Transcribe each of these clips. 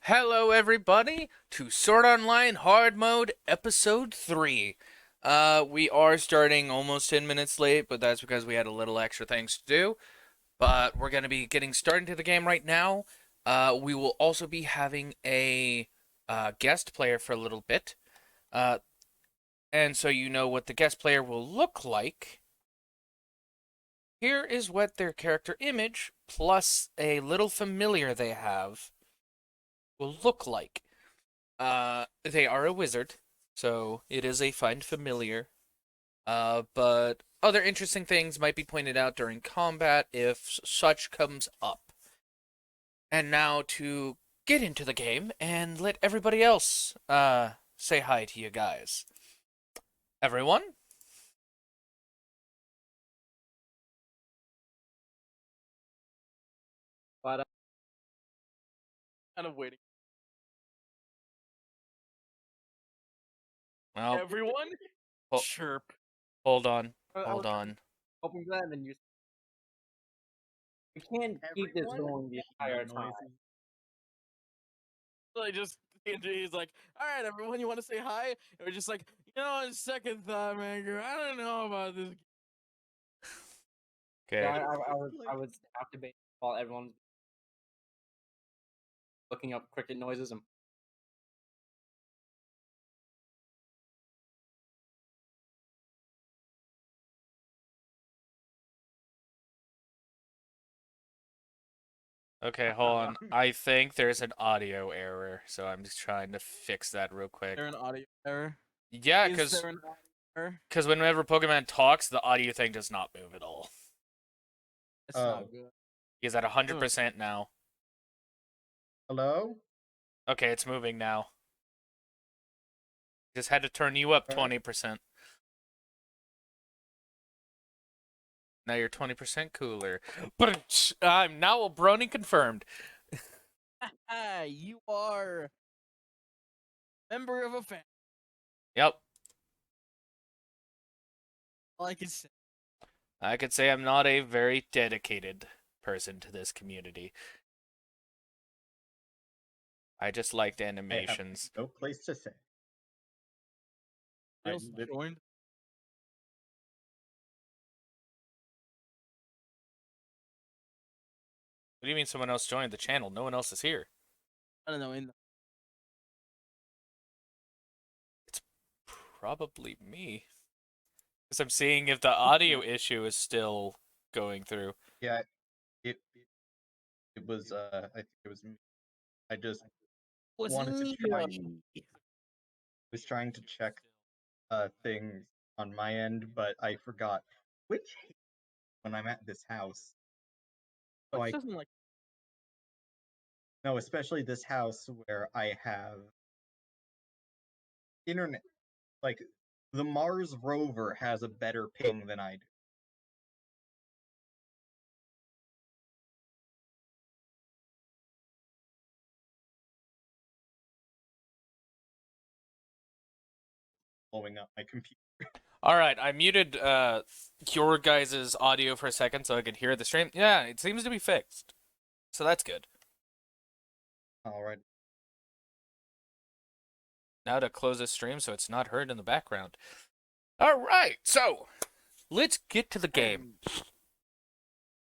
Hello, everybody, to Sword Online Hard Mode Episode 3. We are starting almost 10 minutes late, but that's because we had a little extra things to do. But we're going to be getting started into the game right now. We will also be having a guest player for a little bit. Uh, and so you know what the guest player will look like. Here is what their character image, plus a little familiar they have, will look like. They are a wizard, so it is a find familiar. But other interesting things might be pointed out during combat if such comes up. And now to get into the game and let everybody else say hi to you guys. Everyone? But kind of waiting. Well, Everyone, ho- chirp. hold on. I Hold was on. hoping for that, and then you. We can't keep this going the entire time. So I just he's like, "All right, everyone, you want to say hi?" And we're just like, on second thought, man, girl, I don't know about this. Okay. Yeah, I was activating while everyone's looking up cricket noises and. Okay, hold on. I think there's an audio error, so I'm just trying to fix that real quick. Is there an audio error? Yeah, Is because there an audio error? whenever Pokemon talks, the audio thing does not move at all. It's not good. He's at 100% now. Hello? Okay, it's moving now. Just had to turn you up 20%. Now you're 20% cooler. But I'm now a brony confirmed. You are member of a family. Yep. All I can say. I could say I'm not a very dedicated person to this community. I just liked animations. No place to say. Joined. What do you mean someone else joined the channel? No one else is here. I don't know. It's probably me. Because I'm seeing if the audio issue is still going through. Yeah, it was I think it was me. I just wanted to try was trying to check things on my end, but I forgot which when I'm at this house. So Which doesn't like. no, especially this house where I have internet. Like the Mars rover has a better ping than I do. Blowing up my computer. All right, I muted your guys' audio for a second so I could hear the stream. Yeah, it seems to be fixed. So that's good. All right. Now to close this stream so it's not heard in the background. All right, so let's get to the game.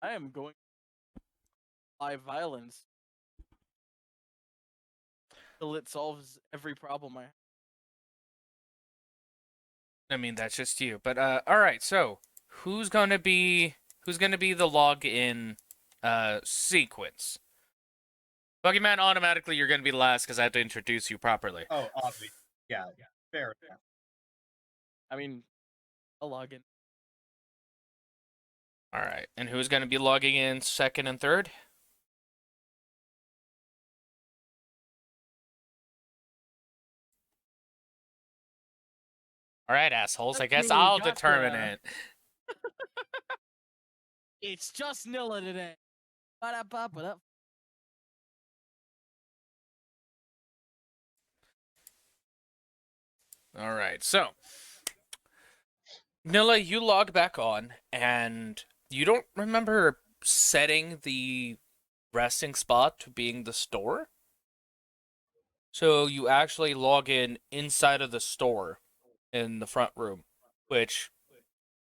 I am going by violence till it solves every problem I have. I mean, that's just you. But all right, so who's gonna be the login sequence? Pokemon, automatically you're gonna be last because I have to introduce you properly. Oh, obviously. Yeah, fair enough. I mean, I'll log in. All right, and who's gonna be logging in second and third? All right, assholes. I guess I'll determine it. It's just Nilla today. Ba-da-ba-ba-da. All right, so Nilla, you log back on, and you don't remember setting the resting spot to being the store? So you actually log in inside of the store in the front room, which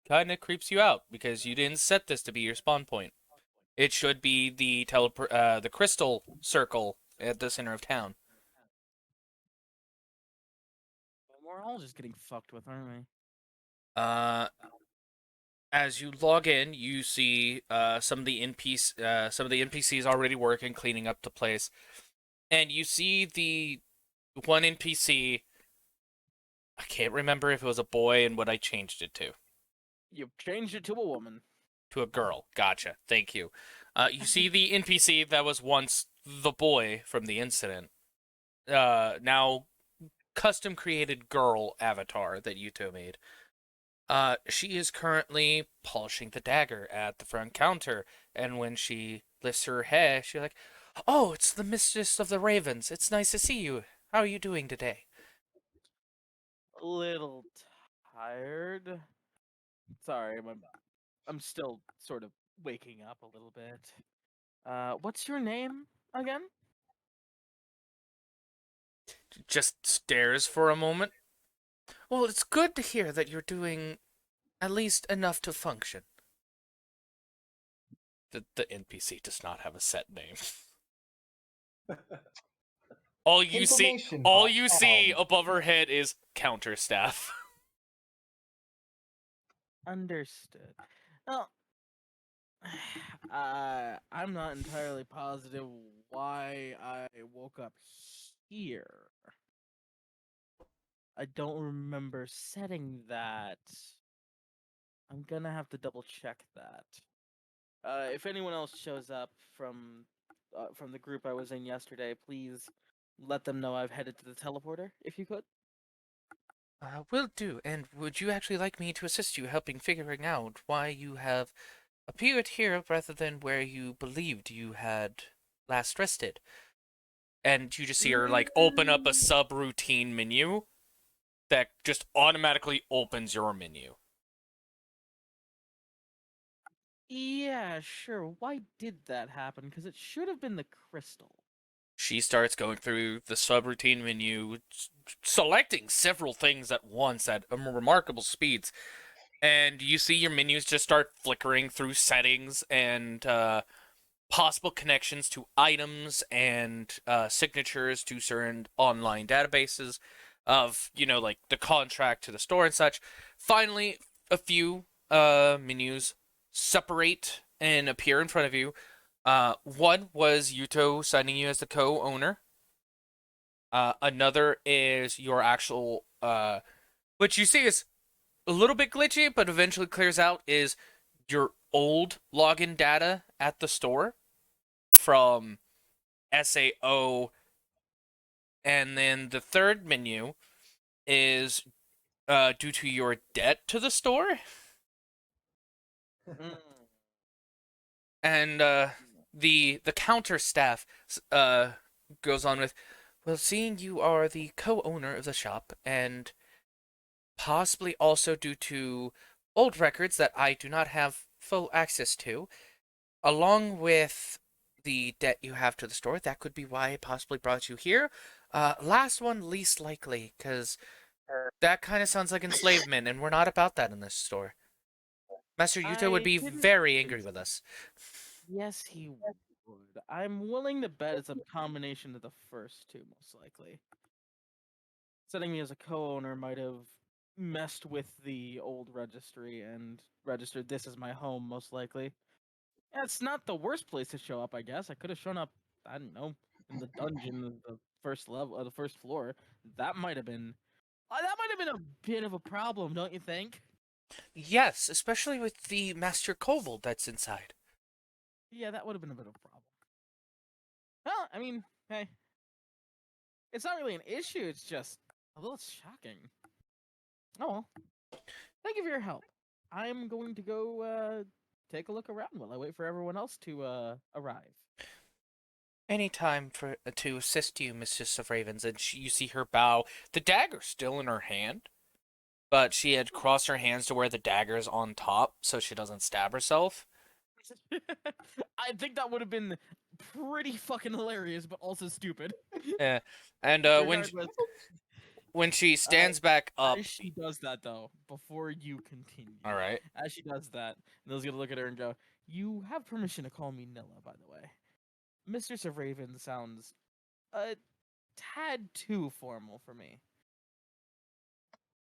kind of creeps you out because you didn't set this to be your spawn point. It should be the crystal circle at the center of town. We're all just getting fucked with, aren't we? Uh, as you log in, you see some of the NPCs already working, cleaning up the place, and you see the one NPC. I can't remember if it was a boy and what I changed it to. You've changed it to a woman. To a girl. Gotcha. Thank you. You see the NPC that was once the boy from the incident. Now custom created girl avatar that Yuto made. She is currently polishing the dagger at the front counter, and when she lifts her head, she's like, "Oh, it's the mistress of the ravens. It's nice to see you. How are you doing today?" A little tired. Sorry, I'm still sort of waking up a little bit. What's your name again? Just stares for a moment. Well, it's good to hear that you're doing at least enough to function. The NPC does not have a set name. All you see above her head is counter staff. Understood. Well, I'm not entirely positive why I woke up here. I don't remember setting that. I'm gonna have to double check that. If anyone else shows up from the group I was in yesterday, please let them know I've headed to the teleporter, if you could. Will do. And would you actually like me to assist you helping figuring out why you have appeared here rather than where you believed you had last rested? And you just see her like open up a subroutine menu that just automatically opens your menu. Yeah, sure. Why did that happen? Because it should have been the crystal. She starts going through the subroutine menu, selecting several things at once at remarkable speeds. And you see your menus just start flickering through settings and possible connections to items and signatures to certain online databases of, like the contract to the store and such. Finally, a few menus separate and appear in front of you. One was Yuto signing you as the co-owner. Another is your actual, which you see is a little bit glitchy, but eventually clears out, is your old login data at the store from SAO. And then the third menu is due to your debt to the store. Mm. And the counter staff goes on with, well, seeing you are the co-owner of the shop, and possibly also due to old records that I do not have full access to, along with the debt you have to the store, that could be why I possibly brought you here. Last one, least likely, because that kind of sounds like enslavement, and we're not about that in this store. Master Yuto would I be didn't very think angry with so. us. Yes, he would. I'm willing to bet it's a combination of the first two, most likely. Setting me as a co-owner might have messed with the old registry and registered this as my home, most likely. Yeah, it's not the worst place to show up, I guess. I could have shown up, I don't know, in the dungeon of the first level, the first floor. That might have been, that might have been a bit of a problem, don't you think? Yes, especially with the Master Kobold that's inside. Yeah, that would have been a bit of a problem. Well, I mean, hey, it's not really an issue. It's just a little shocking. Oh well. Thank you for your help. I'm going to go take a look around while I wait for everyone else to arrive. Any time for to assist you, Mistress of Ravens, and you see her bow. The dagger's still in her hand, but she had crossed her hands to where the dagger's on top, so she doesn't stab herself. I think that would have been pretty fucking hilarious, but also stupid. Yeah. And Regardless, when she stands back up, as she does that, though, before you continue, all right. as she does that, Nilla's gonna look at her and go, "You have permission to call me Nilla, by the way. Mistress of Raven sounds a tad too formal for me."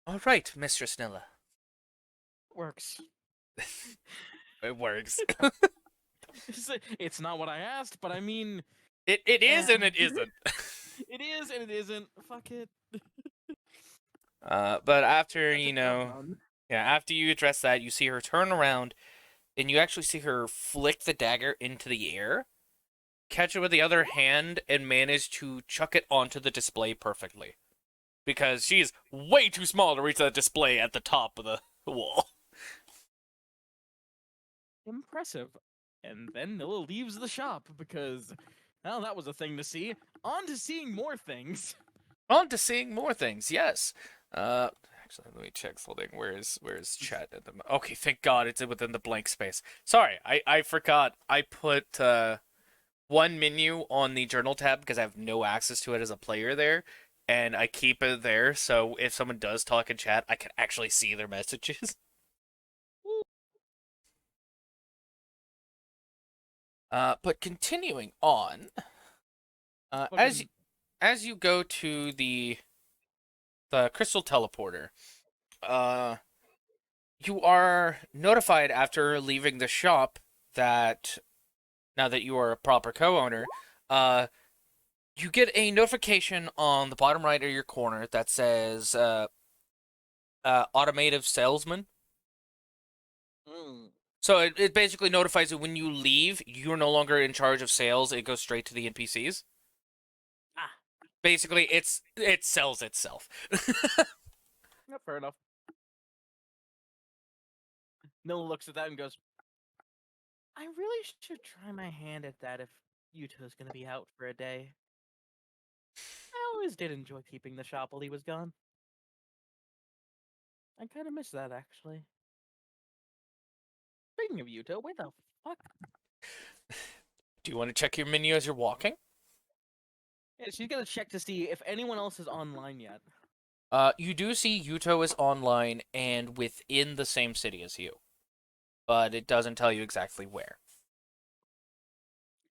All right, Mistress Nilla. Works. It works. It's not what I asked, but I mean, It is and it isn't. it is and it isn't. Fuck it. But after That's a job done. after you address that, you see her turn around, and you actually see her flick the dagger into the air, catch it with the other hand, and manage to chuck it onto the display perfectly. Because she is way too small to reach that display at the top of the wall. Impressive. And then Nilla leaves the shop because, well, that was a thing to see. On to seeing more things. On to seeing more things, yes. Actually, let me check something. Where's chat at the okay, thank God it's within the blank space. Sorry, I forgot. I put one menu on the journal tab because I have no access to it as a player there, and I keep it there so if someone does talk in chat, I can actually see their messages. But continuing on, as you go to the crystal teleporter, you are notified after leaving the shop that now that you are a proper co-owner, you get a notification on the bottom right of your corner that says automated salesman. So it basically notifies you when you leave, you're no longer in charge of sales. It goes straight to the NPCs. Basically, it sells itself. Yeah, fair enough. Nilla looks at that and goes, "I really should try my hand at that if Yuto's gonna be out for a day. I always did enjoy keeping the shop while he was gone. I kind of miss that, actually. Speaking of Yuto, where the fuck?" Do you want to check your menu as you're walking? Yeah, she's gonna check to see if anyone else is online yet. You do see Yuto is online and within the same city as you, but it doesn't tell you exactly where.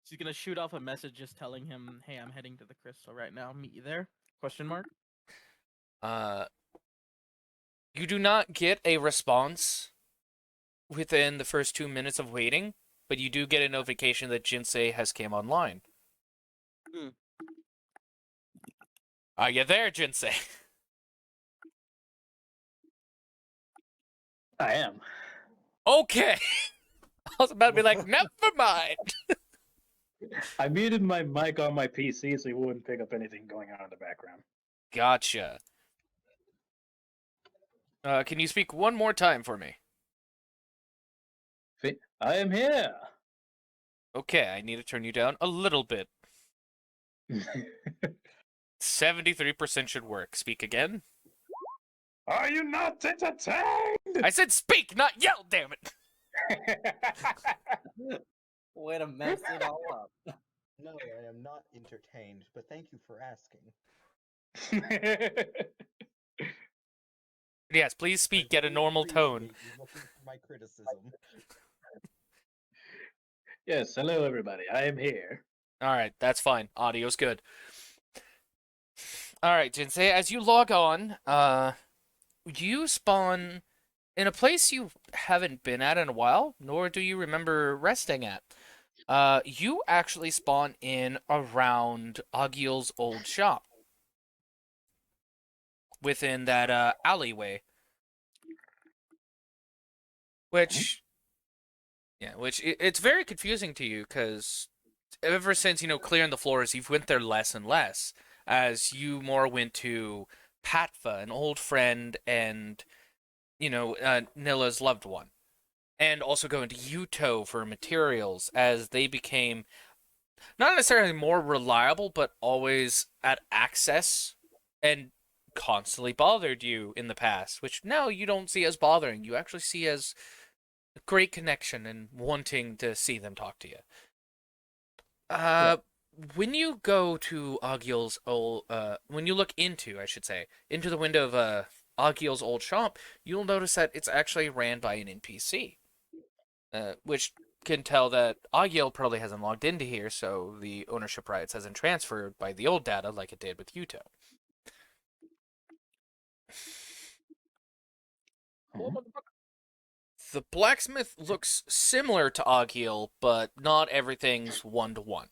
She's gonna shoot off a message just telling him, "Hey, I'm heading to the crystal right now. Meet you there?" Question mark. You do not get a response within the first 2 minutes of waiting, but you do get a notification that Jinsei has came online. Are you there, Jinsei? I am. Okay. I was about to be like, never mind. I muted my mic on my PC so you wouldn't pick up anything going on in the background. Gotcha. Can you speak one more time for me? I am here. Okay, I need to turn you down a little bit. 73% should work. Speak again. Are you not entertained? I said speak, not yell, damn it. Way to mess it all up. No, I am not entertained, but thank you for asking. Yes, please speak. Get a normal tone. Appreciate you looking for my criticism. Yes, hello everybody. I am here. All right, that's fine. Audio's good. All right, Jinsei, as you log on, you spawn in a place you haven't been at in a while, nor do you remember resting at. You actually spawn in around Agiel's old shop. Within that alleyway. Which it's very confusing to you, because ever since, clearing the floors, you've went there less and less, as you more went to Patva, an old friend, and, Nilla's loved one. And also going to Yuto for materials, as they became not necessarily more reliable, but always at access, and constantly bothered you in the past, which now you don't see as bothering. You actually see as a great connection and wanting to see them talk to you. When you go to Agiel's old, when you look into, I should say, into the window of Agiel's old shop, you'll notice that it's actually ran by an NPC, which can tell that Agiel probably hasn't logged into here, so the ownership rights hasn't transferred by the old data like it did with Yuto. The blacksmith looks similar to Agiel, but not everything's one-to-one.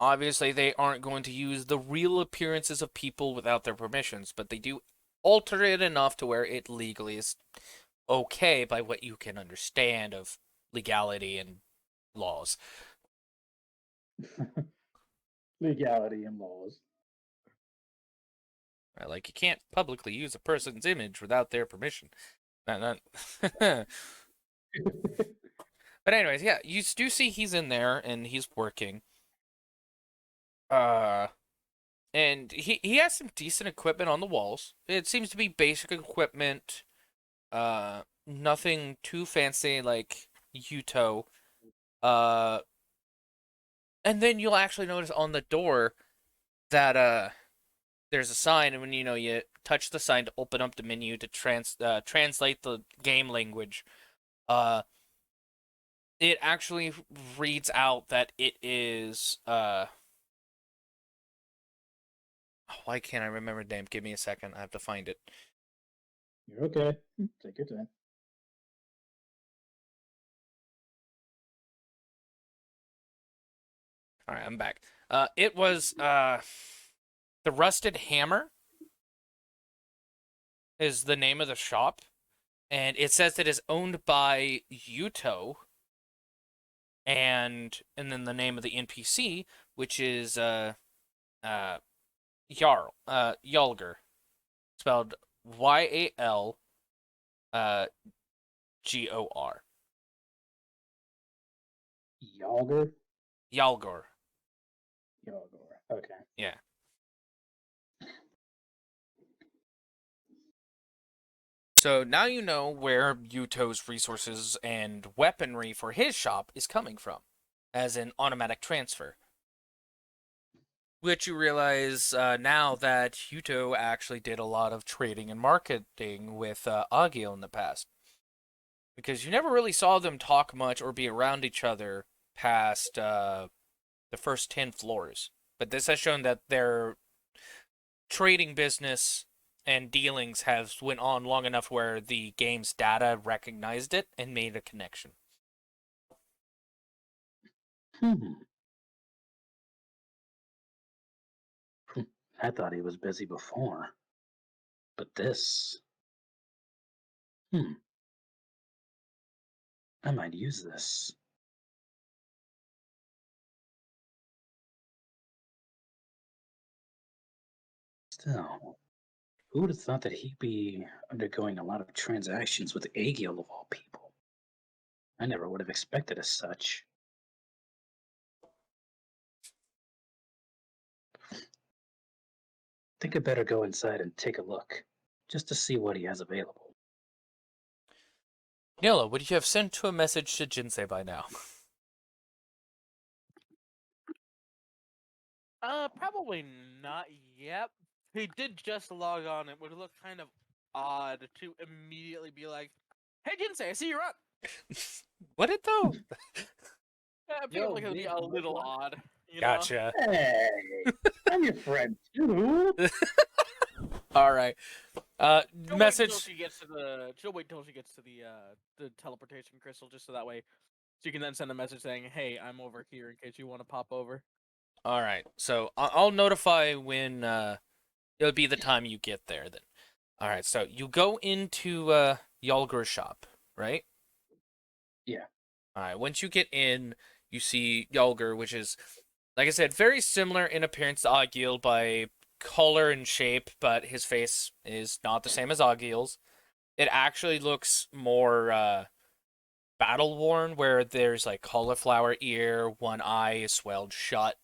Obviously, they aren't going to use the real appearances of people without their permissions, but they do alter it enough to where it legally is okay by what you can understand of legality and laws. Legality and laws. Right, like, you can't publicly use a person's image without their permission. But anyways, yeah, you do see he's in there, and he's working. And he has some decent equipment on the walls. It seems to be basic equipment. Nothing too fancy like Yuto. And then you'll actually notice on the door that there's a sign, and when you touch the sign to open up the menu to translate the game language, it actually reads out that it is why can't I remember the name? Give me a second. I have to find it. You're okay. Take your time. All right, I'm back. It was the Rusted Hammer is the name of the shop, and it says it is owned by Yuto, and then the name of the NPC, which is Yalger, spelled Yalgor. Yalger? Yalgor. Yalgor. Okay. Yeah. So now you know where Yuto's resources and weaponry for his shop is coming from, as an automatic transfer. Which you realize now that Yuto actually did a lot of trading and marketing with Agiel in the past. Because you never really saw them talk much or be around each other past the first 10 floors. But this has shown that their trading business and dealings have went on long enough where the game's data recognized it and made a connection. I thought he was busy before. But this... I might use this. Still, who would have thought that he'd be undergoing a lot of transactions with Agiel of all people? I never would have expected as such. Think I better go inside and take a look, just to see what he has available. Nila, would you have sent a message to Jinsei by now? Probably not yet. He did just log on. It would look kind of odd to immediately be like, "Hey, Jinsei, I see you're up." Would it though? I feel like it would be a little odd. Gotcha. Hey, I'm your friend too. All right. She'll Message. She'll wait till she gets to the teleportation crystal, just so that way she can then send a message saying, "Hey, I'm over here in case you want to pop over." All right. So I'll notify when it'll be the time you get there. Then. All right. So you go into Yalgor's shop, right? Yeah. All right. Once you get in, you see Yalgor, which is, like I said, very similar in appearance to Agiel by color and shape, but his face is not the same as Agiel's. It actually looks more battle worn, where there's like cauliflower ear, one eye is swelled shut,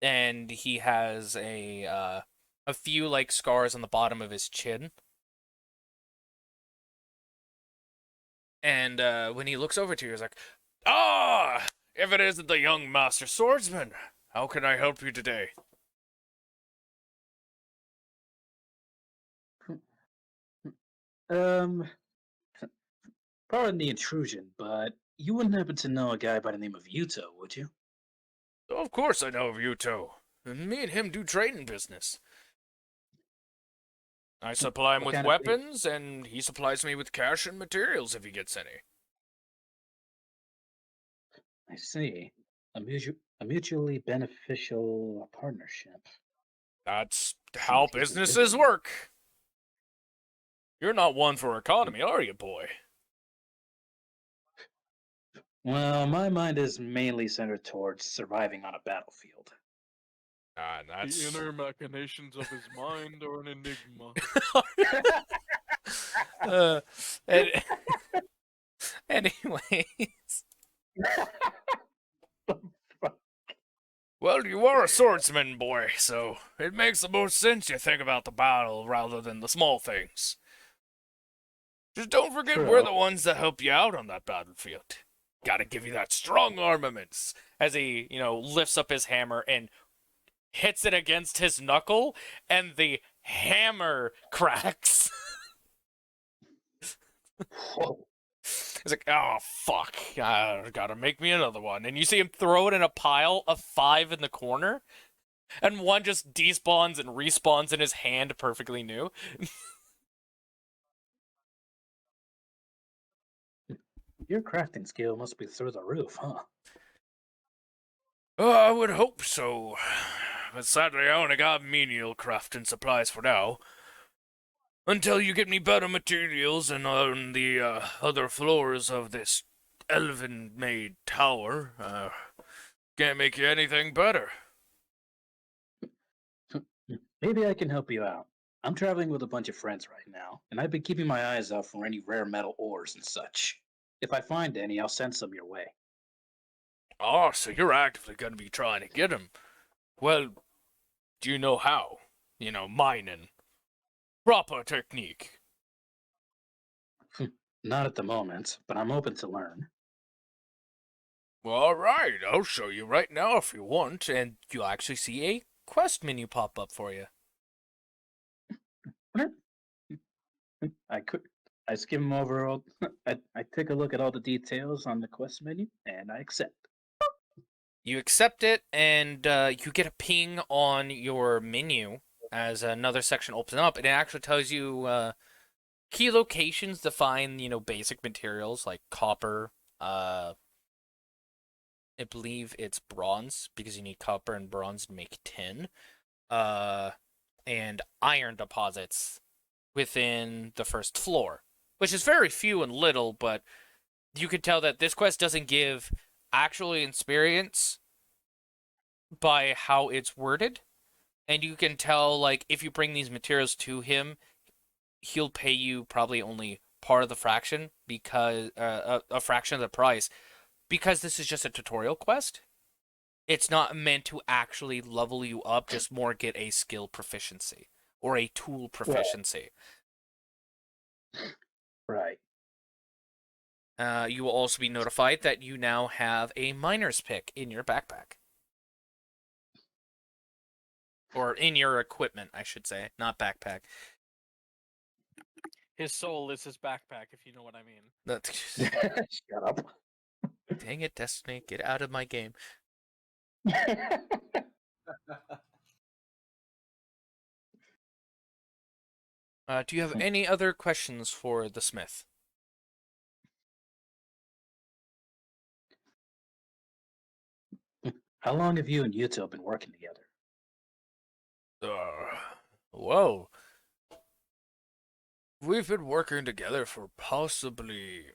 and he has a few like scars on the bottom of his chin. And when he looks over to you, he's like, "Ah, if it isn't the young master swordsman, how can I help you today?" Um, pardon the intrusion, but you wouldn't happen to know a guy by the name of Yuto, would you? Of course I know of Yuto. Me and him do trading business. I supply him What with kind of thing? weapons, and he supplies me with cash and materials if he gets any. I see. A mutually beneficial partnership. That's Some how cases businesses differ. work. You're not one for economy, are you, boy? Well, my mind is mainly centered towards surviving on a battlefield. Ah, The that's... inner machinations of his mind are an enigma. uh, and, anyways. Well, you are a swordsman, boy, so it makes the most sense you think about the battle rather than the small things. Just don't forget we're True. the ones that help you out on that battlefield. Gotta give you that strong armaments. As he, lifts up his hammer and hits it against his knuckle, and the hammer cracks. Whoa. He's like, "Oh, fuck. Gotta make me another one." And you see him throw it in a pile of 5 in the corner, and one just despawns and respawns in his hand perfectly new. Your crafting skill must be through the roof, huh? Oh, I would hope so. But sadly, I only got menial crafting supplies for now. Until you get me better materials and on the other floors of this elven-made tower, can't make you anything better. Maybe I can help you out. I'm traveling with a bunch of friends right now, and I've been keeping my eyes out for any rare metal ores and such. If I find any, I'll send some your way. Oh, so you're actively going to be trying to get him. Well, do you know how? Mining. Proper technique. Not at the moment, but I'm open to learn. Well, alright, I'll show you right now if you want, and you'll actually see a quest menu pop up for you. I could. I skim over all. I take a look at all the details on the quest menu, and I accept. You accept it, and you get a ping on your menu as another section opens up, and it actually tells you key locations to find, basic materials like copper. I believe it's bronze because you need copper and bronze to make tin. And iron deposits within the first floor, which is very few and little, but you can tell that this quest doesn't give actual experience by how it's worded. And you can tell, like, if you bring these materials to him, he'll pay you probably only part of the fraction because a fraction of the price because this is just a tutorial quest. It's not meant to actually level you up, just more get a skill proficiency or a tool proficiency. Right. You will also be notified that you now have a miner's pick in your backpack. Or in your equipment, I should say, not backpack. His soul is his backpack, if you know what I mean. Shut up. Dang it, Destiny, get out of my game. Do you have any other questions for the smith? How long have you and Yuto been working together? Well, we've been working together for possibly,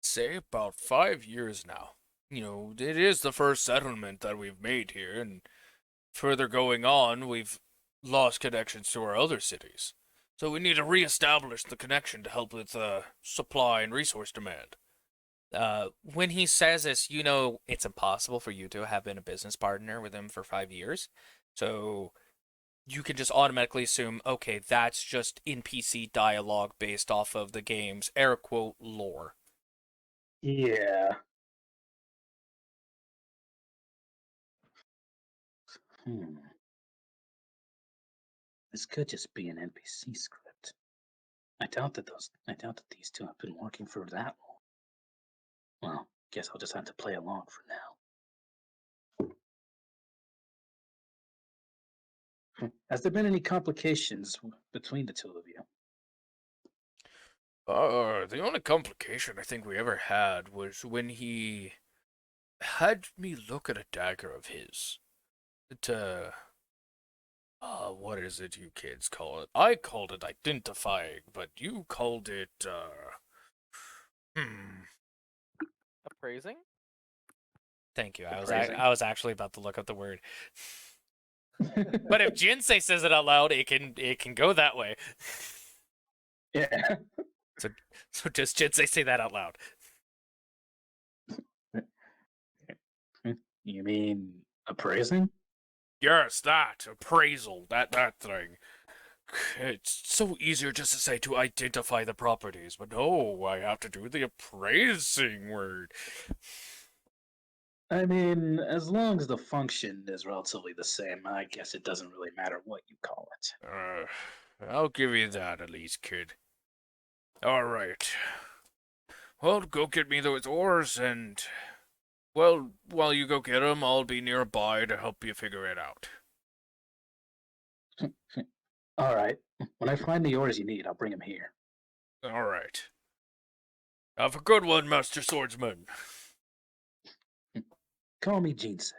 say, about 5 years now. It is the first settlement that we've made here, and further going on, we've lost connections to our other cities. So we need to reestablish the connection to help with supply and resource demand. When he says this, it's impossible for you to have been a business partner with him for 5 years. So you can just automatically assume, okay, that's just NPC dialogue based off of the game's air quote lore. Yeah. This could just be an NPC script. I doubt that these two have been working for that long. Well, guess I'll just have to play along for now. Has there been any complications between the two of you? The only complication I think we ever had was when he had me look at a dagger of his. What is it you kids call it? I called it identifying, but you called it, Appraising? Thank you. Appraising. I was actually about to look up the word. But if Jinsei says it out loud, it can go that way. Yeah. So just Jinsei say that out loud. You mean appraising? Yes, that appraisal, that thing. It's so easier just to say to identify the properties, but no, I have to do the appraising word. I mean, as long as the function is relatively the same, I guess it doesn't really matter what you call it. I'll give you that at least, kid. All right. Well, go get me those ores, and well, while you go get them, I'll be nearby to help you figure it out. All right. When I find the ores you need, I'll bring them here. All right. Have a good one, Master Swordsman. Call me Jinsei.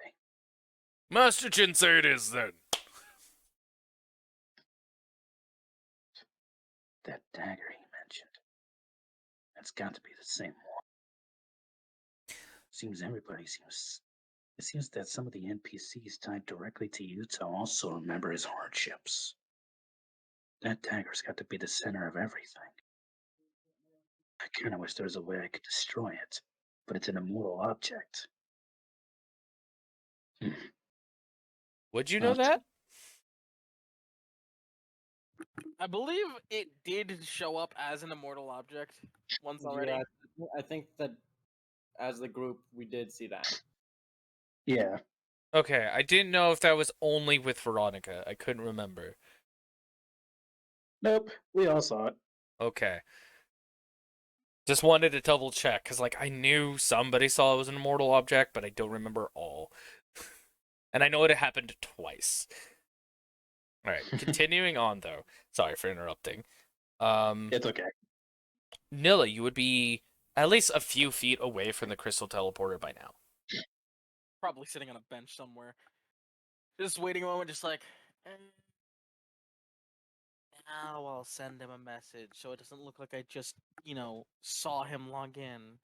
Master Jinsei it is, then. That dagger he mentioned. That's got to be the same one. It seems that some of the NPCs tied directly to Yuta also remember his hardships. That dagger's got to be the center of everything. I kinda wish there was a way I could destroy it, but it's an immortal object. Would you know that? I believe it did show up as an immortal object once already. Yeah, I think that as the group we did see that. Yeah. Okay, I didn't know if that was only with Veronica. I couldn't remember. Nope, we all saw it. Okay. Just wanted to double check, because, like, I knew somebody saw it was an immortal object, but I don't remember all. And I know it happened twice. Alright, continuing on, though. Sorry for interrupting. It's okay. Nilla, you would be at least a few feet away from the crystal teleporter by now. Probably sitting on a bench somewhere. Just waiting a moment, just like, now I'll send him a message so it doesn't look like I just, saw him log in.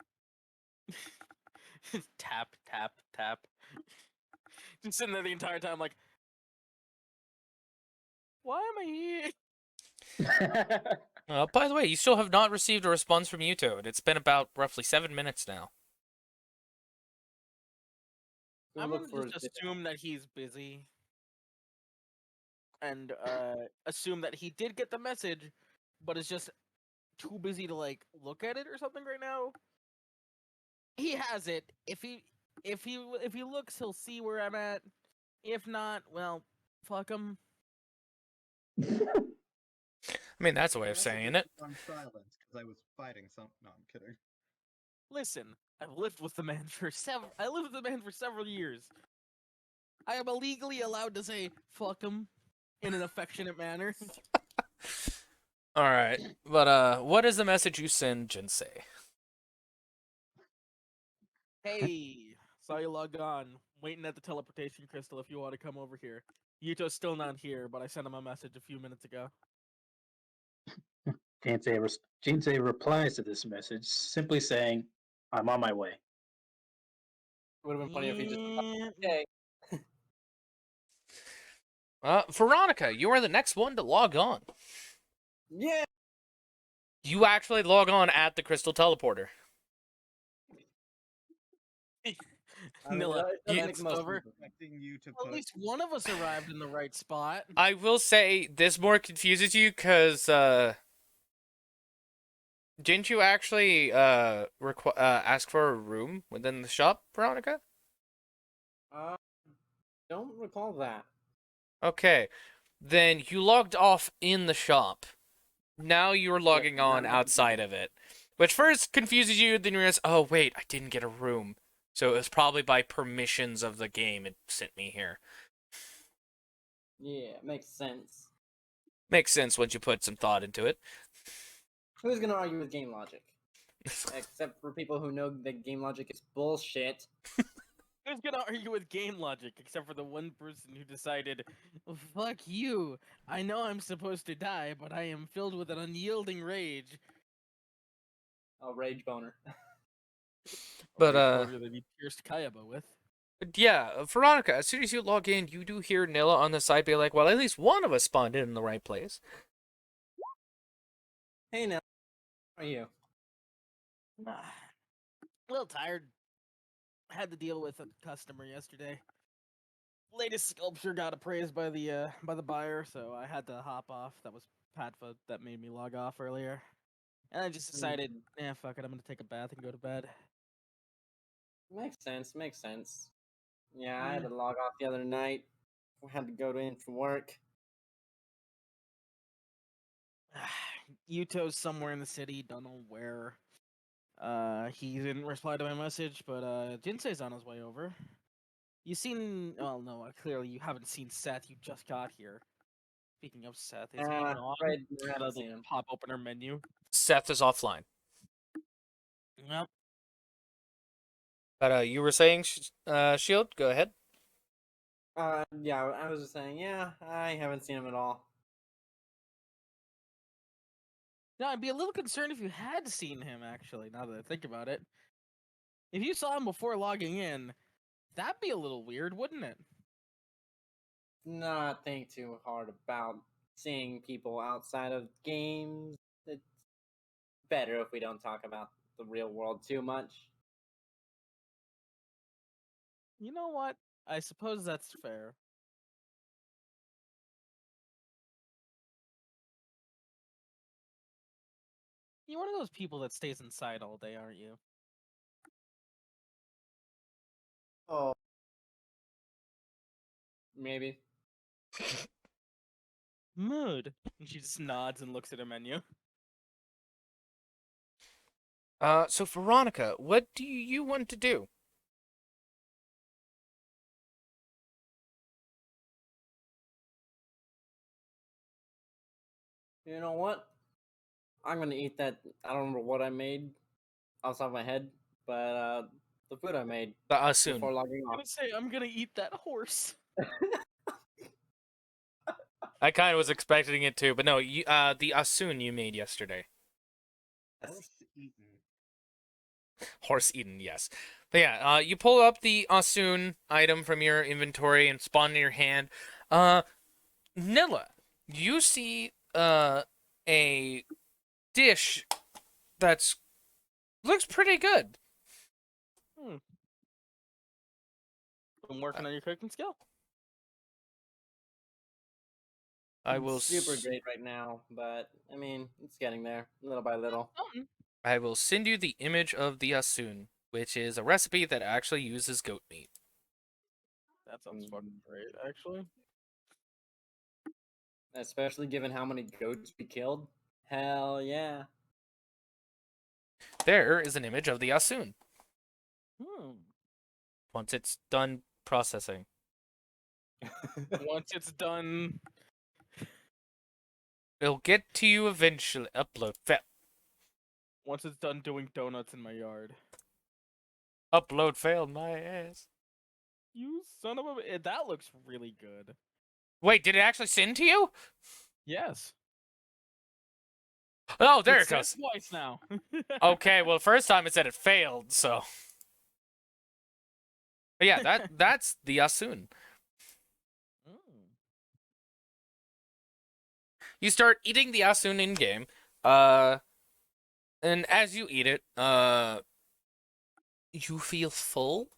Tap, tap, tap. Just sitting there the entire time, like, why am I here? By the way, you still have not received a response from Yuto, and it's been about roughly 7 minutes now. I'm gonna just assume that he's busy. And assume that he did get the message, but is just too busy to like look at it or something right now. He has it. If he looks, he'll see where I'm at. If not, well, fuck him. I mean, that's a way of saying it. On silence because I was fighting something. No, I'm kidding. Listen, I've lived with the man for several years. I am illegally allowed to say fuck him in an affectionate manner. Alright, but what is the message you send Jinsei? Hey, saw you log on. Waiting at the teleportation crystal if you want to come over here. Yuto's still not here, but I sent him a message a few minutes ago. Jinsei replies to this message simply saying, I'm on my way. Would have been funny if he just okay. Veronica, you are the next one to log on. Yeah. You actually log on at the crystal teleporter. I mean, Nilla, it does you- make it's most over. people. Expecting you to At put. least one of us arrived in the right spot. I will say this more confuses you because didn't you actually ask for a room within the shop, Veronica? Don't recall that. Okay, then you logged off in the shop. Now you're logging on now- outside of it, which first confuses you. Then you realize, oh wait, I didn't get a room, so it was probably by permissions of the game it sent me here. Yeah, makes sense. Makes sense once you put some thought into it. Who's gonna argue with game logic? Except for people who know that game logic is bullshit. Who's gonna argue with game logic except for the one person who decided, fuck you. I know I'm supposed to die, but I am filled with an unyielding rage. Oh, rage boner. But, A rage boner that he pierced Kayaba with. Yeah, Veronica, as soon as you log in, you do hear Nilla on the side be like, well, at least one of us spawned in the right place. Hey now, how are you? A little tired. Had to deal with a customer yesterday. Latest sculpture got appraised by the buyer, so I had to hop off. That was Patfa that made me log off earlier. And I just decided, fuck it, I'm gonna take a bath and go to bed. Makes sense, makes sense. Yeah, I had to log off the other night. I had to go in for work. Yuto's somewhere in the city, don't know where. He didn't reply to my message, but Jinsei's on his way over. You seen? Oh no, clearly you haven't seen Seth. You just got here. Speaking of Seth, is he on? Right, I Got a haven't little seen him. pop opener menu. Seth is offline. Yep. But you were saying, Shield? Go ahead. Yeah, I was just saying, yeah, I haven't seen him at all. Now I'd be a little concerned if you had seen him. Actually, now that I think about it, if you saw him before logging in, that'd be a little weird, wouldn't it? Not think too hard about seeing people outside of games. It's better if we don't talk about the real world too much. You know what? I suppose that's fair. You're one of those people that stays inside all day, aren't you? Oh, maybe. Mood. And she just nods and looks at her menu. So Veronica, what do you want to do? You know what? I'm gonna eat that. I don't remember what I made off the top of my head, but the food I made Soon. before logging I'm off. gonna say I'm gonna eat that horse. I kind of was expecting it too, but no, you, the Asun you made yesterday. Horse eaten. Horse eaten, yes. But yeah, you pull up the Asun item from your inventory and spawn in your hand. Nilla, you see a dish that's looks pretty good. I'm working on your cooking skill. I will It's super great right now, but I mean, it's getting there little by little. I will send you the image of the Asun, which is a recipe that actually uses goat meat. That sounds fucking great, actually. Especially given how many goats we killed. Hell yeah. There is an image of the Asun Hmm. once it's done processing. Once it's done, It'll get to you eventually. Upload failed. once it's done doing donuts in my yard. Upload failed my ass. You son of a! That looks really good. Wait, did it actually send to you? Yes. Oh, there it It's sent goes. twice now. Okay, well, first time it said it failed, so. But yeah, that's the Asun. Mm. You start eating the Asun in game, and as you eat it, you feel full,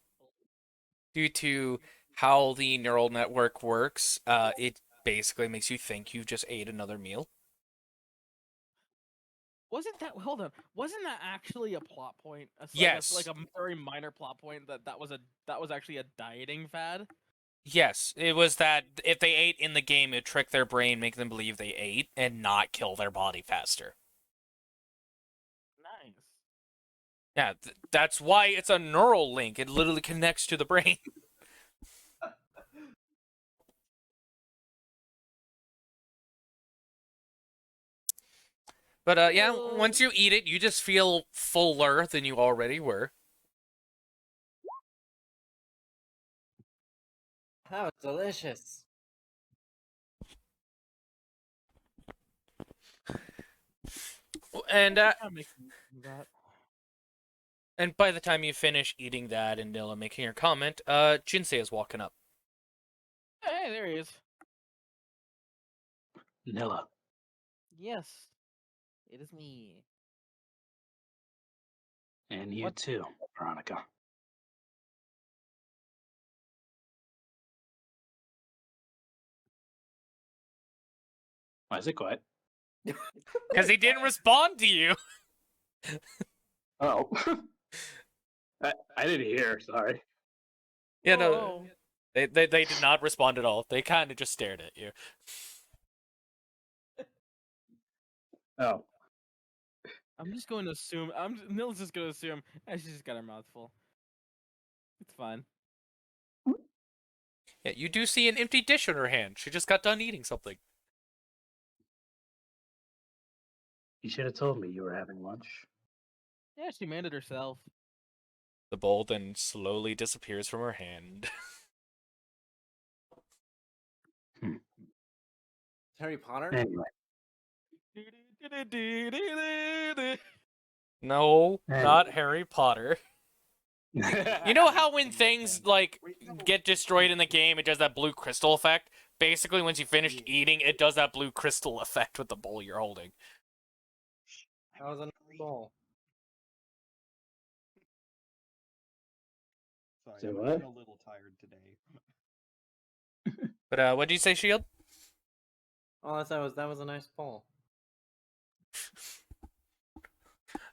due to how the neural network works, it basically makes you think you just ate another meal. Wasn't that hold on? Wasn't that actually a plot point? It's Yes. like a very minor plot point that was actually a dieting fad. Yes, it was that if they ate in the game, it tricked their brain, make them believe they ate, and not kill their body faster. Nice. Yeah, that's why it's a neural link. It literally connects to the brain. But yeah, once you eat it, you just feel fuller than you already were. How delicious. And I'm making that. and by the time you finish eating that and Nilla making your comment, Jinsei is walking up. Hey, there he is. Nilla, Yes, it is me. and you What? too, Veronica. Why is it quiet? Because he didn't respond to you. Oh. I didn't hear, sorry. Yeah, no. Oh. They did not respond at all. They kind of just stared at you. Oh. I'm just going to assume. Nil's just going to assume. She's just got her mouth full. It's fine. Yeah, you do see an empty dish in her hand. She just got done eating something. You should have told me you were having lunch. Yeah, she made it herself. The bowl then slowly disappears from her hand. Harry Potter? Anyway. No, Anyway. not Harry Potter. You know how when things like get destroyed in the game, it does that blue crystal effect? Basically, once you finished eating, it does that blue crystal effect with the bowl you're holding. That was a nice bowl. Sorry, Say I'm what? a little tired today. But what did you say, Shield? All I said was that was a nice bowl.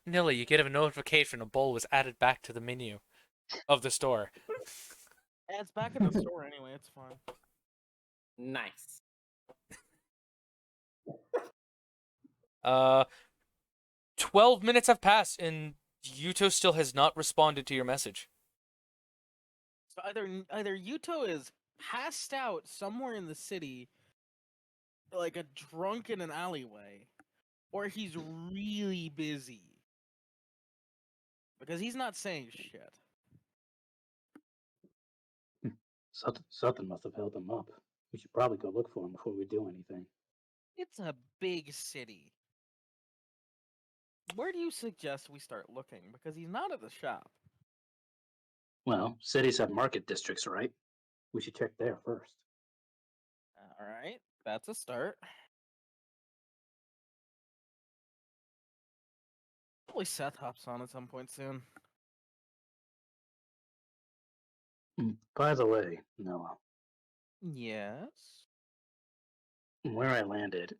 Nilla, you get a notification a bowl was added back to the menu of the store. Yeah, it's back in the store anyway. It's fine. Nice. 12 minutes have passed and Yuto still has not responded to your message. So either Yuto is passed out somewhere in the city, like a drunk in an alleyway, or he's really busy. Because he's not saying shit. Something must have held him up. We should probably go look for him before we do anything. It's a big city. Where do you suggest we start looking? Because he's not at the shop. Well, cities have market districts, right? We should check there first. Alright, that's a start. Probably Seth hops on at some point soon. By the way, Noah, Yes. where I landed,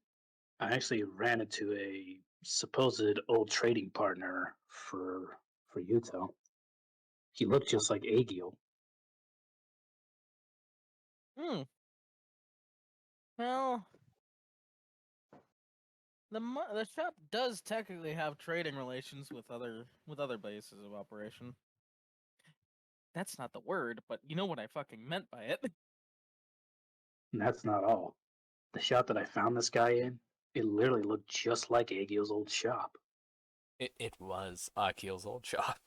I actually ran into a supposed old trading partner for Yuto. He looked just like Agil. Hmm. Well, the shop does technically have trading relations with other bases of operation. That's not the word, but you know what I fucking meant by it. And that's not all. The shop that I found this guy in, it literally looked just like Agil's old shop. It was Akil's old shop.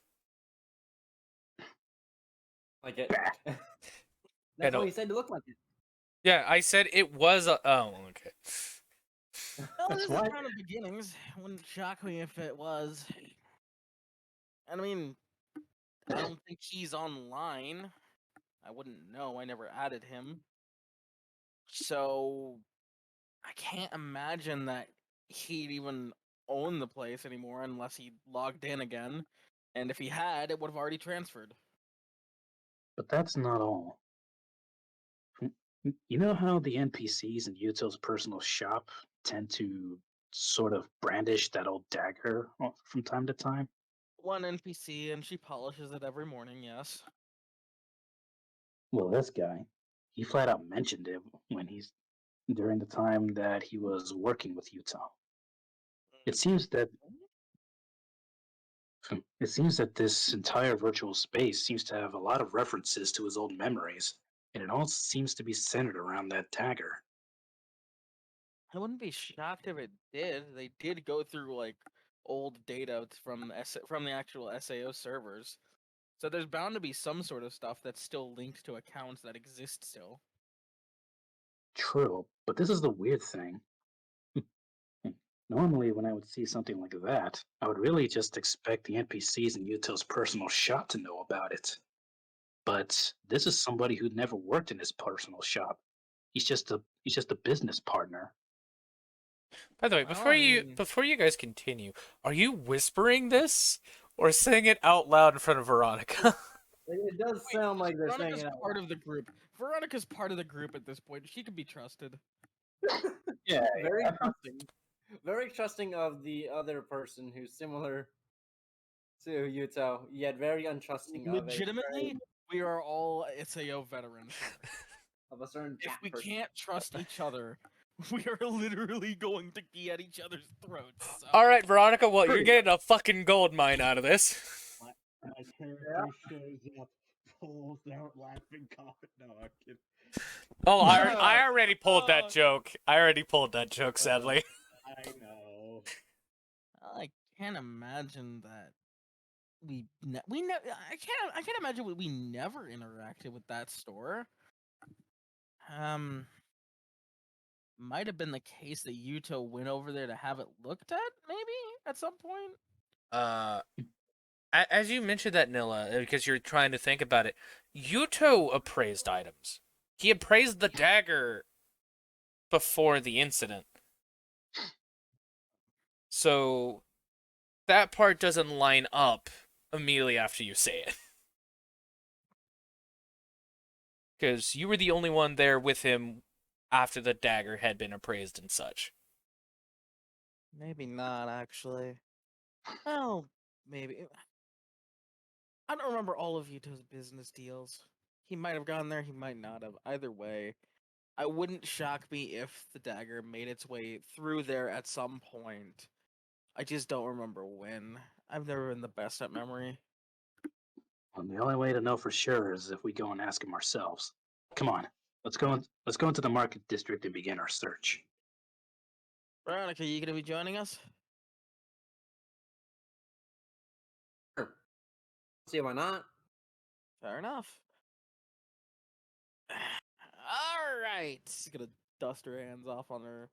Like it. Bah. That's Yeah, no. what he said to look like it. Yeah, I said it was a... Oh, okay. Well, That's this is why- kind of beginnings. Wouldn't shock me if it was. And I mean, I don't think he's online. I wouldn't know. I never added him. So I can't imagine that he'd even own the place anymore unless he logged in again. And if he had, it would have already transferred. But that's not all. You know how the NPCs in Yuto's personal shop tend to sort of brandish that old dagger from time to time? One NPC, and she polishes it every morning, yes. Well, this guy, he flat out mentioned it when during the time that he was working with Yuto. It seems that this entire virtual space seems to have a lot of references to his old memories, and it all seems to be centered around that dagger. I wouldn't be shocked if it did. They did go through like old data from the actual SAO servers. So there's bound to be some sort of stuff that's still linked to accounts that exist still. True, but this is the weird thing. Normally, when I would see something like that, I would really just expect the NPCs in Yuto's personal shop to know about it. But this is somebody who'd never worked in his personal shop. He's just a business partner. By the way, Well, before you guys continue, are you whispering this or saying it out loud in front of Veronica? It does sound like they're saying Veronica's it out part of the group. Veronica's part of the group at this point. She can be trusted. Yeah, very trusting. Very trusting of the other person who's similar to Yuto, yet very untrusting Legitimately, we are all SAO veterans here. of a certain If chat we person. can't trust each other, we are literally going to be at each other's throats. So. All right, Veronica, well, you're getting a fucking gold mine out of this. My character shows up, pulls out laughing comment. No, I'm kidding. Oh, I already pulled that joke. I already pulled that joke, sadly. I know. I can't imagine that I can't imagine we never interacted with that store. Might have been the case that Yuto went over there to have it looked at, maybe at some point. As you mentioned that, Nilla, because you're trying to think about it, Yuto appraised items. He appraised the dagger before the incident. So that part doesn't line up immediately after you say it. Because you were the only one there with him after the dagger had been appraised and such. Maybe not, actually. Oh, maybe. I don't remember all of Yuto's business deals. He might have gone there, he might not have. Either way, I wouldn't shock me if the dagger made its way through there at some point. I just don't remember when. I've never been the best at memory. Well, the only way to know for sure is if we go and ask him ourselves. Come on, let's go into the market district and begin our search. Veronica, you gonna be joining us? See why not? Fair enough. Alright. She's gonna dust her hands off on her.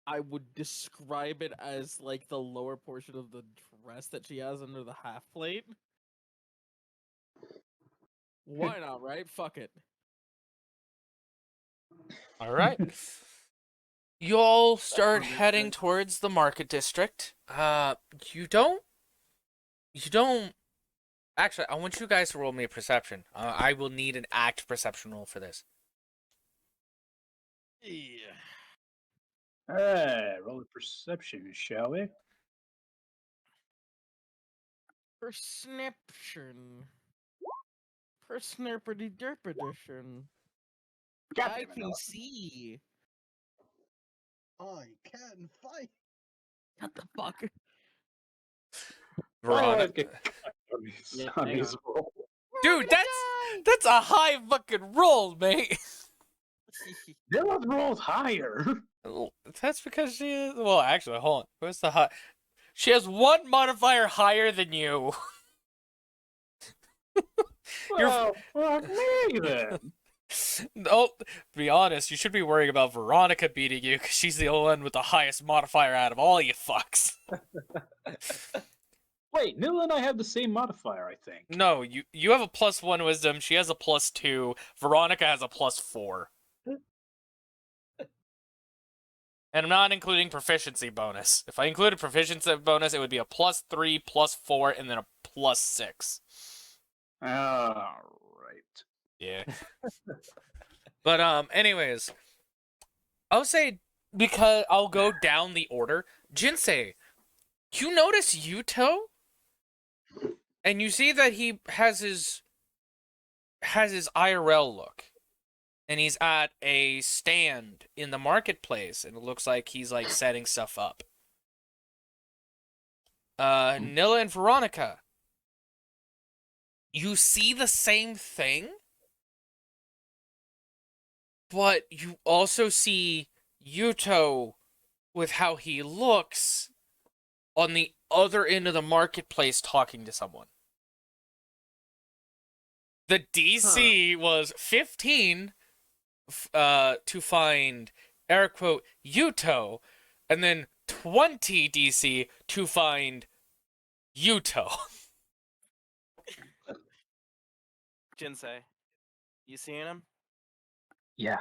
I would describe it as like the lower portion of the dress that she has under the half plate. Why not, right? Fuck it. All right. You all start heading towards the market district. You don't. Actually, I want you guys to roll me a perception. I will need an act perception roll for this. Yeah. Hey, roll a perception, shall we? Perception. Persnurpity derpedition. God I damn it, can Noah. see. I can fight. What the fuck? Veronica. Yeah, On hang these on. rolls. Dude, that's a high fucking roll, mate. Dylan rolls higher. That's because she is. Well, actually, hold on. What's the high? She has one modifier higher than you. Well, fuck me then. No, to be honest, you should be worrying about Veronica beating you because she's the only one with the highest modifier out of all you fucks. Wait, Nilla and I have the same modifier, I think. No, you have a +1 wisdom. She has a +2. Veronica has a +4. And I'm not including proficiency bonus. If I included proficiency bonus, it would be a +3, +4, and then a +6. Alright. Yeah. But anyways, I'll say because I'll go down the order. Jinsei, you notice Yuto? And you see that he has his IRL look. And he's at a stand in the marketplace, and it looks like he's like setting stuff up. Nilla and Veronica, you see the same thing, but you also see Yuto with how he looks on the other end of the marketplace talking to someone. The DC was 15 to find air quote Yuto, and then 20 DC to find Yuto. Jinsei, you seeing him? Yeah.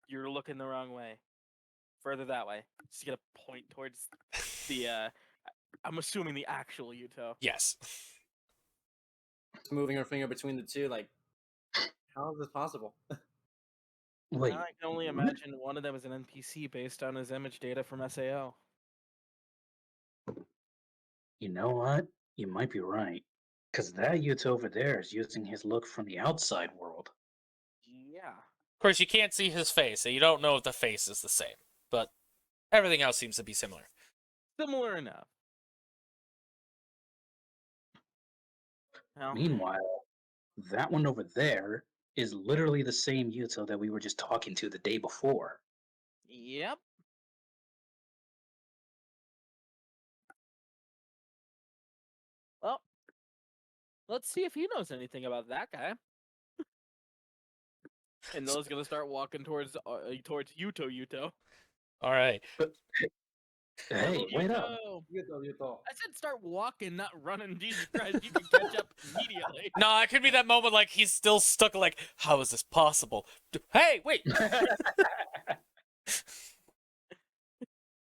You're looking the wrong way. Further that way. Just gonna point towards the I'm assuming the actual Yuto. Yes. Moving her finger between the two, like, how is this possible? Wait. I can only what? imagine one of them is an NPC based on his image data from SAO. You know what? You might be right. Because that youth over there is using his look from the outside world. Yeah. Of course, you can't see his face, so you don't know if the face is the same. But everything else seems to be similar. Similar enough. Well, Meanwhile, that one over there is literally the same Yuto that we were just talking to the day before. yep. Well, let's see if he knows anything about that guy. And Noah's gonna start walking towards Yuto. All right. Hey, wait up. Yuto. I said start walking, not running. Jesus Christ, you can catch up immediately. No, it could be that moment like he's still stuck like, how is this possible? Hey, wait!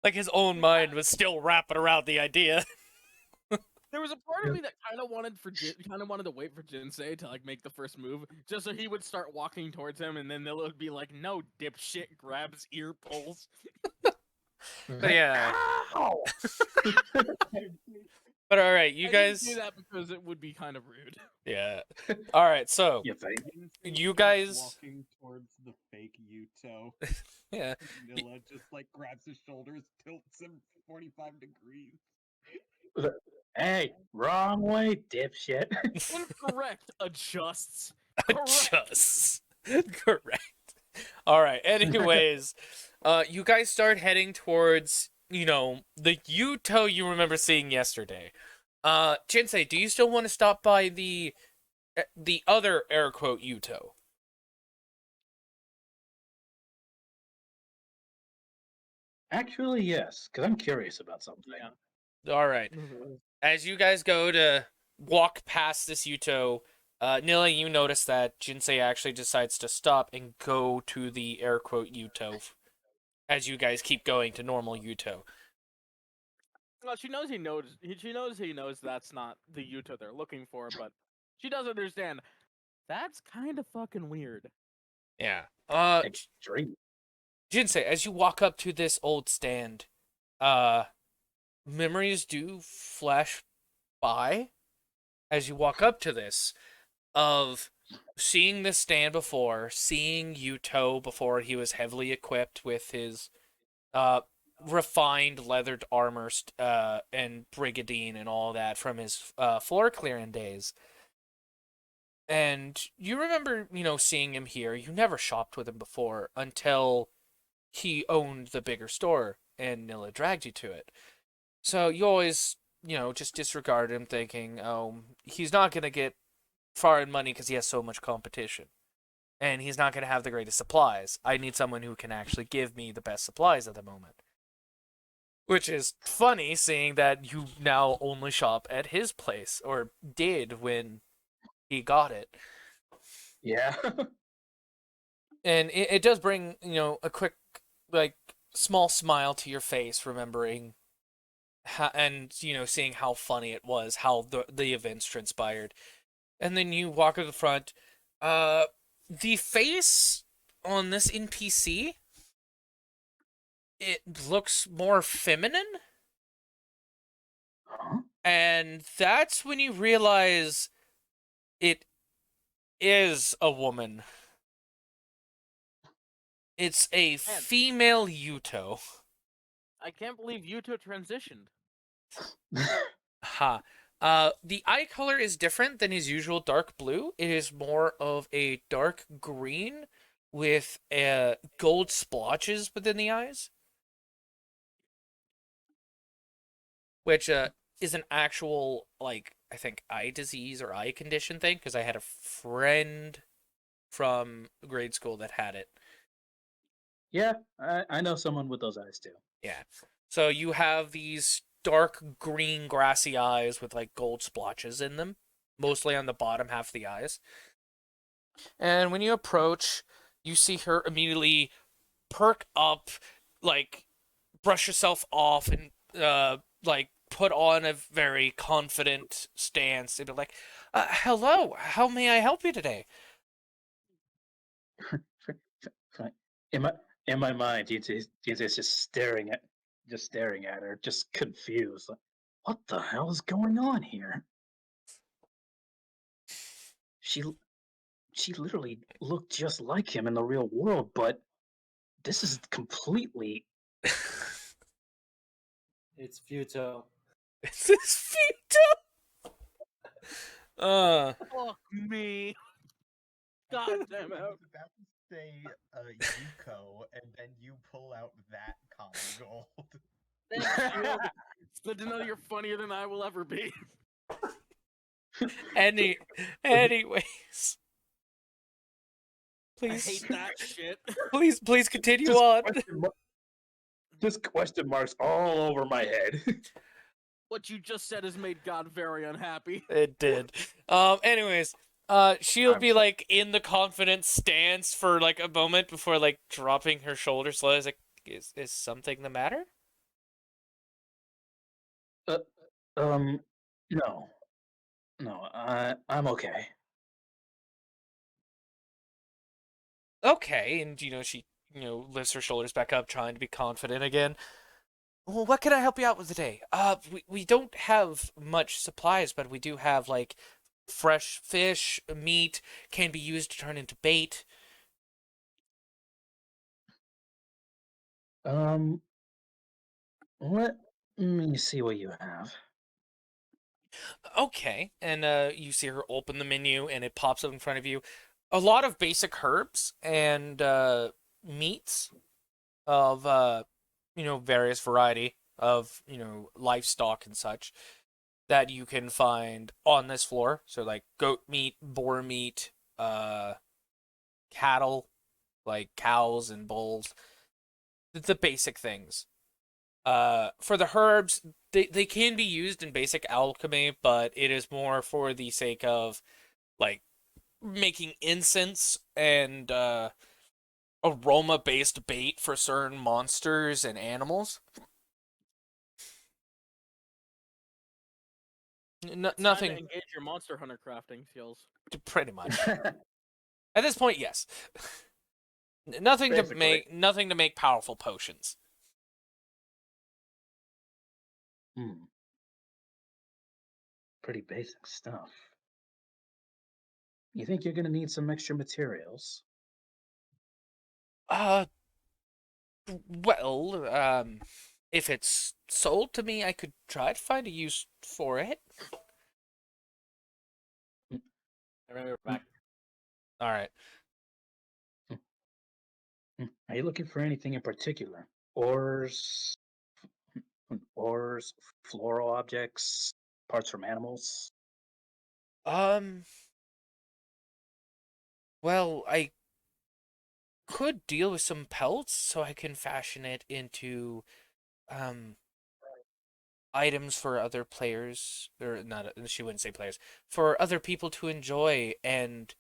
Like his own mind was still wrapping around the idea. There was a part of me that kind of wanted to wait for Jinsei to like make the first move, just so he would start walking towards him, and then they'll be like, "No, dipshit!" Grabs ear pulls. But yeah. Ow! But all right, you I didn't guys. do that because it would be kind of rude. Yeah. All right, so You think? You guys- walking towards the fake Yuto. yeah. Nilla just like grabs his shoulders, tilts him 45 degrees. Hey, wrong way, dipshit. Incorrect. Adjusts. Correct. Just correct. All right. Anyways, you guys start heading towards, the Yuto you remember seeing yesterday. Jinsei, do you still want to stop by the other air quote Yuto? Actually, yes, because I'm curious about something. Yeah. All right. As you guys go to walk past this Yuto, Nilla, you notice that Jinsei actually decides to stop and go to the air quote Yuto as you guys keep going to normal Yuto. Well, she knows he knows that's not the Yuto they're looking for, but she does understand that's kind of fucking weird. Yeah. Extreme. Jinsei, as you walk up to this old stand, memories do flash by as you walk up to this of seeing this stand before, seeing Yuto before he was heavily equipped with his refined leathered armor and brigadine and all that from his floor clearing days. And you remember, seeing him here. You never shopped with him before until he owned the bigger store and Nilla dragged you to it. So you always, just disregard him thinking, oh, he's not going to get far in money because he has so much competition. And he's not going to have the greatest supplies. I need someone who can actually give me the best supplies at the moment. Which is funny, seeing that you now only shop at his place, or did when he got it. Yeah. And it does bring, a quick, small smile to your face, remembering and seeing how funny it was, how the events transpired. and then you walk to the front. The face on this NPC, it looks more feminine, Huh? and that's when you realize it is a woman. It's a female Yuto. I can't believe Yuto transitioned. Ha. The eye color is different than his usual dark blue. It is more of a dark green with gold splotches within the eyes, which is an actual, like, I think eye disease or eye condition thing, because I had a friend from grade school that had it. Yeah, I know someone with those eyes too. Yeah. So you have these dark green grassy eyes with like gold splotches in them, mostly on the bottom half of the eyes. And when you approach, you see her immediately perk up, like brush herself off and like put on a very confident stance and be like, hello, how may I help you today? In my mind, he's just staring at her, just confused. Like, what the hell is going on here? She literally looked just like him in the real world, but this is completely. It's Futo. This is Vito! Fuck me. God damn it. I was about to say Yuko, and then you pull out that common gold. Thanks, Shield. It's good to know you're funnier than I will ever be. Anyways. I Please, hate that shit. please continue Just on. just question marks all over my head. What you just said has made God very unhappy. It did. Anyways, she'll be like in the confident stance for like a moment before like dropping her shoulders slowly. Like, is something the matter? No, I'm okay. Okay, and she lifts her shoulders back up, trying to be confident again. Well, what can I help you out with today? We don't have much supplies, but we do have like fresh fish, meat can be used to turn into bait. Let me see what you have. Okay, and you see her open the menu, and it pops up in front of you. A lot of basic herbs and meats of various variety of livestock and such that you can find on this floor. So like goat meat, boar meat, cattle, like cows and bulls, the basic things. For the herbs, they can be used in basic alchemy, but it is more for the sake of like making incense and aroma-based bait for certain monsters and animals. Time to Nothing, engage your monster hunter crafting skills. pretty much. At this point, yes. Nothing Basically. to make powerful potions. Pretty basic stuff. You think you're gonna need some extra materials? Well, if it's sold to me, I could try to find a use for it. I remember back. All right. Are you looking for anything in particular? Ores, floral objects, parts from animals? Well, I could deal with some pelts so I can fashion it into items for other players, or not, she wouldn't say players, for other people to enjoy, and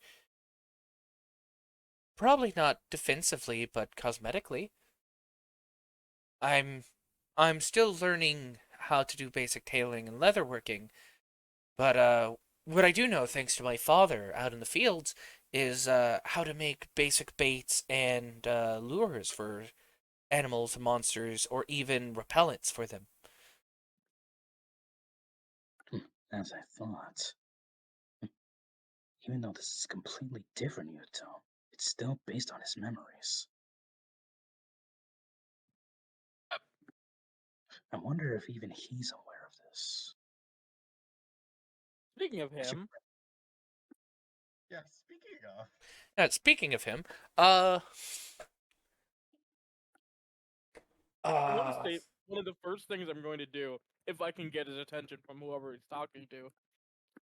probably not defensively, but cosmetically. I'm still learning how to do basic tailoring and leatherworking, but what I do know, thanks to my father out in the fields, is how to make basic baits and lures for animals, monsters, or even repellents for them. As I thought. Even though this is completely different, Yuto, it's still based on his memories. I wonder if even he's aware of this. Speaking of him, Yeah, speaking of. Speaking of him, I want to state one of the first things I'm going to do, if I can get his attention from whoever he's talking to,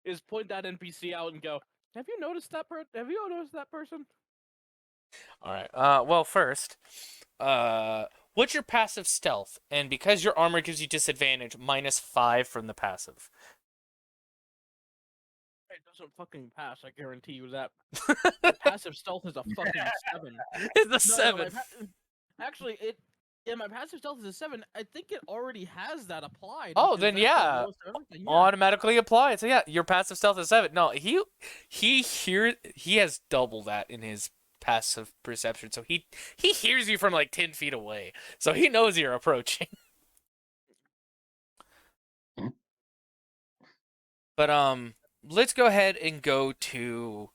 is point that NPC out and go, "Have you noticed that Have you noticed that person?" all right. Well, first, what's your passive stealth? And because your armor gives you disadvantage, -5 from the passive. It doesn't fucking pass. I guarantee you that. My passive stealth is a fucking 7. It's a No, 7. actually, my passive stealth is a 7. I think it already has that applied. Oh, because then that's the yeah. lowest of everything, yeah. Automatically apply. So yeah, your passive stealth is 7. No, he has double that in his passive perception. So he hears you from like 10 feet away. So he knows you're approaching. But let's go ahead and go to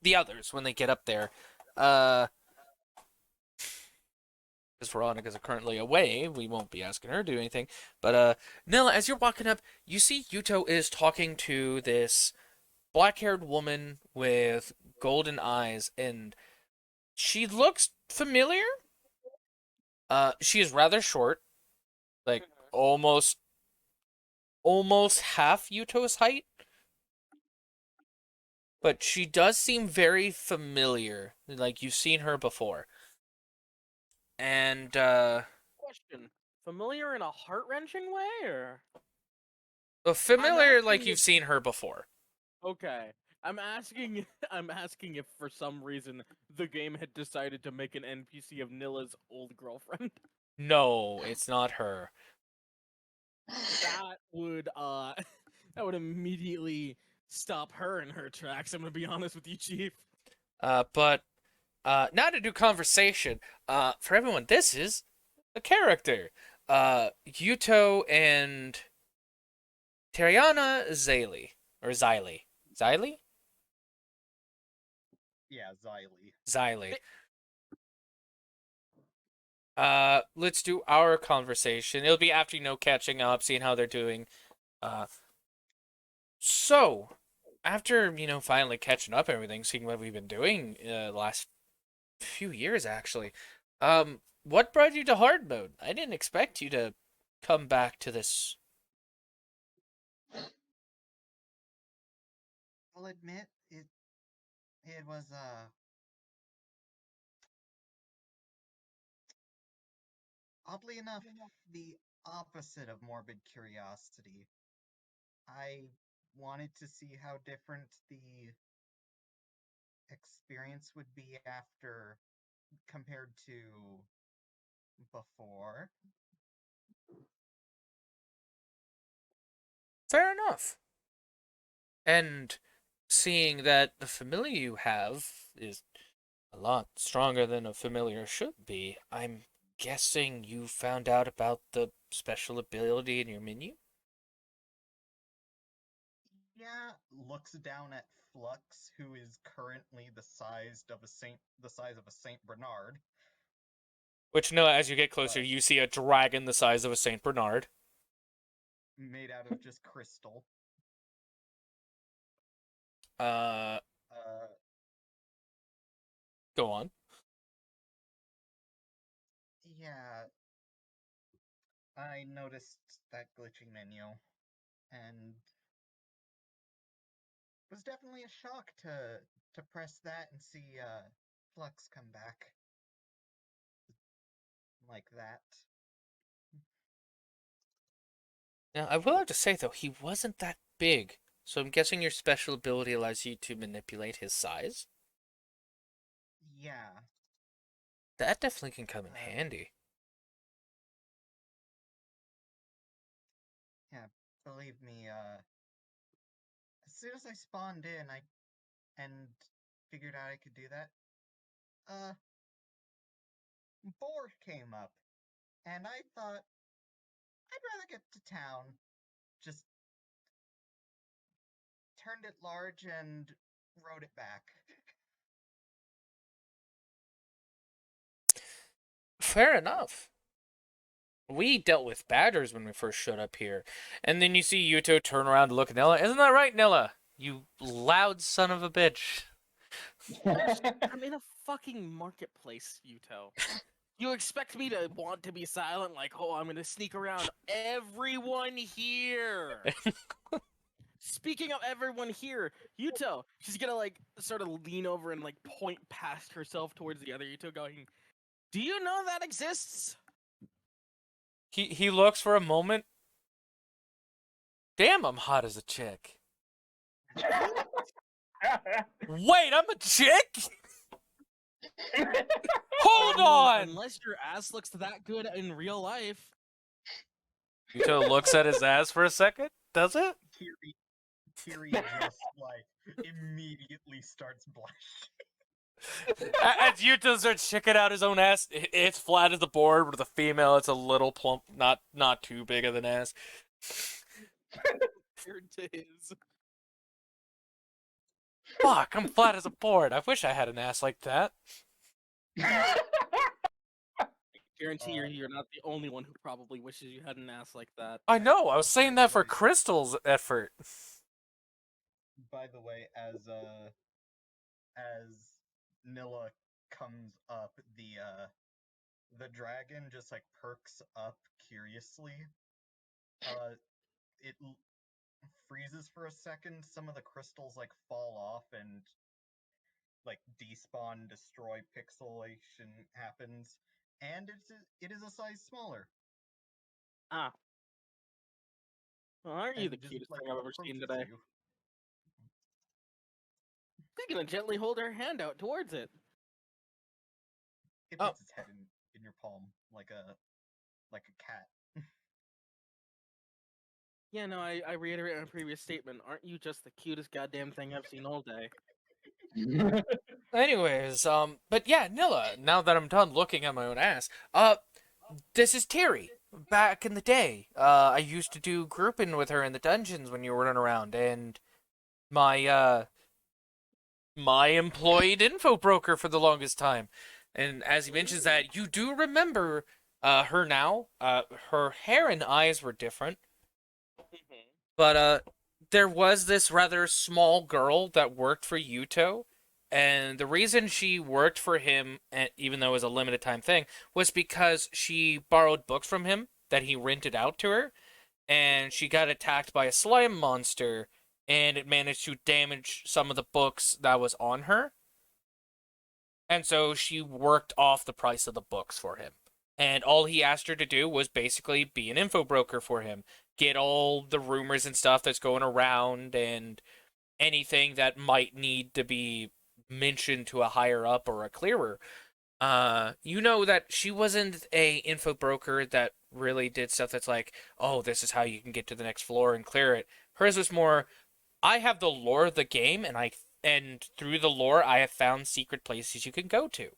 the others when they get up there. Because Veronica's currently away, we won't be asking her to do anything. But Nilla, as you're walking up, you see Yuto is talking to this black-haired woman with golden eyes, and she looks familiar. She is rather short, like almost half Yuto's height. But she does seem very familiar, like you've seen her before. And Question: familiar in a heart-wrenching way, or familiar like asking you've if- seen her before. okay? I'm asking. I'm asking if for some reason the game had decided to make an NPC of Nilla's old girlfriend. No, it's not her. That would that would immediately stop her in her tracks. I'm gonna be honest with you, Chief. But now to do conversation. For everyone, this is a character. Yuto and Tariana Xylee. Yeah, Xylee. Xylee. Let's do our conversation. It'll be after, catching up, seeing how they're doing. So, after, finally catching up everything, seeing what we've been doing the last few years, actually, what brought you to hard mode? I didn't expect you to come back to this. I'll admit, it was, oddly enough, the opposite of morbid curiosity. I wanted to see how different the experience would be after compared to before. Fair enough. And seeing that the familiar you have is a lot stronger than a familiar should be, I'm guessing you found out about the special ability in your menu? Yeah, looks down at Flux, who is currently the size of a Saint Bernard. Which, no, as you get closer, you see a dragon the size of a Saint Bernard. Made out of just crystal. Uh, go on. Yeah, I noticed that glitchy menu, and it was definitely a shock to press that and see Flux come back like that. Now, I will have to say, though, he wasn't that big, so I'm guessing your special ability allows you to manipulate his size? Yeah. That definitely can come in handy. Yeah, believe me, soon as I spawned in, and figured out I could do that, boar came up, and I thought I'd rather get to town. Just turned it large and rode it back. Fair enough. We dealt with badgers when we first showed up here. And then you see Yuto turn around and look at Nilla. Isn't that right, Nilla? You loud son of a bitch. I'm in a fucking marketplace, Yuto. You expect me to want to be silent, like, oh, I'm gonna sneak around everyone here. Speaking of everyone here, Yuto, she's gonna like sort of lean over and like point past herself towards the other Yuto, going, "Do you know that exists?" He looks for a moment. Damn, I'm hot as a chick. Wait, I'm a chick? Hold on! Unless your ass looks that good in real life. Yuto looks at his ass for a second. Does it? Tiri just like immediately starts blushing. As Yuto starts checking out his own ass, it's flat as the board. With the female, it's a little plump, not too big of an ass. Compared to his. Fuck, I'm flat as a board. I wish I had an ass like that. Guarantee you're not the only one who probably wishes you had an ass like that. I know. I was saying that for Crystal's effort. By the way, as Nilla comes up, the dragon just like perks up curiously. It freezes for a second. Some of the crystals like fall off and like despawn, destroy, pixelation happens, and it is a size smaller. Ah. Well, aren't you And the just, cutest like, thing I've ever seen approaches today? you. She's gonna gently hold her hand out towards it. It Oh. puts its head in your palm like a cat. Yeah, no, I reiterate my previous statement. Aren't you just the cutest goddamn thing I've seen all day? Anyways, but yeah, Nilla, now that I'm done looking at my own ass, this is Tiri. Back in the day, I used to do grouping with her in the dungeons when you were running around, and my employed info broker for the longest time. And as he mentions that, you do remember her now. Her hair and eyes were different, but there was this rather small girl that worked for Yuto. And the reason she worked for him, even though it was a limited time thing, was because she borrowed books from him that he rented out to her. And she got attacked by a slime monster, and it managed to damage some of the books that was on her. And so she worked off the price of the books for him. And all he asked her to do was basically be an info broker for him. Get all the rumors and stuff that's going around and anything that might need to be mentioned to a higher up or a clearer. You know that she wasn't a info broker that really did stuff that's like, oh, this is how you can get to the next floor and clear it. Hers was more, I have the lore of the game, and through the lore, I have found secret places you can go to.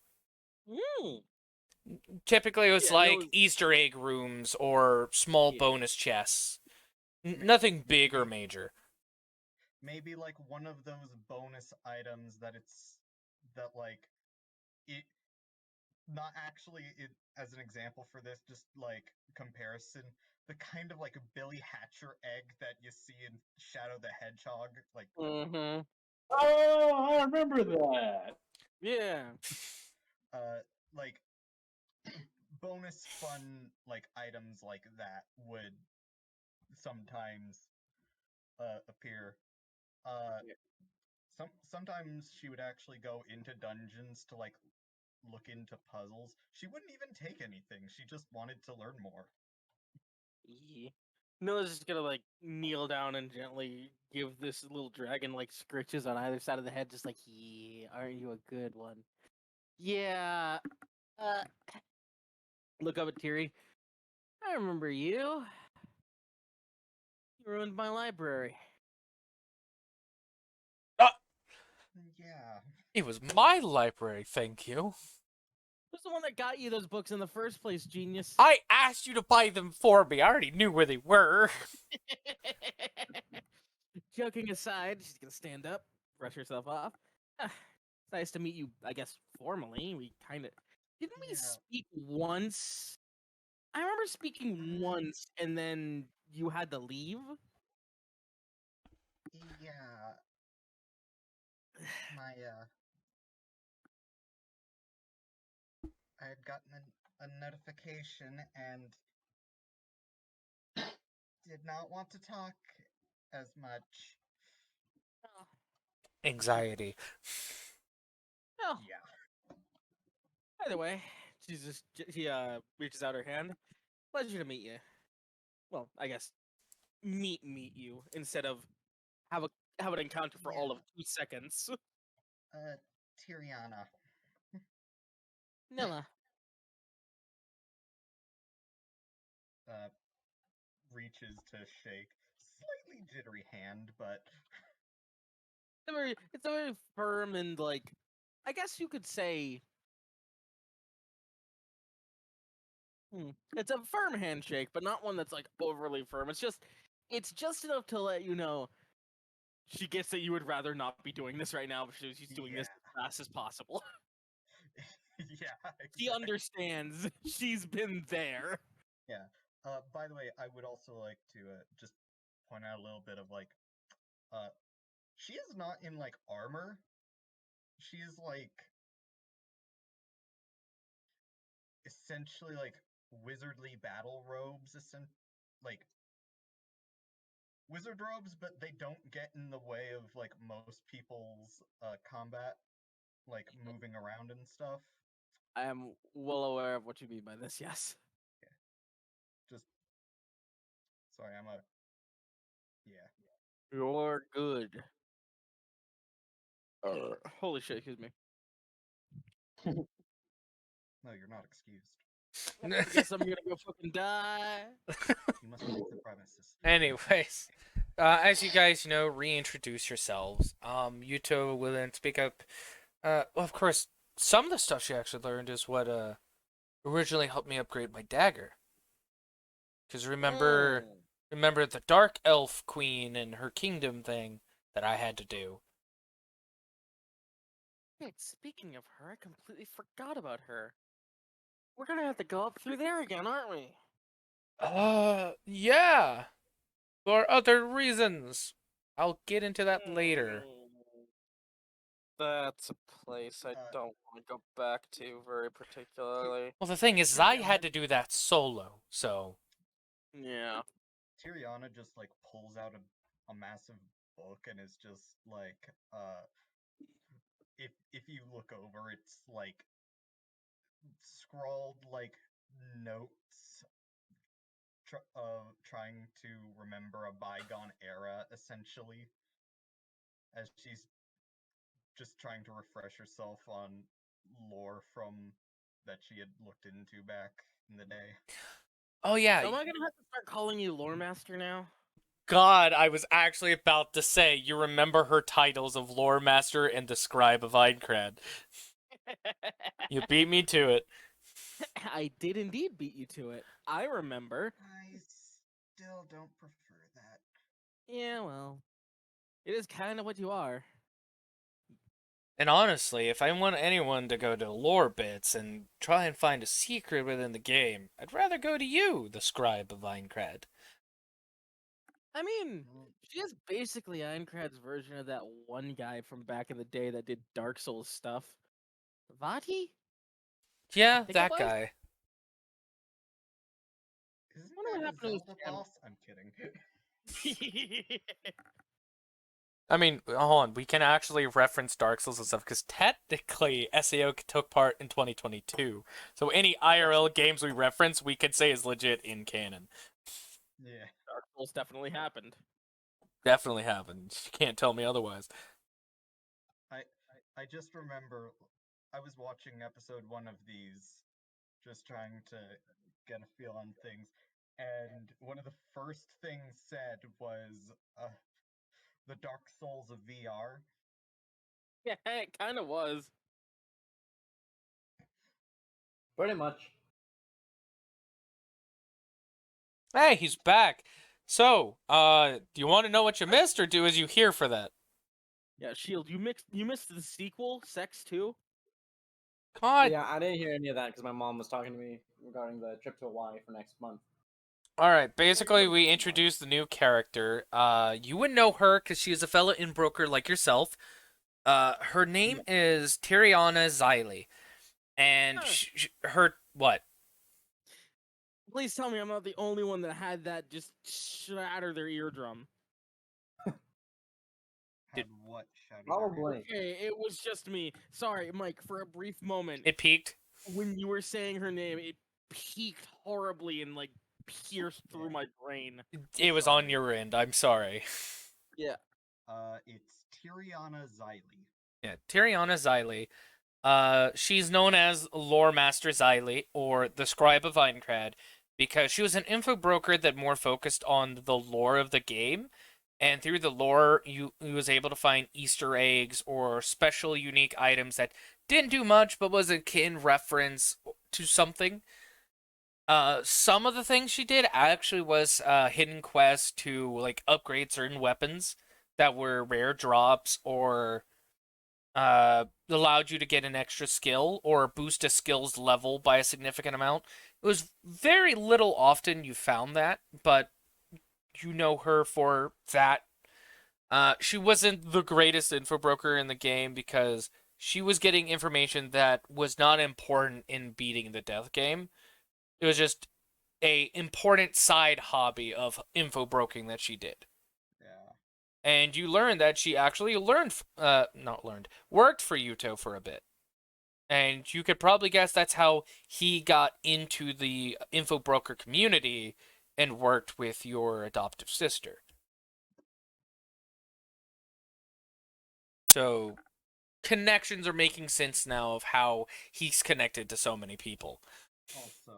Typically, it was Easter egg rooms or small bonus chests. Nothing big or major. Maybe like one of those bonus items that like it not actually it as an example for this, just like comparison, the kind of like a Billy Hatcher egg that you see in Shadow the Hedgehog, like Mm-hmm. Oh, I remember that. Yeah. like bonus fun like items like that would sometimes appear. Sometimes she would actually go into dungeons to like look into puzzles. She wouldn't even take anything. She just wanted to learn more. Yeah. Nilla's just gonna like kneel down and gently give this little dragon like scritches on either side of the head, just like, yeah, aren't you a good one? Yeah. Look up at Tiri. I remember you. You ruined my library. Yeah. It was my library, thank you. Who's the one that got you those books in the first place, genius? I asked you to buy them for me. I already knew where they were. Joking aside, she's gonna stand up, brush herself off. Ah, it's nice to meet you, I guess, formally. We kind of. Didn't we Yeah. speak once? I remember speaking once, and then you had to leave. Yeah. My I had gotten a notification and did not want to talk as much. Oh, Anxiety. well, Yeah. either way, she reaches out her hand. Pleasure to meet you. Well, I guess meet you instead of have a have an encounter for all Yeah. of 2 seconds. Tiriana. Nilla. Uh, reaches to shake. Slightly jittery hand, but It's a very firm and like, I guess you could say, it's a firm handshake, but not one that's like overly firm. It's just enough to let you know she gets that you would rather not be doing this right now, but she's doing this as fast as possible. yeah. She Exactly. understands. She's been there. Yeah. By the way, I would also like to just point out a little bit of like, she is not in like armor. She is like essentially like wizardly battle robes, like wizard robes, but they don't get in the way of like most people's combat, like moving around and stuff. I am well aware of what you mean by this. Yes. Just sorry, I'm a yeah. You're good. Holy shit! Excuse me. No, you're not excused. I guess I'm gonna go fucking die. You must leave the premises. Anyways, as you guys reintroduce yourselves. Yuto will then speak up. Well, of course, some of the stuff she actually learned is what originally helped me upgrade my dagger. Because remember the Dark Elf Queen and her kingdom thing that I had to do. Wait, speaking of her, I completely forgot about her. We're gonna have to go up through there again, aren't we? Yeah. For other reasons. I'll get into that later. That's a place I Uh, don't want to go back to very particularly. Well, the thing is, I had to do that solo, so. Yeah. Tiriana just like pulls out a massive book and is just like, if you look over, it's like scrawled like notes trying to remember a bygone era, essentially, as she's just trying to refresh herself on lore from that she had looked into back in the day. Oh, yeah. So am I gonna have to start calling you Lore Master now? God, I was actually about to say, you remember her titles of Lore Master and the Scribe of Aincrad. You beat me to it. I did indeed beat you to it. I remember. I still don't prefer that. Yeah, well, it is kind of what you are. And honestly, if I want anyone to go to lore bits and try and find a secret within the game, I'd rather go to you, the Scribe of Aincrad. I mean, Well, she is basically Aincrad's version of that one guy from back in the day that did Dark Souls stuff. Vati? Yeah, Think it that was? guy. isn't Wonder what that a happened to his Zelda channel. boss? I'm kidding. I mean, hold on, we can actually reference Dark Souls and stuff, because technically SAO took part in 2022. So any IRL games we reference, we could say is legit in canon. Yeah. Dark Souls definitely happened. Definitely happened. You can't tell me otherwise. I just remember I was watching episode 1 of these, just trying to get a feel on things, and one of the first things said was the Dark Souls of VR. Yeah, it kind of was. Pretty much. Hey, he's back. So, do you want to know what you missed, or is you here for that? Yeah, Shield, you missed the sequel, Sex 2? God. Yeah, I didn't hear any of that because my mom was talking to me regarding the trip to Hawaii for next month. Alright, basically we introduced the new character. You would know her because she is a fellow inbroker like yourself. Her name is Tiriana Xylee. And her, what? Please tell me I'm not the only one that had that just shatter their eardrum. Had what shattered? Probably. Okay, it was just me. Sorry, Mike, for a brief moment. It peaked? When you were saying her name, it peaked horribly and, like, pierced through my brain. It was on your end, I'm sorry. Yeah. It's Tiriana Xylee. Yeah, Tiriana Xylee. She's known as Lore Master Xylee, or the Scribe of Aincrad, because she was an info broker that more focused on the lore of the game, and through the lore, you was able to find Easter eggs or special unique items that didn't do much, but was a kin reference to something. Some of the things she did actually was hidden quests to like upgrade certain weapons that were rare drops or allowed you to get an extra skill or boost a skill's level by a significant amount. It was very little often you found that, but you know her for that. She wasn't the greatest info broker in the game because she was getting information that was not important in beating the death game. It was just a important side hobby of info broking that she did. Yeah. And you learned that she actually worked for Yuto for a bit. And you could probably guess that's how he got into the info broker community and worked with your adoptive sister. So connections are making sense now of how he's connected to so many people. Also,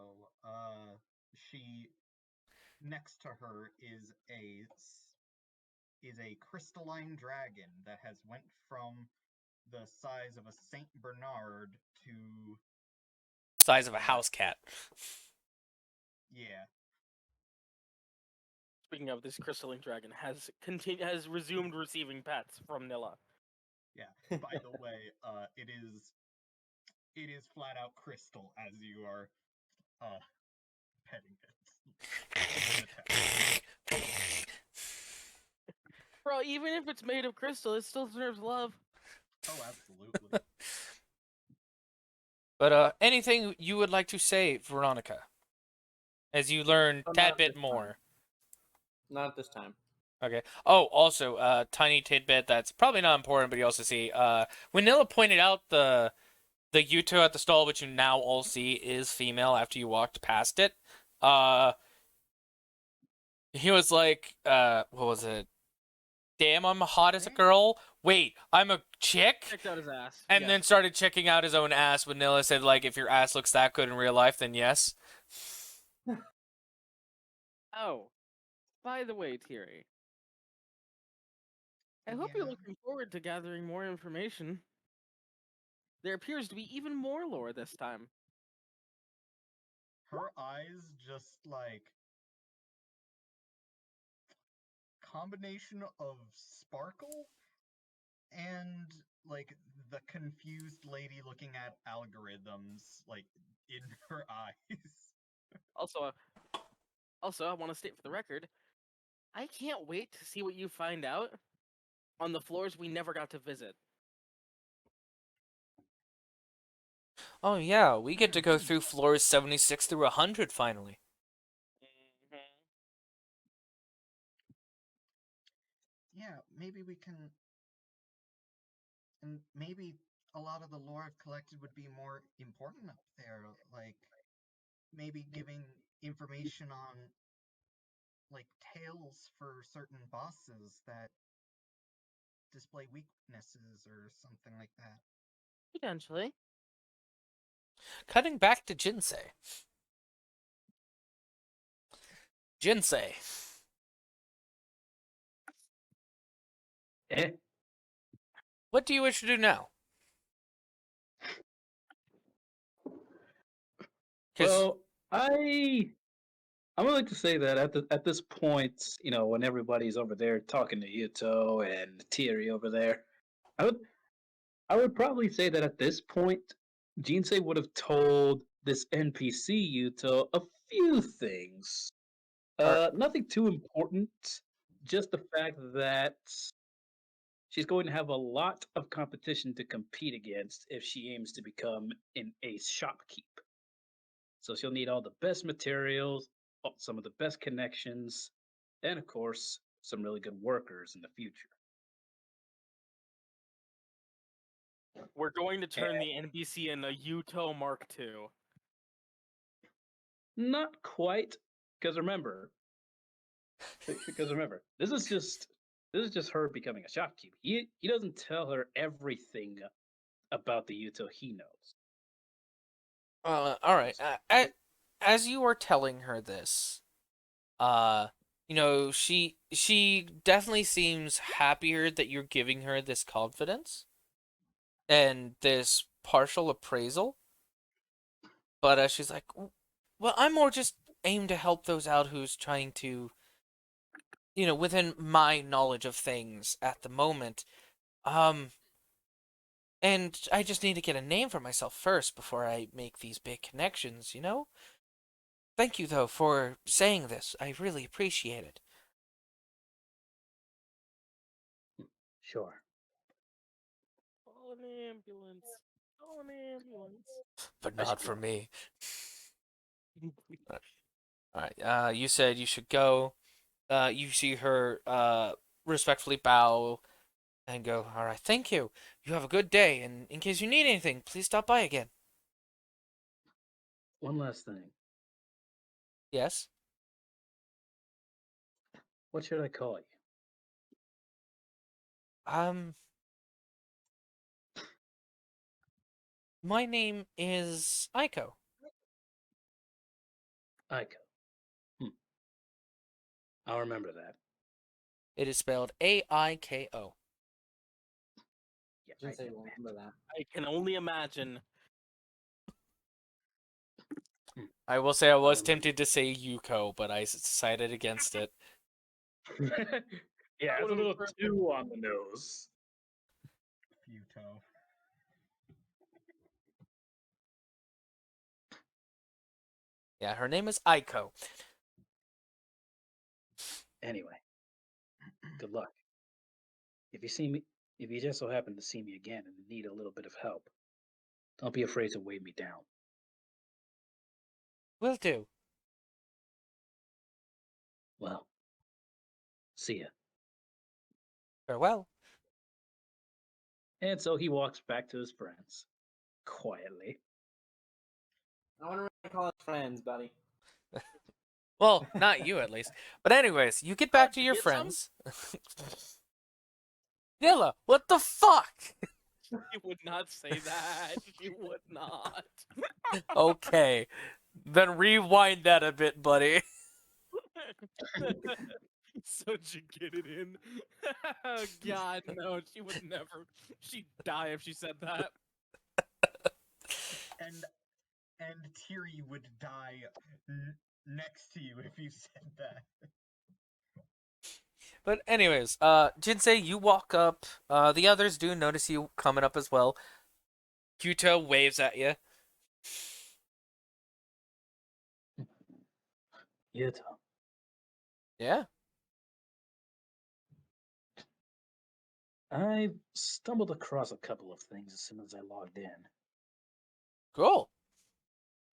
she next to her is a crystalline dragon that has went from the size of a Saint Bernard to Size of a house cat. yeah. Speaking of, this Crystalline Dragon has resumed receiving pets from Nilla. Yeah. By the way, it is flat out crystal as you are petting it. Bro, even if it's made of crystal, it still deserves love. Oh, absolutely. But anything you would like to say, Veronica, as you learn Oh, that not bit this more? time. Not this time. Okay. Oh, also, tiny tidbit that's probably not important, but you also see, when Nilla pointed out the Yuto at the stall, which you now all see is female after you walked past it, he was like, what was it? Damn, I'm hot as a girl. Wait, I'm a chick? Checked out his ass. And Yes. then started checking out his own ass when Nilla said, like, if your ass looks that good in real life, then yes. Oh, by the way, Tiri, I hope you're Yeah. looking forward to gathering more information. There appears to be even more lore this time. Her eyes just like combination of sparkle and like the confused lady looking at algorithms like in her eyes. Also, I want to state for the record, I can't wait to see what you find out on the floors we never got to visit. Oh, yeah, we get to go through floors 76 through 100 finally. Yeah, maybe we can, and maybe a lot of the lore I've collected would be more important up there, like maybe giving information on like tales for certain bosses that display weaknesses or something like that. Potentially. Cutting back to Jinsei. Jinsei. Eh? what do you wish to do now? 'Cause- Well, I would like to say that at this point, when everybody's over there talking to Yuto and Tiri over there, I would I would probably say that at this point, Jinsei would have told this NPC Yuto a few things. Nothing too important, just the fact that she's going to have a lot of competition to compete against if she aims to become an ace shopkeep. So she'll need all the best materials, some of the best connections, and of course, some really good workers in the future. We're going to turn the NPC into Yuto Mark II. Not quite, because remember, this is just her becoming a shopkeep. He doesn't tell her everything about the Yuto he knows. all right. As you are telling her this, she definitely seems happier that you're giving her this confidence and this partial appraisal. But she's like, well, I'm more just aimed to help those out who's trying to, within my knowledge of things at the moment. And I just need to get a name for myself first before I make these big connections, Thank you, though, for saying this. I really appreciate it. Sure. Call an ambulance. Call an ambulance. But I not should for go. me. Alright, you said you should go. You see her respectfully bow and go, alright, thank you. You have a good day, and in case you need anything, please stop by again. One last thing. Yes? What should I call you? My name is Aiko. Aiko. I'll remember that. It is spelled Aiko. Yeah, Just I say know we'll that. remember that. I can only imagine. I will say I was tempted to say Yuko, but I decided against it. Yeah, it's a little too on the nose. Futo. Yeah, her name is Aiko. Anyway, good luck. If you just so happen to see me again and need a little bit of help, don't be afraid to weigh me down. Will do. Well, see ya. Farewell. And so he walks back to his friends, quietly. I wonder what I call his friends, buddy. Well, not you at least. But anyways, you get back to Did you your get some? friends. Nilla, what the fuck? She would not say that. She would not. Okay. Then rewind that a bit, buddy. So did you get it in? Oh, God, no, she would never. She'd die if she said that. And Tiri would die next to you if you said that. But anyways, Jinsei, you walk up. The others do notice you coming up as well. Kyuto waves at you. Yuto. Yeah. I stumbled across a couple of things as soon as I logged in. Cool.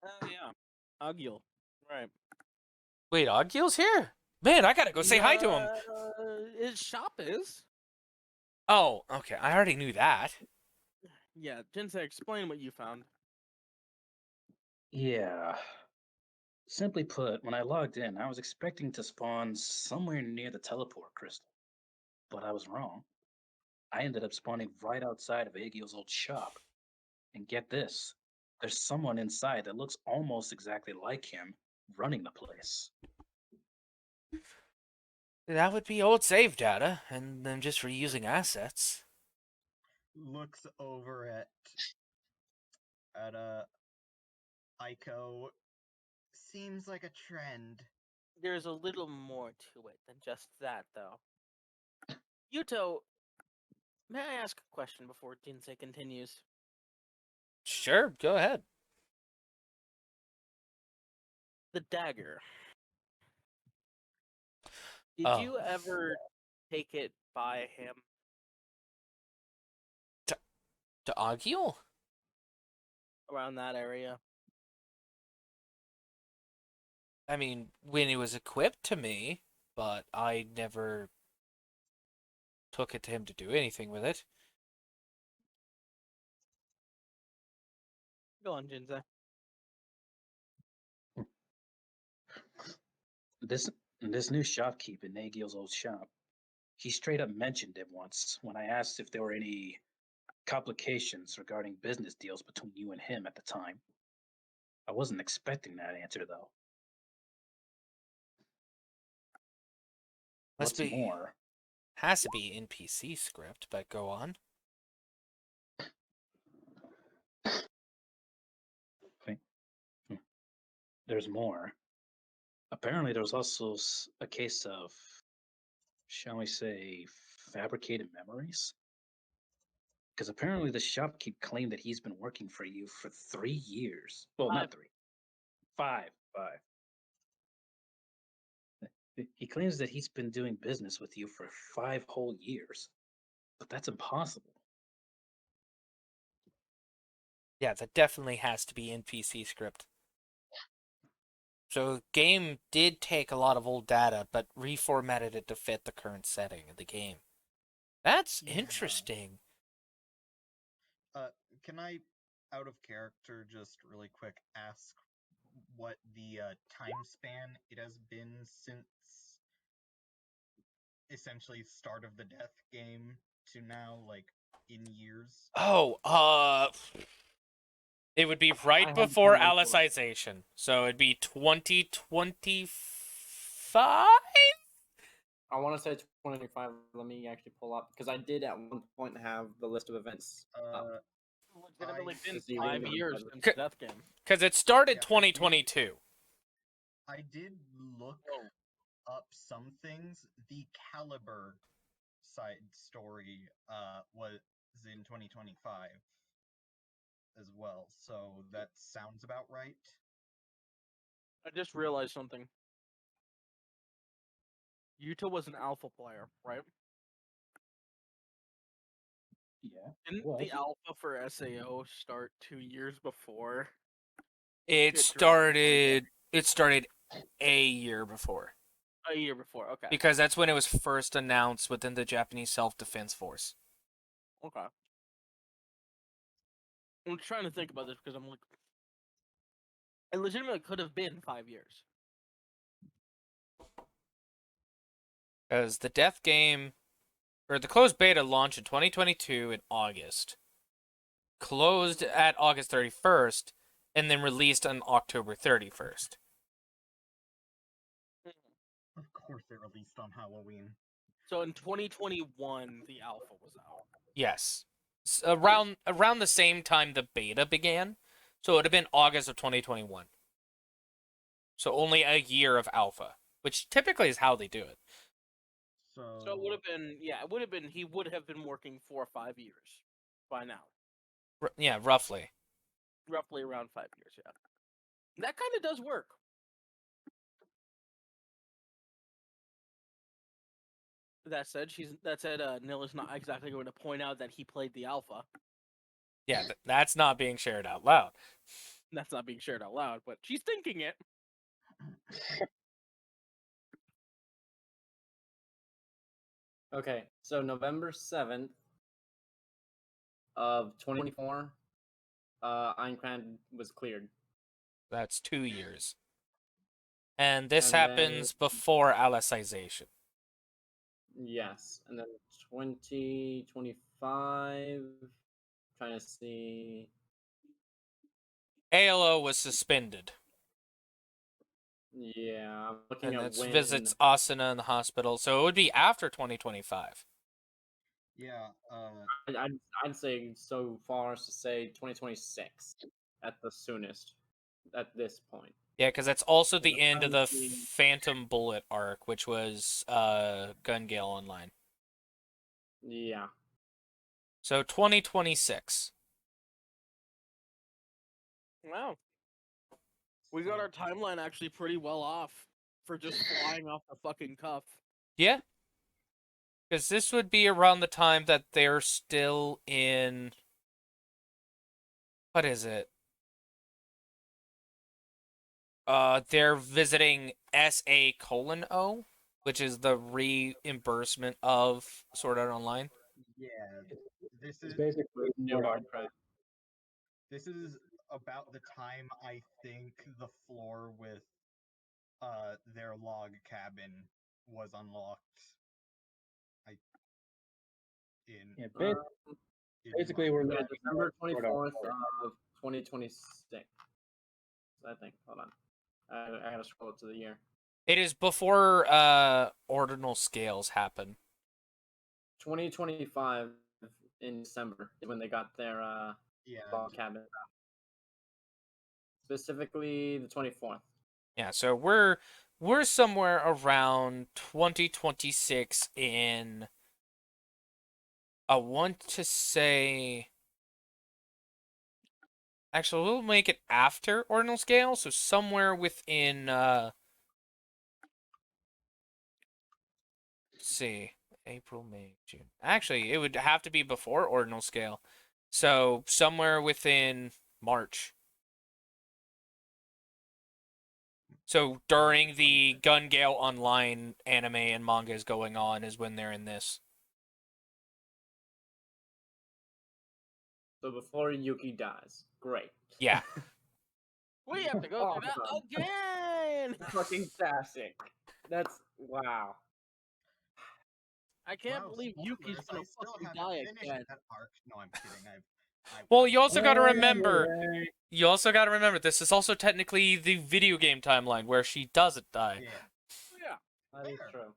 Oh, yeah. Agil. Right. Wait, Agiel's here? Man, I gotta go say hi to him. His shop is. Oh, okay. I already knew that. Yeah, Jinsei, explain what you found. Yeah. Simply put, when I logged in, I was expecting to spawn somewhere near the teleport crystal. But I was wrong. I ended up spawning right outside of Agiel's old shop. And get this, there's someone inside that looks almost exactly like him running the place. That would be old save data, and then just reusing assets. looks over at Aiko. Seems like a trend. There's a little more to it than just that, though. Yuto, may I ask a question before Jinsei continues? Sure, go ahead. The dagger. Did Oh. you ever take it by him? To Agil? Around that area? I mean, when it was equipped to me, but I never took it to him to do anything with it. Go on, Jinsei. This new shopkeep in Nagiel's old shop, he straight up mentioned it once when I asked if there were any complications regarding business deals between you and him at the time. I wasn't expecting that answer, though. Must What's be more, has to be NPC script, but go on. there's more. Apparently, there was also a case of, shall we say, fabricated memories. Because apparently the shopkeep claimed that he's been working for you for 3 years. Well, not 3. 5. He claims that he's been doing business with you for 5 whole years. But that's impossible. Yeah, that definitely has to be NPC script. So game did take a lot of old data, but reformatted it to fit the current setting of the game. That's Yeah. interesting. Can I, out of character, just really quick ask what the time span it has been since essentially start of the death game to now, like in years? Oh, it would be I right had before someone pull it. Alicization. So it'd be 2025? I want to say 25. Let me actually pull up because I did at one point have the list of events up. Legitimately been see 5 when years I'm- since the death game. Because it started Yeah, 2022. I did look up some things. The Caliber side story was in 2025 as well, so that sounds about right. I just realized something. Yuto was an alpha player, right? Yeah. Didn't What? the alpha for SAO start 2 years before? It It dropped in started a year before. a year before, okay. Because that's when it was first announced within the Japanese Self-Defense Force. Okay. I'm trying to think about this because I'm like, it legitimately could have been 5 years. Because the Death game, or the closed beta launched in 2022 in August. Closed at August 31st, and then released on October 31st. Of course, it released on Halloween. So in 2021, the alpha was out. Yes. Around the same time the beta began. So it would have been August of 2021. So only a year of alpha, which typically is how they do it. So it would have been, yeah, it would have been, he would have been working 4 or 5 years by now. Yeah, roughly. Roughly around 5 years, yeah. That kind of does work. That said, Nil is not exactly going to point out that he played the alpha. Yeah, that's not being shared out loud. That's not being shared out loud, but she's thinking it. Okay, so November 7th of 2024, Aincrad was cleared. That's 2 years. And this And happens before Alicization. Yes, and then 2025. Trying to see. ALO was suspended. Yeah, I'm looking And at this when. visits Asuna in the hospital, so it would be after 2025. Yeah. I'd say so far as to say 2026 at the soonest. At this point. Yeah, because that's also the Yeah, end of the obviously- Phantom Bullet arc, which was Gun Gale Online. Yeah. So 2026. Wow. We got our timeline actually pretty well off for just flying off the fucking cuff. Yeah. Because this would be around the time that they're still in. What is it? They're visiting SA:0, which is the reimbursement of Sword Art Online. Yeah. This It's is basically New Warcraft. this is about the time I think the floor with their log cabin was unlocked. yeah, In basically my- we're Yeah, looking December at Sword Art 24th Online. of 2026. I think. Hold on. I gotta scroll up to the year. It is before ordinal scales happen. 2025 in December is when they got their yeah. log cabin. Specifically the 24th. Yeah, so we're somewhere around 2026 in. I want to say. Actually, we'll make it after ordinal scale, so somewhere within. Let's see, April, May, June. Actually, it would have to be before ordinal scale, so somewhere within March. So during the Gun Gale Online anime and manga is going on is when they're in this. So before Yuki dies. Great. Yeah. We have to go through that Awesome. again. Fucking fantastic. That's wow. I can't Wow, believe Yuki's spoilers, gonna I still fucking haven't die finished again. that arc. No, I'm kidding. Well, you also got to remember. Anyway, You also got to remember this is also technically the video game timeline where she doesn't die. Yeah. Yeah. That is Fair. true.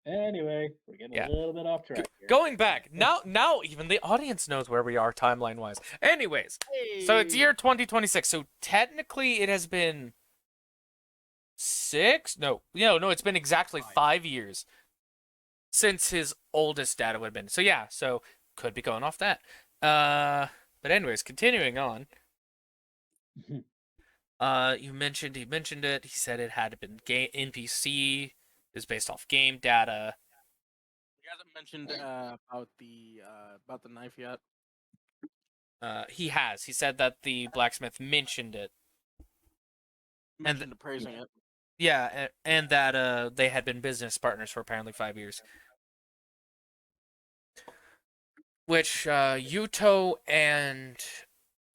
anyway, we're getting Yeah. a little bit off track here. Going back now, even the audience knows where we are timeline wise. Anyways, so it's year 2026. So technically, it has been six. No, it's been exactly 5 years since his oldest data would have been. So yeah, so could be going off that. But anyways, continuing on. He mentioned it. He said it had been game NPC. It was based off game data. He hasn't mentioned about the knife yet. He has. He said that the blacksmith mentioned it. Mentioned appraising it. Yeah, and that they had been business partners for apparently 5 years. Which Yuto and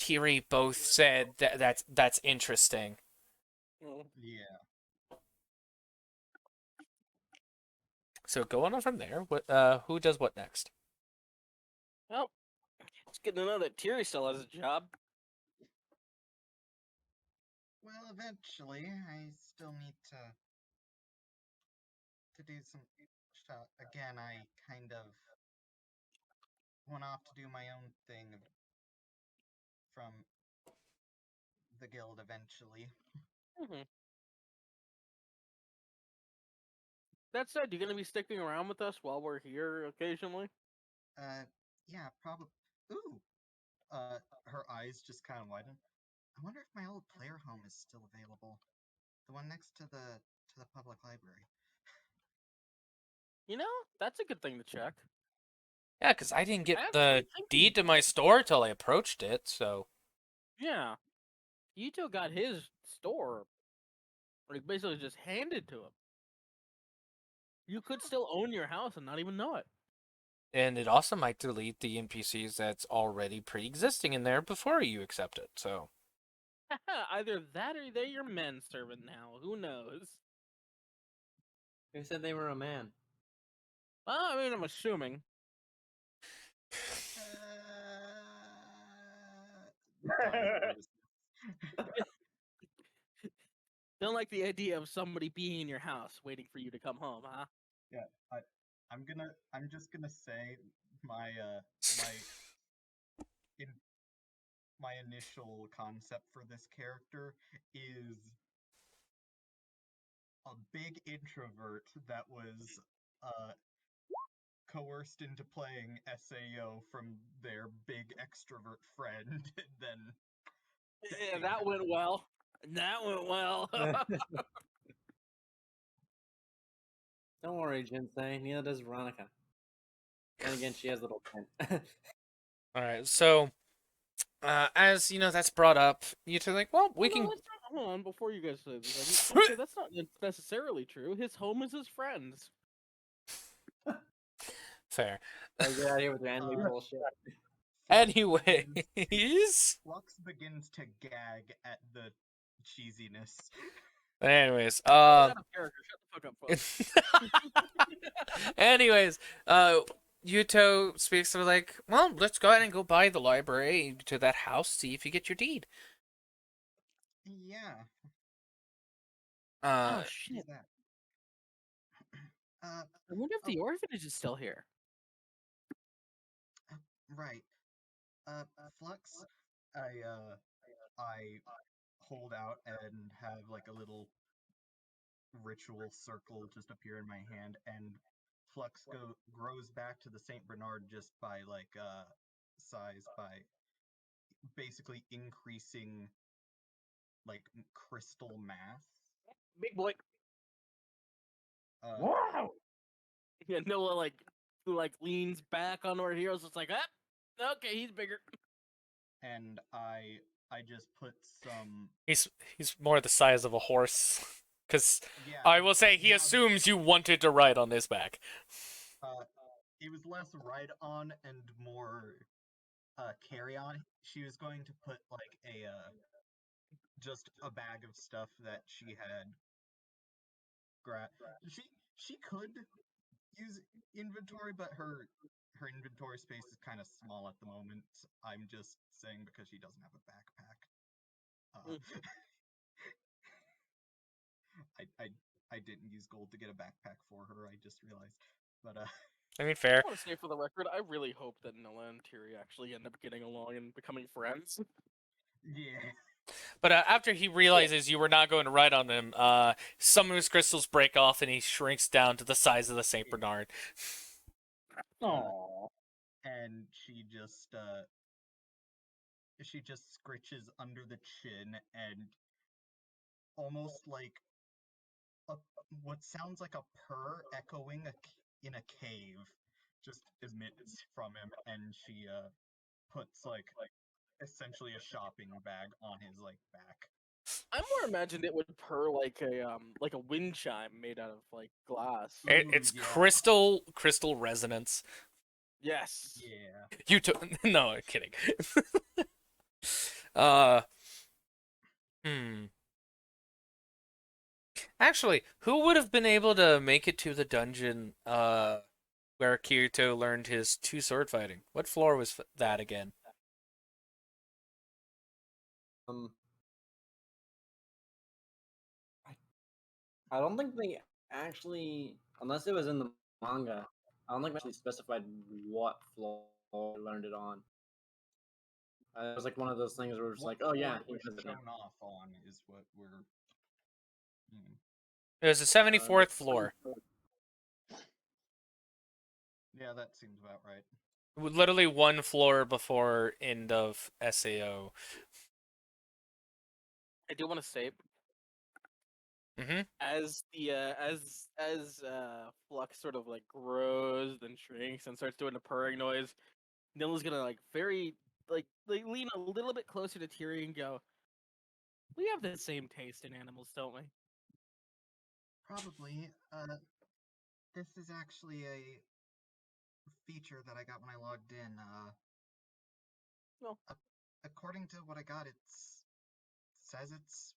Tiri both said that's interesting. Yeah. So going on from there, what who does what next? Well, it's good to know that Tiri still has a job. Well, eventually, I still need to do some stuff. Again, I kind of went off to do my own thing from the guild eventually. Mm-hmm. That said, you gonna be sticking around with us while we're here occasionally? Yeah, probably. Ooh. Her eyes just kind of widen. I wonder if my old player home is still available. The one next to the public library. You know, that's a good thing to check. Yeah, because I didn't get I the actually think deed to my store till I approached it. So Yeah. Yuto got his store, like basically just handed to him. You could still own your house and not even know it. and it also might delete the NPCs that's already pre-existing in there before you accept it. So Either that or they're your men servant now. Who knows? Who said they were a man? Well, I mean, I'm assuming. Don't like the idea of somebody being in your house waiting for you to come home, huh? Yeah, I'm just gonna say my in my initial concept for this character is a big introvert that was coerced into playing SAO from their big extrovert friend, and then Yeah, that went well. That went well. Don't worry, Jinsei. Neither does Veronica. And again, she has little pen. All right, so as you know, that's brought up. You're like, well, we Well, can. no, hold on, before you guys say this, okay, that's not necessarily true. His home is his friends. Fair. Like, get out of here with your anime bullshit. Anyways. Flux begins to gag at the cheesiness. Anyways, Out of character. Shut the fuck up, folks. anyways, Yuto speaks to like, well, let's go ahead and go by the library to that house, see if you get your deed. Yeah. Oh do shit! that. I wonder if the orphanage is still here. Right. Flux, I hold out and have like a little ritual circle just appear in my hand, and Flux grows back to the Saint Bernard just by like size, by basically increasing like crystal mass. Big boy. Uh, Wow. Yeah, Noah like leans back on our heroes. It's like, ah, okay, he's bigger. and I just put some. He's more the size of a horse, because Yeah, I will say he yeah, assumes you wanted to ride on his back. it was less ride on and more carry on. She was going to put like a just a bag of stuff that she had she could use inventory, but her inventory space is kind of small at the moment. I'm just saying because she doesn't have a backpack. I didn't use gold to get a backpack for her. I just realized, but I mean, fair. I want to say for the record, I really hope that Noah and Tiri actually end up getting along and becoming friends. yeah. But after he realizes you were not going to ride on him, some of his crystals break off and he shrinks down to the size of the Saint Bernard. Aww. And she just scritches under the chin and almost like a what sounds like a purr echoing in a cave just emits from him, and she puts like essentially a shopping bag on his like back. I more imagined it would purr like a wind chime made out of like glass. It's yeah. crystal resonance. Yes. Yeah. You took no, I'm kidding. Hmm. Actually, who would have been able to make it to the dungeon where Kirito learned his two sword fighting? What floor was that again? I don't think they actually, unless it was in the manga, I don't think they actually specified what floor they learned it on. It was like one of those things where it's like, oh yeah, he was has it now. shown off on is what we're. It was the 74th floor. Yeah, that seems about right. Literally one floor before end of SAO. I do want to say, Mm-hmm. as the as Flux sort of like grows, then shrinks, and starts doing the purring noise, Nilla's gonna like very like lean a little bit closer to Tiri and go, "We have the same taste in animals, don't we?" Probably. This is actually a feature that I got when I logged in. No. According to what I got, says it's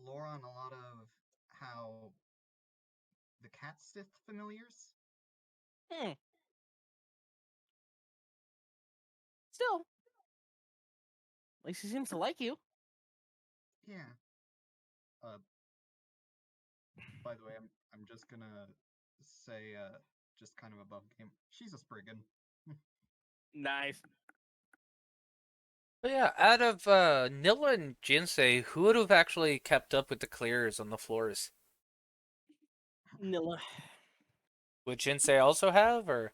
lore on a lot of how the cat Sith familiars. Still, at least he seems to like you. Yeah. By the way, I'm just gonna say, just kind of above game. She's a Spriggan. Nice. But yeah, out of Nilla and Jinsei, who would have actually kept up with the clears on the floors? Nilla. Would Jinsei also have, or?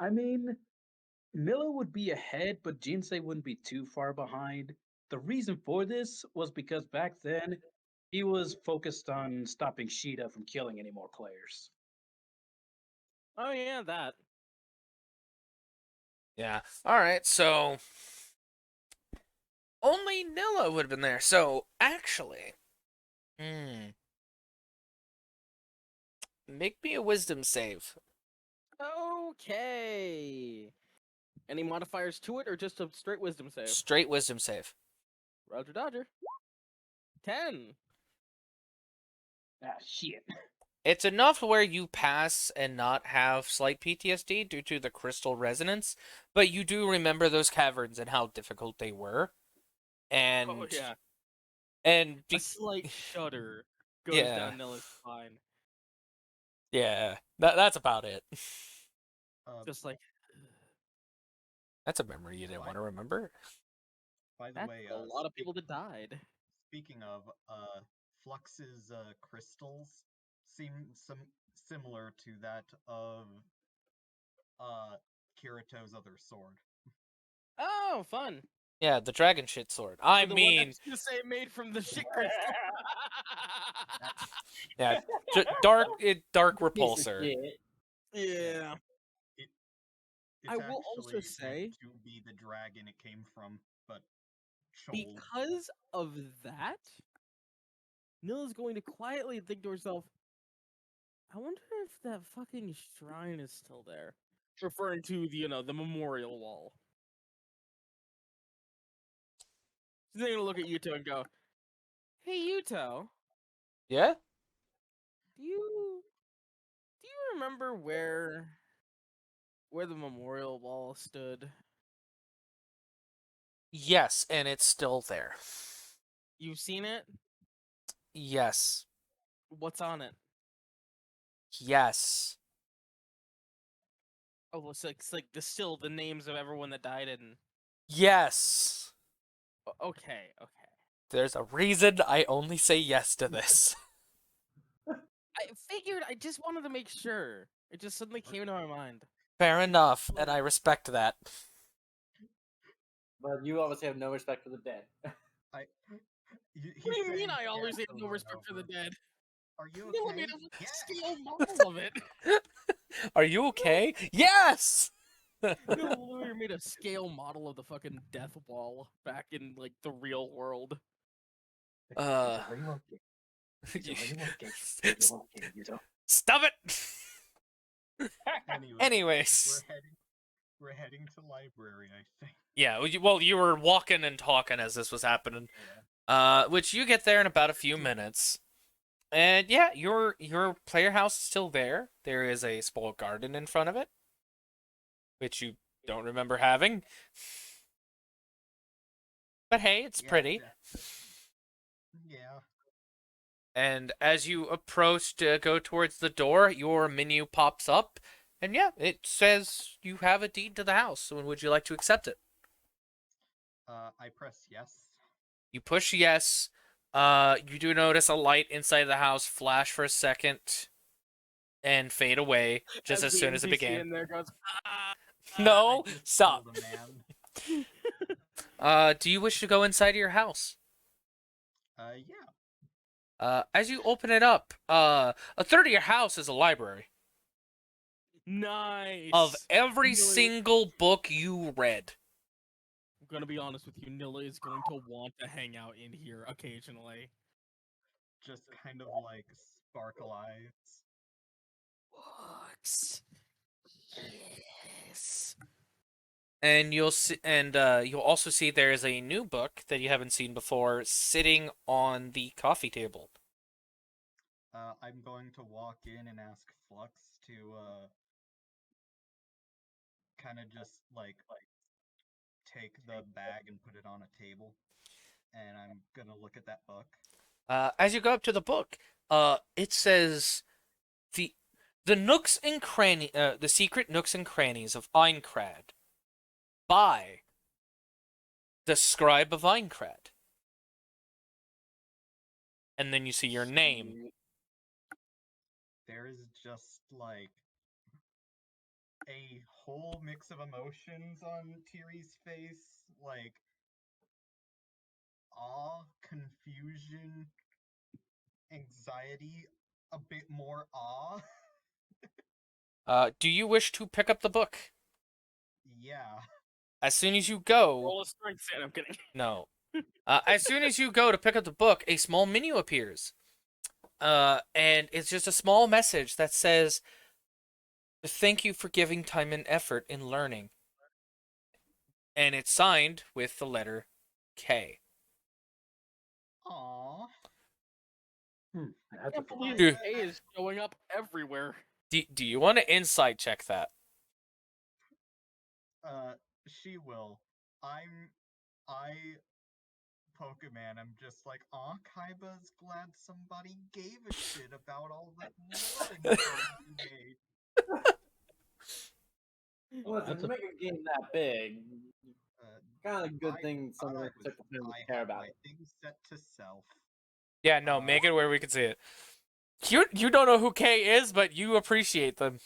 I mean, Miller would be ahead, but Jinsei wouldn't be too far behind. The reason for this was because back then he was focused on stopping Sheeta from killing any more players. Oh yeah, that. Yeah. All right, so only Nilla would have been there. So actually, make me a wisdom save. Okay. Any modifiers to it, or just a straight wisdom save? Straight wisdom save. Roger Dodger. 10. Ah, shit. It's enough where you pass and not have slight PTSD due to the crystal resonance, but you do remember those caverns and how difficult they were. And Oh yeah. and A slight shudder goes Yeah. down Nilla's spine. yeah, that's about it. Just like That's a memory you didn't want to remember. By the that's way, a lot of people that died. speaking of, Flux's crystals seem similar to that of Kirito's other sword. Oh, fun. Yeah, the dragon shit sword. I The one mean, that's gonna say made from the shit crystal. yeah, dark repulsor. Shit. Yeah. It's I will also actually say, meant to be the dragon it came from, but Chol. because of that, Nilla's going to quietly think to herself, I wonder if that fucking shrine is still there. Referring to the, the memorial wall. She's gonna look at Yuto and go, Hey Yuto, Yeah? do you remember where the memorial wall stood? Yes, and it's still there. You've seen it? Yes. What's on it? Yes. Oh, it's like the names of everyone that died in. Yes. Okay. There's a reason I only say yes to this. I figured. I just wanted to make sure. It just suddenly came into my mind. Fair enough, and I respect that. But you obviously have no respect for the dead. What do you mean? I always have no respect for the dead. Are you Nilla okay? made a Yeah. scale model of it. Are you okay? Yes! Nilla literally made a scale model of the fucking death wall back in like the real world. Uh, Are you okay? Are you okay? Are you okay, Yuto? Stop it! Anyways. We're heading to library, I think. Yeah, well, you were walking and talking as this was happening. Which you get there in about a few minutes. And yeah, your player house is still there. There is a small garden in front of it, which you don't remember having. But hey, it's pretty. Yeah. And as you approach to go towards the door, your menu pops up. And yeah, it says you have a deed to the house. So would you like to accept it? I press yes. You push yes. You do notice a light inside the house flash for a second and fade away just as the soon as it NPC began. in there goes, No, I just stop. killed a man. Do you wish to go inside of your house? Yeah. As you open it up, a third of your house is a library Nice. of every Really? single book you read. I'm gonna be honest with you, Nilla is going to want to hang out in here occasionally. Just kind of like sparkle eyes. Books. Yes. And you'll see, you'll also see there is a new book that you haven't seen before sitting on the coffee table. I'm going to walk in and ask Flux to kind of just like take the bag and put it on a table, and I'm gonna look at that book. As you go up to the book, it says the the secret nooks and crannies of Eincrad by the scribe of Eincrad. And then you see your name. There is just like a whole mix of emotions on Tiri's face, like awe, confusion, anxiety, a bit more awe. Do you wish to pick up the book? Yeah. As soon as you go, Roll a strength save. I'm kidding. no. As soon as you go to pick up the book, a small menu appears. And it's just a small message that says, "Thank you for giving time and effort in learning." And it's signed with the letter K. Aww. I I have to can't believe Dude. A is showing up everywhere. Do you want to insight check that? She will. I Pokemon, I'm just like, aw, Kaiba's glad somebody gave a shit about all that loving posts he made. Listen, That's to a- make a game that big, kind of good thing someone I took the time I to care have about my it. thing set to self. Yeah, no, make it where we can see it. You don't know who K is, but you appreciate them.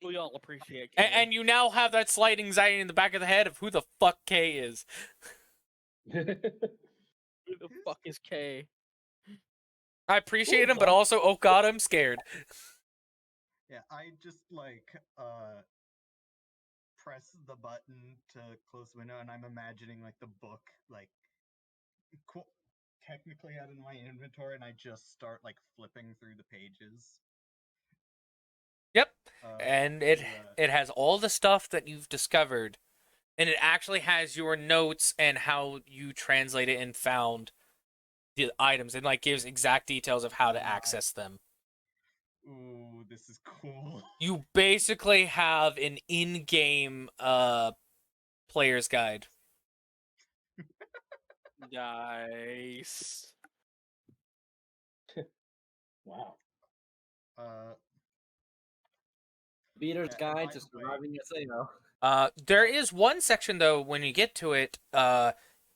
We all appreciate K. And you now have that slight anxiety in the back of the head of who the fuck K is. Who the fuck is K? I appreciate him, but also, oh god, I'm scared. Yeah, I just like press the button to close the window, and I'm imagining like the book like technically out of my inventory, and I just start like flipping through the pages. Yep. And it to, has all the stuff that you've discovered, and it actually has your notes and how you translate it and found the items, and like gives exact details of how to access them. Ooh, this is cool. You basically have an in-game player's guide. Nice. Wow. Beater's Yeah, Guide by to the way- Surviving SAO. There is one section though when you get to it,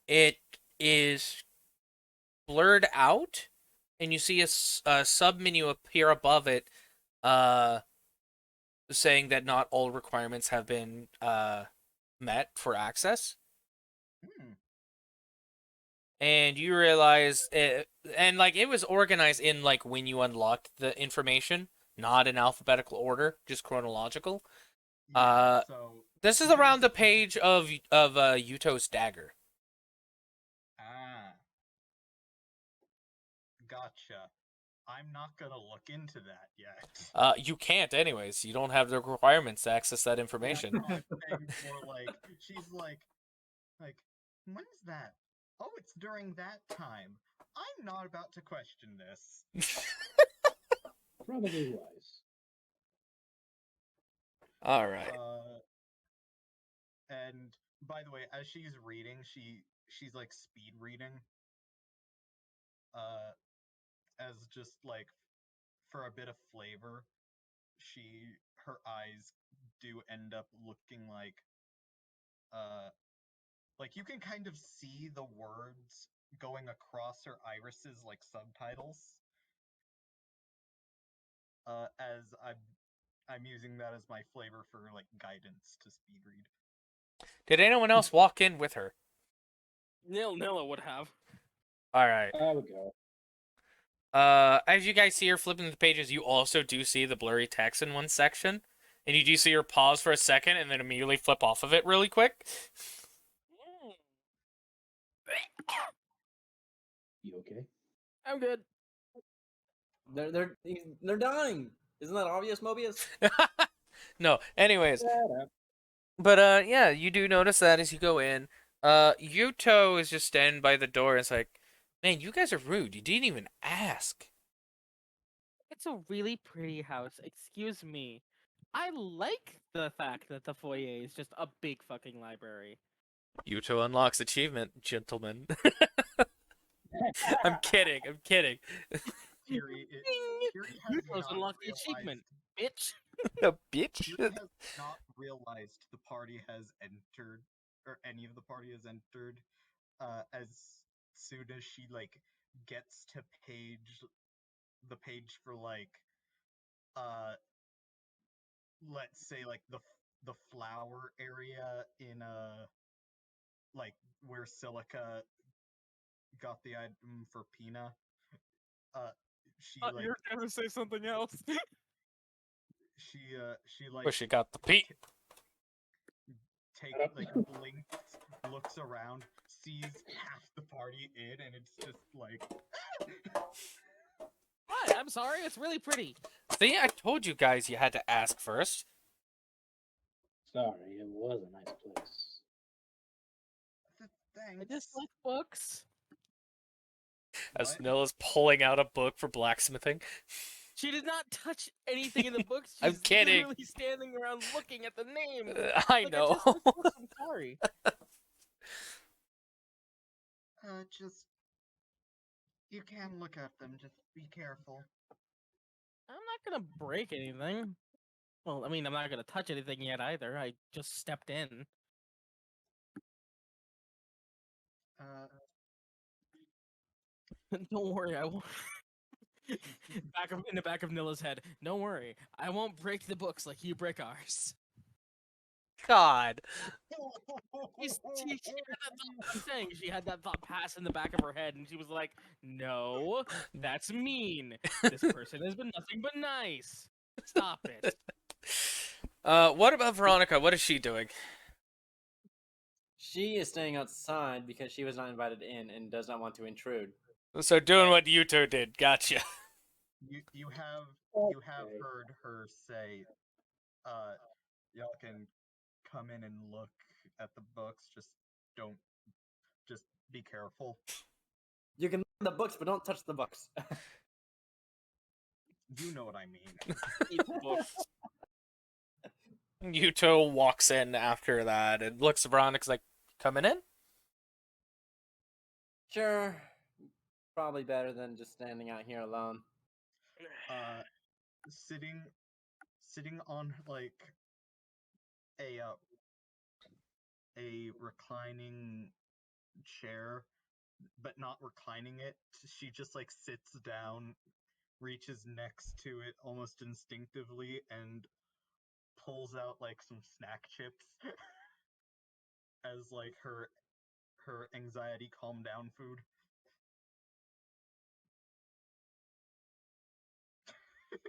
it is blurred out, and you see a sub menu appear above it, saying that not all requirements have been met for access. And you realize it, and like it was organized in like when you unlocked the information, not in alphabetical order, just chronological. Yeah, so This is around the page of Yuto's dagger. Gotcha. I'm not gonna look into that yet. You can't anyways. You don't have the requirements to access that information. No, I'm saying more like she's like, when's that? Oh, it's during that time. I'm not about to question this. Probably wise. All right. And by the way, as she's reading, she's like speed reading. As just like for a bit of flavor, her eyes do end up looking like you can kind of see the words going across her irises like subtitles. As I'm using that as my flavor for like guidance to speed read. Did anyone else walk in with her? Nilla would have. All right. I would go. As you guys see her flipping the pages, you also do see the blurry text in one section, and you do see her pause for a second and then immediately flip off of it really quick. You okay? I'm good. They're dying. Isn't that obvious, Mobius? No. Anyways, but yeah, you do notice that as you go in. Yuto is just standing by the door. And it's like, man, you guys are rude. You didn't even ask. It's a really pretty house. Excuse me. I like the fact that the foyer is just a big fucking library. Yuto unlocks achievement, gentlemen. I'm kidding. I'm kidding. Tiri, Ding! Tiri You has chose not unlock the realized. achievement, bitch. A bitch. Tiri has not realized the party has entered, or any of the party has entered, as soon as she like gets to the page for like, uh, let's say like the flower area in like where Silica got the item for Pina. Uh, she like You're gonna say something else. she like Wish you got the Pete. blinks, looks around, sees half the party in, and it's just like, What? I'm sorry. It's really pretty. See, I told you guys you had to ask first. Sorry, it was a nice place. I thanks. just like books. As What? Nilla's pulling out a book for blacksmithing. She did not touch anything in the books. I'm She's kidding. literally standing around looking at the names. I Like, know. I just like books. I'm sorry. Just you can look at them. Just be careful. I'm not gonna break anything. Well, I mean, I'm not gonna touch anything yet either. I just stepped in. Uh, Don't worry, I won't. In the back of Nilla's head. Don't worry, I won't break the books like you break ours. God. She had that thought, I'm saying she had that thought pass in the back of her head, and she was like, "No, that's mean. This person has been nothing but nice. Stop it." What about Veronica? What is she doing? She is staying outside because she was not invited in and does not want to intrude. So doing what Yuto did. Gotcha. you have Okay. heard her say, y'all can come in and look at the books. Just be careful. You can look at the books, but don't touch the books. You know what I mean. Yuto walks in after that and looks at Veronica's like, coming in? Sure, probably better than just standing out here alone. Sitting on like a reclining chair, but not reclining it. She just like sits down, reaches next to it almost instinctively, and pulls out like some snack chips as like her anxiety calm down food.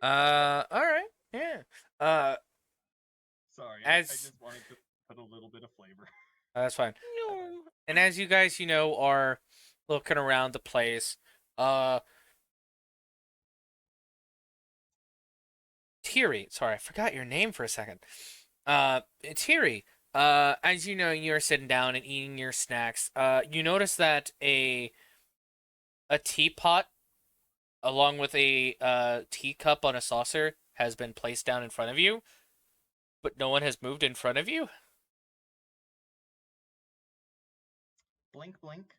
Alright. Yeah. Sorry, I As just wanted to put a little bit of flavor. that's fine. No. And as you guys, are looking around the place, Tiri, sorry, I forgot your name for a second. Tiri, as you know, you're sitting down and eating your snacks. You notice that a teapot, along with a teacup on a saucer, has been placed down in front of you, but no one has moved in front of you. Blink, blink.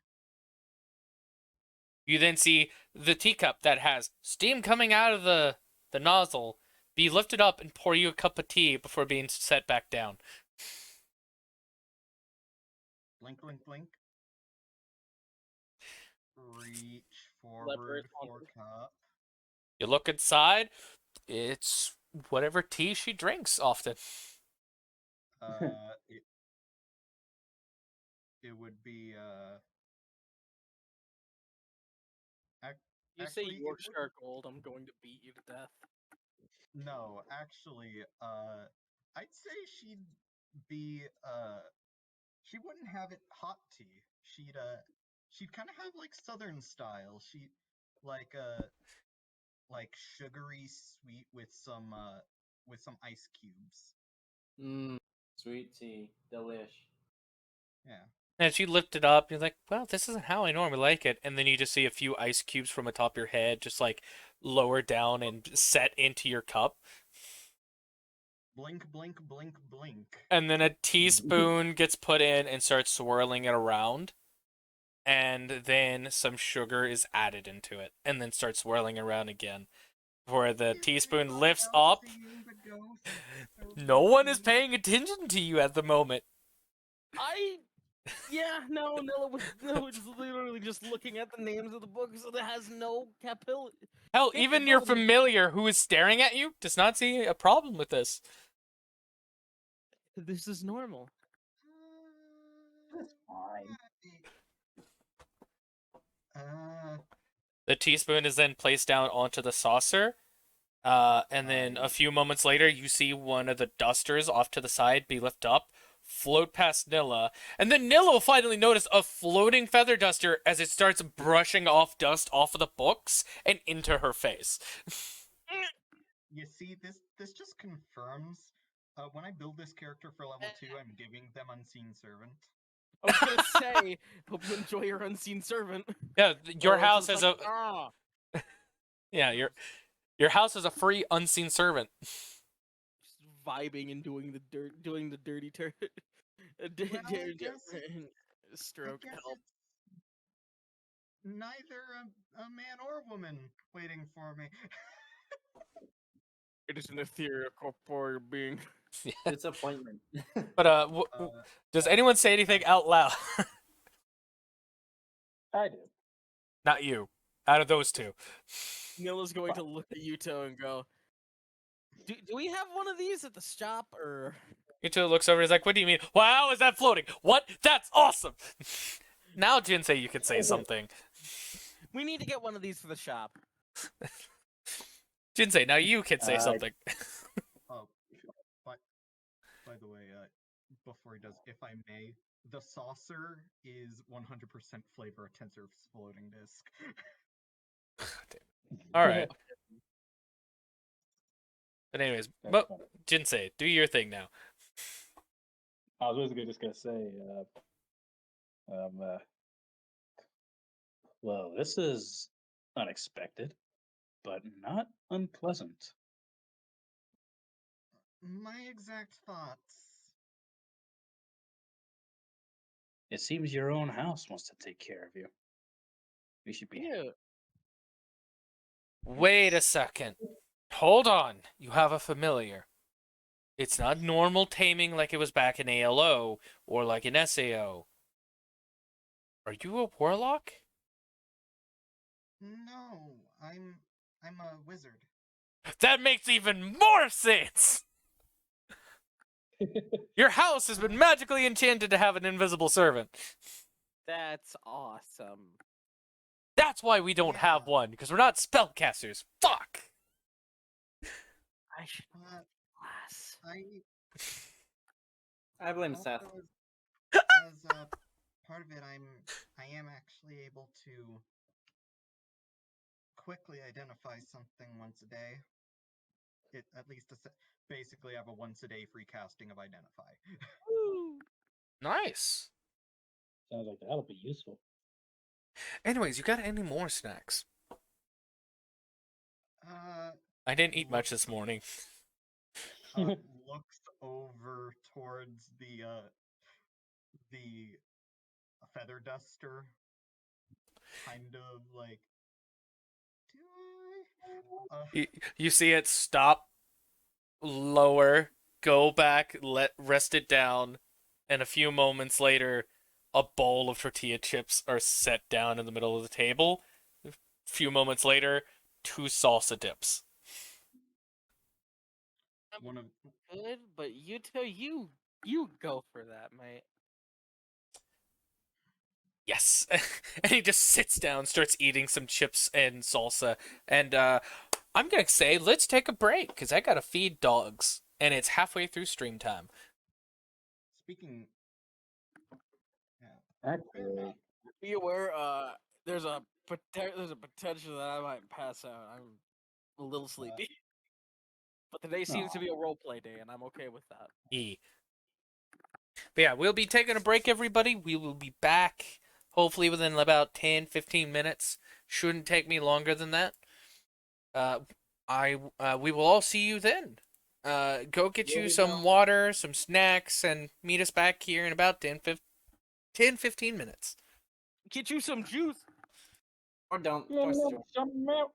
You then see the teacup that has steam coming out of the nozzle be lifted up and pour you a cup of tea before being set back down. Blink, blink, blink. Reach Leopard forward for cup. You look inside, it's whatever tea she drinks often. It would be You say actually it would, Yorkshire Gold, I'm going to beat you to death. no, actually, I'd say she'd be she wouldn't have it hot tea. She'd kind of have like southern style. She like like sugary sweet with some ice cubes. Mmm, sweet tea, delish. Yeah. And she lifted up, you're like, well, this isn't how I normally like it. And then you just see a few ice cubes from atop your head, just like lower down and set into your cup. Blink, blink, blink, blink. And then a teaspoon gets put in and starts swirling it around. and then some sugar is added into it, and then starts swirling around again. Where the teaspoon lifts up. No one is paying attention to you at the moment. Nilla was literally just looking at the names of the books that has no capability. Hell, even your familiar who is staring at you does not see a problem with this. This is normal. That's fine. The teaspoon is then placed down onto the saucer. And then a few moments later, you see one of the dusters off to the side be lifted up, float past Nilla, and then Nilla will finally notice a floating feather duster as it starts brushing off dust off of the books and into her face. You see, this just confirms. When I build this character for level 2, I'm giving them Unseen Servant. I was gonna say, hope you enjoy your Unseen Servant. Yeah, your Or house it's has just like, yeah, your house is a free unseen servant. just vibing and doing the dirty stroke I guess help. it's neither a man or woman waiting for me. It is an ethereal corporeal being. Disappointment. But does anyone say anything out loud? I do. Not you. Out of those two. Nilla's going to look at Yuto and go, do we have one of these at the shop, or... Yuto looks over and is like, what do you mean? Wow, is that floating? What? That's awesome! Now, Jinsei, you can say something. We need to get one of these for the shop. Jinsei, now you can say something. Oh, by the way, before he does, if I may, the saucer is 100% flavor a Tensor's floating disc. Alright. But anyways, That's funny. Jinsei, do your thing now. I was just gonna say, well, this is unexpected, but not unpleasant. My exact thoughts. It seems your own house wants to take care of you. We should be. Yeah. Wait a second. Hold on. You have a familiar. It's not normal taming like it was back in ALO or like in SAO. Are you a warlock? No, I'm a wizard. That makes even more sense! Your house has been magically enchanted to have an invisible servant. That's awesome. That's why we don't have one, because we're not spellcasters. Fuck! I should But class. I blame Seth. also, as a part of it, I am actually able to quickly identify something once a day. It at least basically have a once a day free casting of identify. Nice. Sounds like that'll be useful. Anyways, you got any more snacks? I didn't eat much this morning. Looks over towards the feather duster, kind of like, do I? You see it stop, lower, go back, rest it down, and a few moments later, a bowl of tortilla chips are set down in the middle of the table. A few moments later, 2 salsa dips. One of Good, but you go for that, mate. Yes. And he just sits down, starts eating some chips and salsa. And I'm going to say, let's take a break, because I got to feed dogs. And it's halfway through stream time. speaking. Actually, Be aware, there's a potential that I might pass out. I'm a little sleepy. But today seems to be a roleplay day, and I'm okay with that. But yeah, we'll be taking a break, everybody. We will be back, hopefully within about 10-15 minutes. Shouldn't take me longer than that. We will all see you then. Go get you some water, some snacks, and meet us back here in about 10-15 minutes. Get you some juice. Or don't. Let Choice me is have yours. some milk.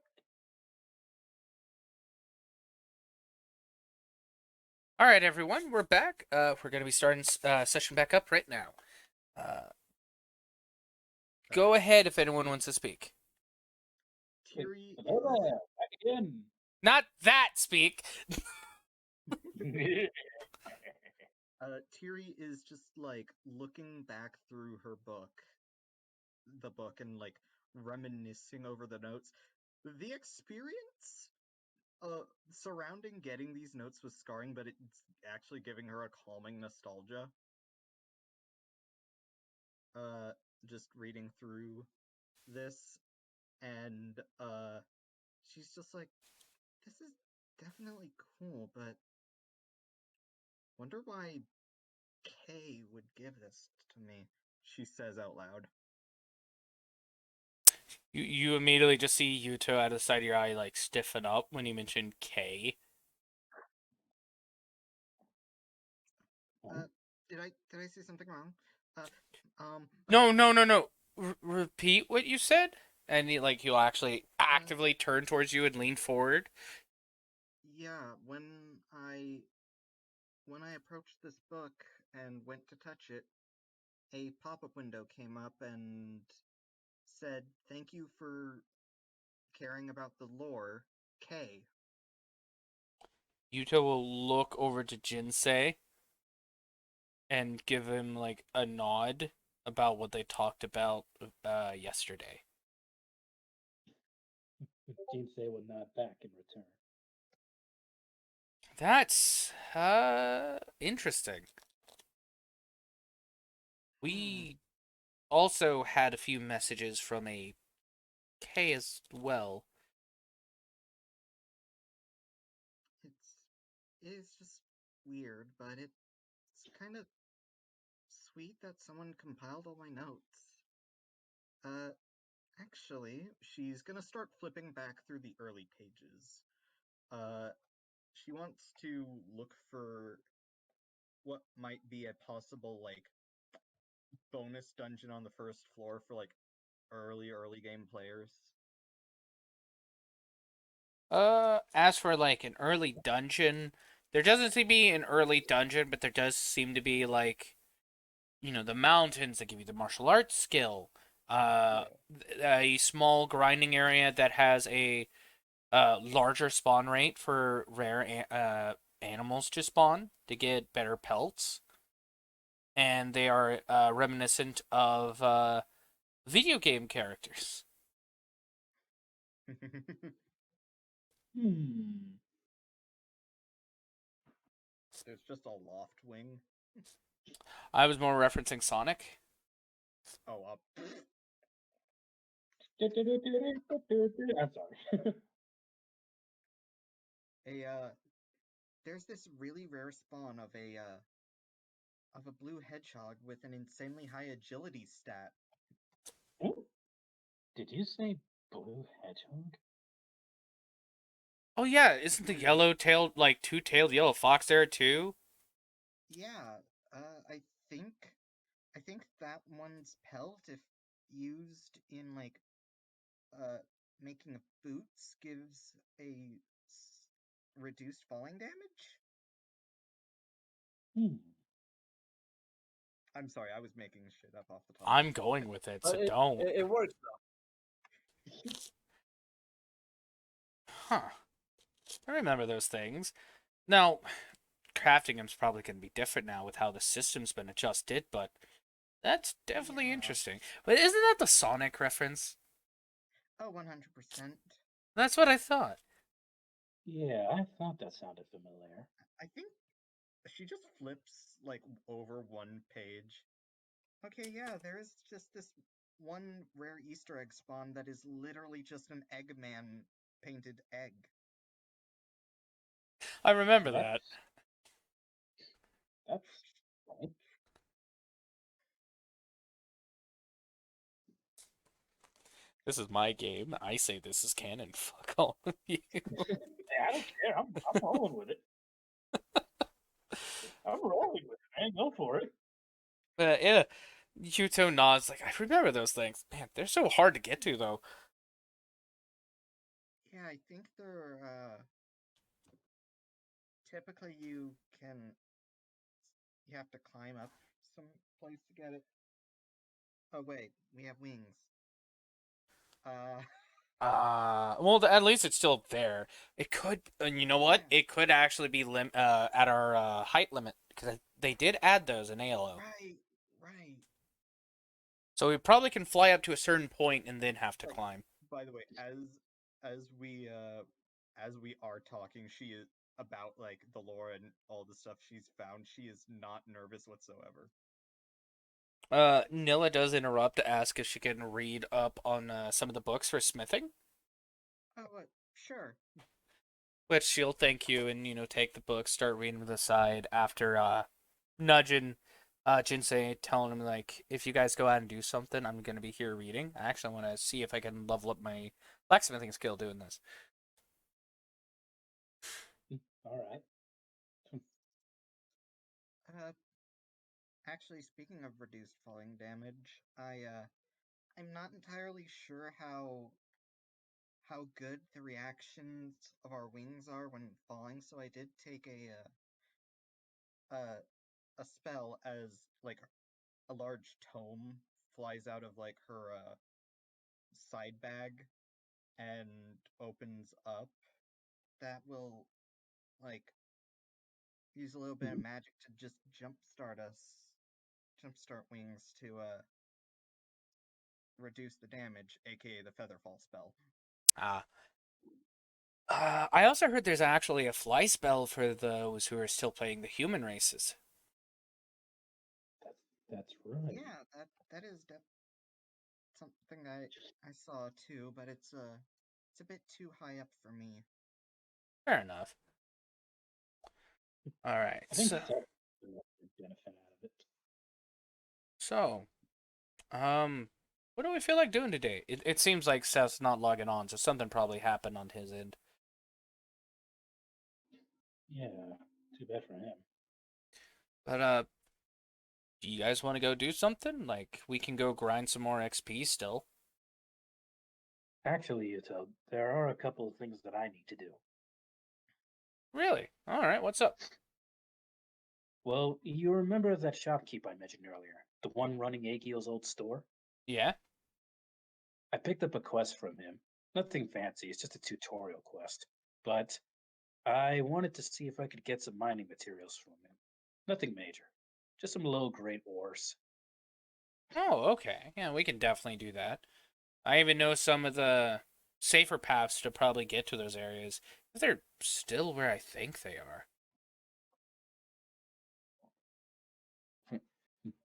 All right, everyone, we're back. We're going to be starting session back up right now. Go ahead if anyone wants to speak. Tiri Hello is there, back again. Not that speak. Tiri is just like looking back through her book, and like reminiscing over the notes. The experience surrounding getting these notes was scarring, but it's actually giving her a calming nostalgia. Just reading through this, and she's just like, this is definitely cool, but wonder why Kay would give this to me, she says out loud. You immediately just see Yuto out of the side of your eye like stiffen up when you mention K. Did I say something wrong? No. Repeat what you said, and he'll actually actively turn towards you and lean forward. Yeah, when I approached this book and went to touch it, a pop-up window came up and said, "Thank you for caring about the lore, K." Yuto will look over to Jinsei and give him like a nod about what they talked about yesterday. Jinsei will nod back in return. That's interesting. We also had a few messages from a K as well. It's just weird, but it's kind of sweet that someone compiled all my notes. Actually, she's gonna start flipping back through the early pages. She wants to look for what might be a possible, like, bonus dungeon on the first floor for, like, early game players. As for like an early dungeon, there doesn't seem to be an early dungeon, but there does seem to be like, the mountains that give you the martial arts skill. A small grinding area that has a larger spawn rate for rare animals to spawn to get better pelts, and they are reminiscent of video game characters. There's just a loft wing. I was more referencing Sonic. Oh, I'm sorry. There's this really rare spawn of a blue hedgehog with an insanely high agility stat. Did you say blue hedgehog? Oh yeah, isn't the yellow-tailed, like two-tailed yellow fox there too? Yeah, I think that one's pelt, if used in like making boots, gives a reduced falling damage. I'm sorry, I was making shit up off the top. I'm going with it, so don't. It works though. Huh. I remember those things. Now, crafting them's probably going to be different now with how the system's been adjusted, but that's definitely interesting. But isn't that the Sonic reference? Oh, 100%. That's what I thought. Yeah, I thought that sounded familiar. I think she just flips like over one page. Okay, yeah, there is just this one rare Easter egg spawn that is literally just an Eggman painted egg. I remember that. That's right. This is my game. I say this is canon. Fuck all of you. Hey, I don't care. I'm rolling with it. I'm rolling with it, man. Go for it. Yeah. Yuto nods like, I remember those things. Man, they're so hard to get to though. Yeah, I think they're typically you have to climb up some place to get it. Oh wait, we have wings. Uh Well, at least it's still there. It could, and you know what? yeah, It could actually be at our height limit because they did add those in ALO. right, right. So we probably can fly up to a certain point and then have to Like, climb. by the way, as we are talking, she is about like the lore and all the stuff she's found. She is not nervous whatsoever. Nilla does interrupt to ask if she can read up on some of the books for smithing, Oh, sure. which she'll thank you and take the book, start reading to the side after nudging Jinsei, telling him like, if you guys go out and do something, I'm gonna be here reading. I actually want to see if I can level up my blacksmithing skill doing this. All right. Uh, Actually, speaking of reduced falling damage, I'm not entirely sure how good the reactions of our wings are when falling, so I did take a spell as like a large tome flies out of like her side bag and opens up. That will like use a little bit of Mhm. magic to just jumpstart wings to reduce the damage, aka the featherfall spell. Ah. I also heard there's actually a fly spell for those who are still playing the human races. That's right. Yeah, that is something I saw too, but it's a bit too high up for me. Fair enough. All right, I think Seth would benefit out of it. so, what do we feel like doing today? It seems like Seth's not logging on, so something probably happened on his end. Yeah, too bad for him. But do you guys want to go do something? Like we can go grind some more XP still. Actually, Yuto, there are a couple of things that I need to do. Really? All right. What's up? Well, you remember that shopkeep I mentioned earlier, the one running Agil's old store? Yeah. I picked up a quest from him. Nothing fancy, it's just a tutorial quest. But I wanted to see if I could get some mining materials from him. Nothing major, just some low grade ores. Oh, okay. Yeah, we can definitely do that. I even know some of the safer paths to probably get to those areas. If they're still where I think they are.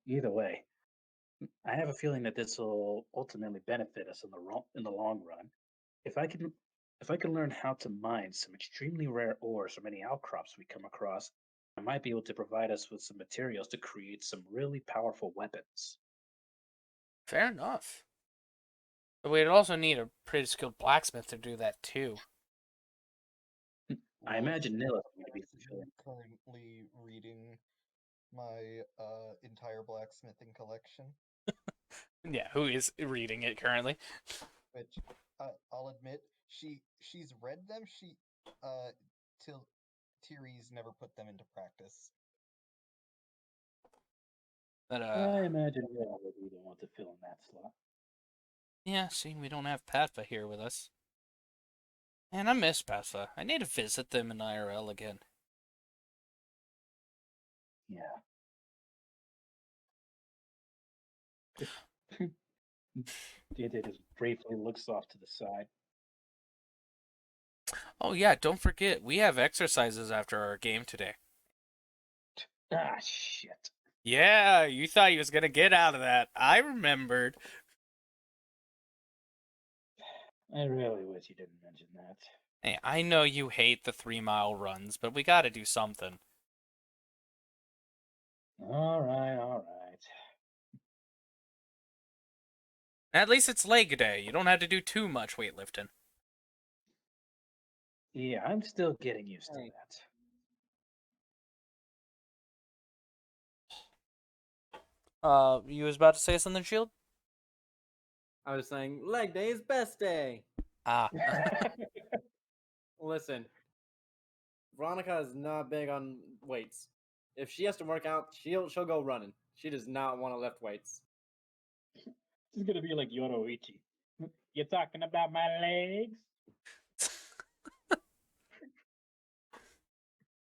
Either way, I have a feeling that this will ultimately benefit us in in the long run. If I can if I can learn how to mine some extremely rare ores from any outcrops we come across, I might be able to provide us with some materials to create some really powerful weapons. Fair enough. But we'd also need a pretty skilled blacksmith to do that too. I Well, imagine Nilith would be I'm fulfilling. currently reading my entire blacksmithing collection, Yeah, who is reading it currently? which I'll admit she's read them. Uh till Tiri's never put them into practice. But I imagine Nilith would be the one to fill in that slot. yeah, see, we don't have Patha here with us. And I miss Patha. I need to visit them in IRL again. Yeah. It just briefly looks off to the side. Oh yeah, don't forget, we have exercises after our game today. Ah, shit. Yeah, you thought he was gonna get out of that. I remembered. I really wish you didn't mention that. Hey, I know you hate the 3 mile runs, but we gotta do something. All right, all right. At least it's leg day. You don't have to do too much weightlifting. Yeah, I'm still getting used to Hey, that. You was about to say something, Shield? I was saying leg day is best day. Ah. Listen, Veronica is not big on weights. If she has to work out, she'll go running. She does not want to lift weights. This is gonna be like Yoroichi. You talking about my legs?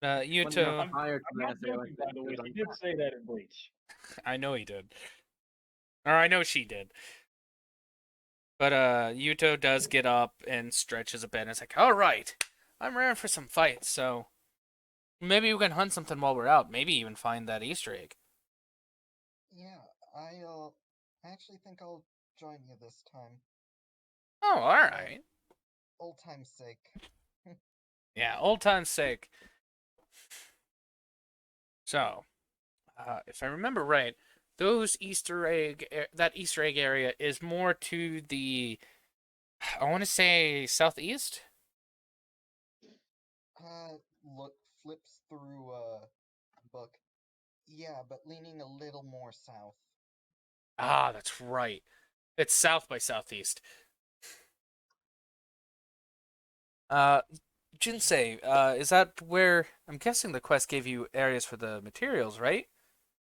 When Yuto. you're tired, I'm not joking, by the way. He did say that in Bleach. I know he did. Or I know she did. But Yuto does get up and stretches a bit. And it's like, all right, I'm ready for some fights. So maybe we can hunt something while we're out. Maybe even find that Easter egg. Yeah, I actually think I'll join you this time. Oh, all right. Old time's sake. Yeah, old time's sake. So, if I remember right, that Easter egg area is more to the, I want to say southeast. Look, flips through book. Yeah, but leaning a little more south. Ah, that's right. It's south by southeast. Jinsei, is that where, I'm guessing the quest gave you areas for the materials, right?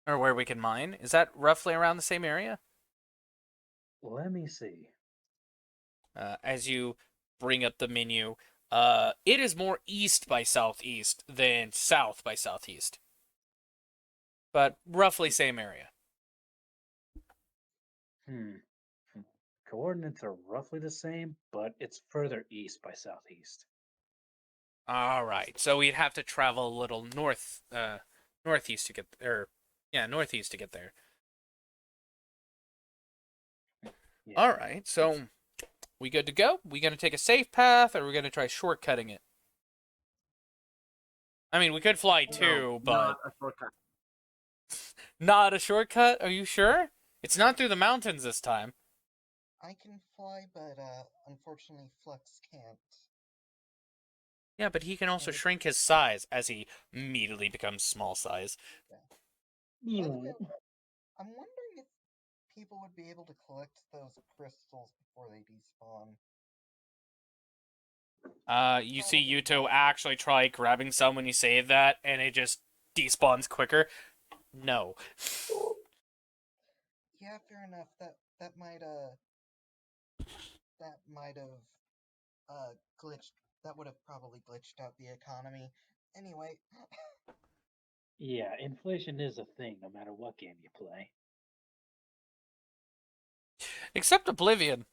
Or where we can mine? Is that roughly around the same area? Let me see. As you bring up the menu, it is more east by southeast than south by southeast. But roughly same area. Coordinates are roughly the same, but it's further east by southeast. All right, so we'd have to travel a little northeast to get, northeast to get there. Yeah. All right, so we good to go? We gonna take a safe path, or we gonna try shortcutting it? I mean, we could fly too, but not a shortcut. not a shortcut. Are you sure? It's not through the mountains this time. I can fly, but unfortunately Flux can't. Yeah, but he can also shrink his size as he immediately becomes small size. By the way, I'm wondering if people would be able to collect those crystals before they despawn. You see Yuto actually try grabbing some when you say that, and it just despawns quicker. No. Yeah, fair enough. That might have glitched. That would have probably glitched out the economy. Anyway, Yeah, inflation is a thing no matter what game you play. Except Oblivion.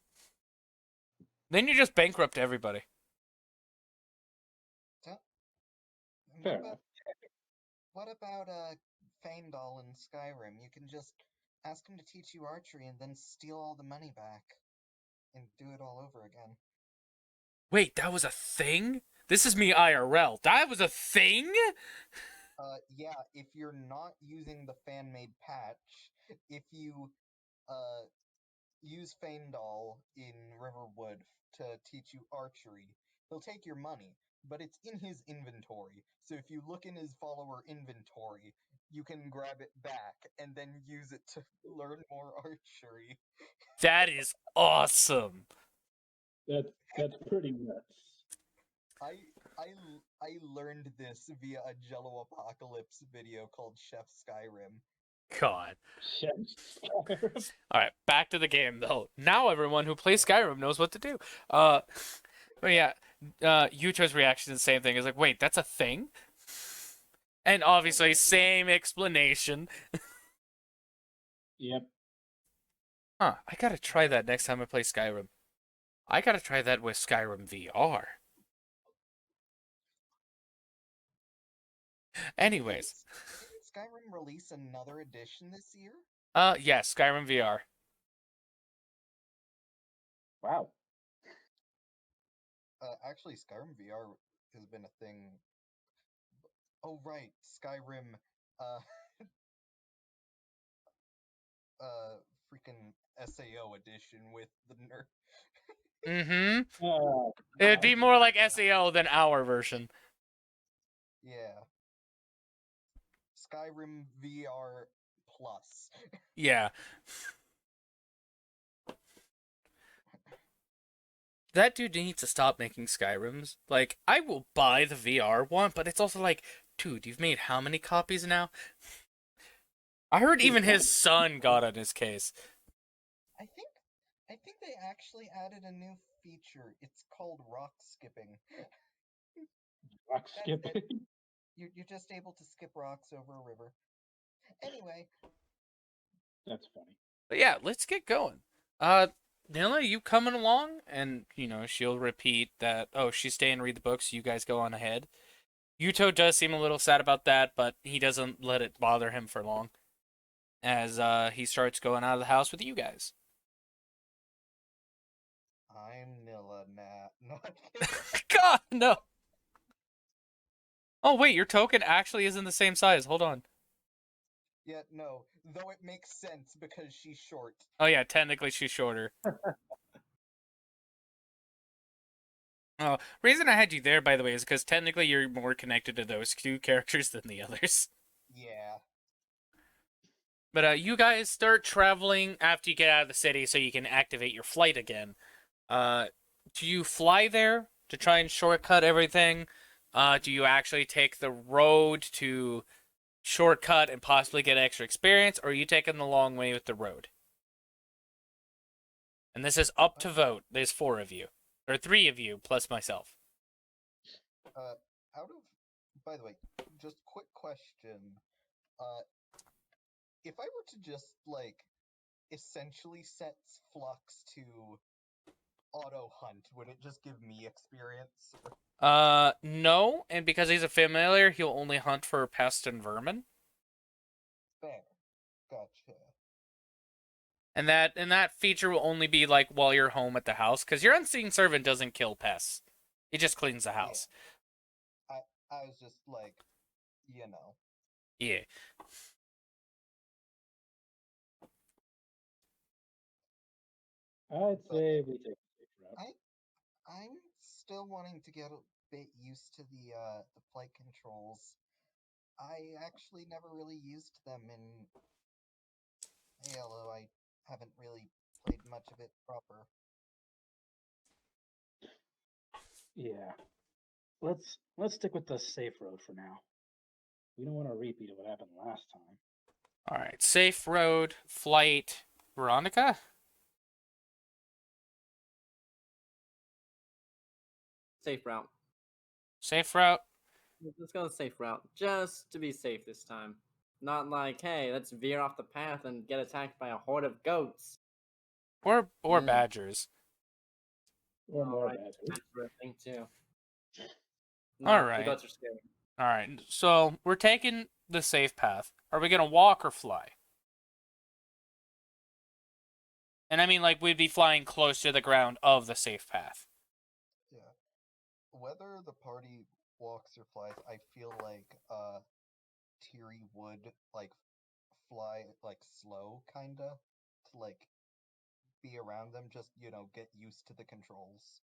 Then you just bankrupt everybody. so, Fair enough. what about Faendal in Skyrim? You can just ask him to teach you archery and then steal all the money back and do it all over again. Wait, that was a thing? This is me IRL. That was a thing? Yeah, if you're not using the fan-made patch, if you use Faendal in Riverwood to teach you archery, he'll take your money, but it's in his inventory. So if you look in his follower inventory, you can grab it back and then use it to learn more archery. That is awesome. That's pretty nuts. I learned this via a Jello Apocalypse video called Chef Skyrim. God. Skyrim. Alright, back to the game though. Now everyone who plays Skyrim knows what to do. But yeah, Yuto's reaction is the same thing. It's like, wait, that's a thing? And obviously, same explanation. Yep. Huh, I gotta try that next time I play Skyrim. I gotta try that with Skyrim VR. Anyways. Didn't Skyrim release another edition this year? Yes, Skyrim VR. Wow. Actually, Skyrim VR has been a thing. Oh, right, Skyrim, uh, freaking SAO edition with the nerd. Mm-hmm. It'd be more like SAO than our version. Yeah. Skyrim VR plus. Yeah. That dude needs to stop making Skyrims. Like, I will buy the VR one, but it's also like, dude, you've made how many copies now? I heard even his son got on his case. I think they actually added a new feature. It's called rock skipping. Rock That's it. skipping. You're just able to skip rocks over a river. Anyway, That's funny. But yeah, let's get going. Nilla, you coming along? And, she'll repeat that, oh, she's staying to read the books, you guys go on ahead. Yuto does seem a little sad about that, but he doesn't let it bother him for long. As he starts going out of the house with you guys. I'm Nilla now. No, I'm kidding. God, no! Oh, wait, your token actually isn't the same size. Hold on. Yeah, no. Though it makes sense because she's short. Oh, yeah, technically she's shorter. Oh, reason I had you there, by the way, is because technically you're more connected to those two characters than the others. Yeah. But you guys start traveling after you get out of the city so you can activate your flight again. Do you fly there to try and shortcut everything? Do you actually take the road to shortcut and possibly get extra experience, or are you taking the long way with the road? And this is up to vote. There's 4 of you. Or 3 of you, plus myself. By the way, just quick question. If I were to just, essentially set Flux to auto hunt, would it just give me experience? No, and because he's a familiar, he'll only hunt for pests and vermin. Fair. Gotcha. And that feature will only be like while you're home at the house, because your unseen servant doesn't kill pests. It just cleans the house. Yeah. I was just like, you know. Yeah. I'd say we take the safe route. I'm still wanting to get a bit used to the flight controls. I actually never really used them in Halo. I haven't really played much of it proper. Yeah. Let's stick with the safe road for now. We don't want a repeat of what happened last time. All right. Safe road, flight, Veronica? Safe route. Safe route? Let's go the safe route, just to be safe this time. Not like, hey, let's veer off the path and get attacked by a horde of goats. Or Mm. badgers. Or more Alright, bad. that's a thing too. All No, right. the goats are scary. All right. So we're taking the safe path. Are we gonna walk or fly? And I mean, like, we'd be flying close to the ground of the safe path. Yeah. Whether the party walks or flies, I feel like Tiri would fly slow kinda to be around them, just get used to the controls.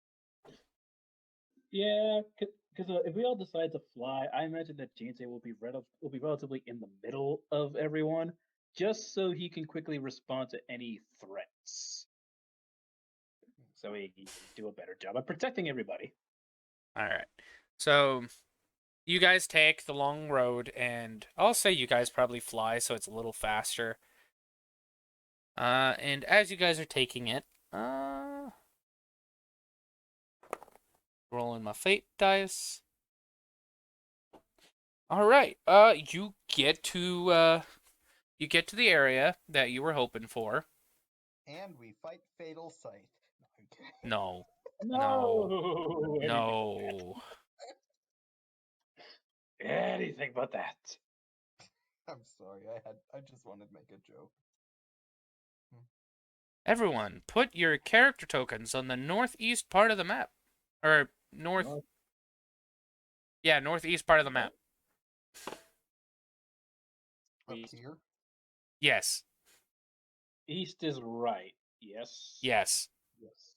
Yeah, because if we all decide to fly, I imagine that Jinsei will be relatively in the middle of everyone, just so he can quickly respond to any threats. So he can do a better job of protecting everybody. All right. So you guys take the long road, and I'll say you guys probably fly, so it's a little faster. And as you guys are taking it, rolling my fate dice. All right. You get to the area that you were hoping for. And we fight Fatal Sight. No. No, I'm kidding. No, No. Anything but that. I'm sorry. I just wanted to make a joke. Everyone, put your character tokens on the northeast part of the map. Or north. Yeah, northeast part of the map. Up here? Yes. East is right. Yes. Yes. Yes.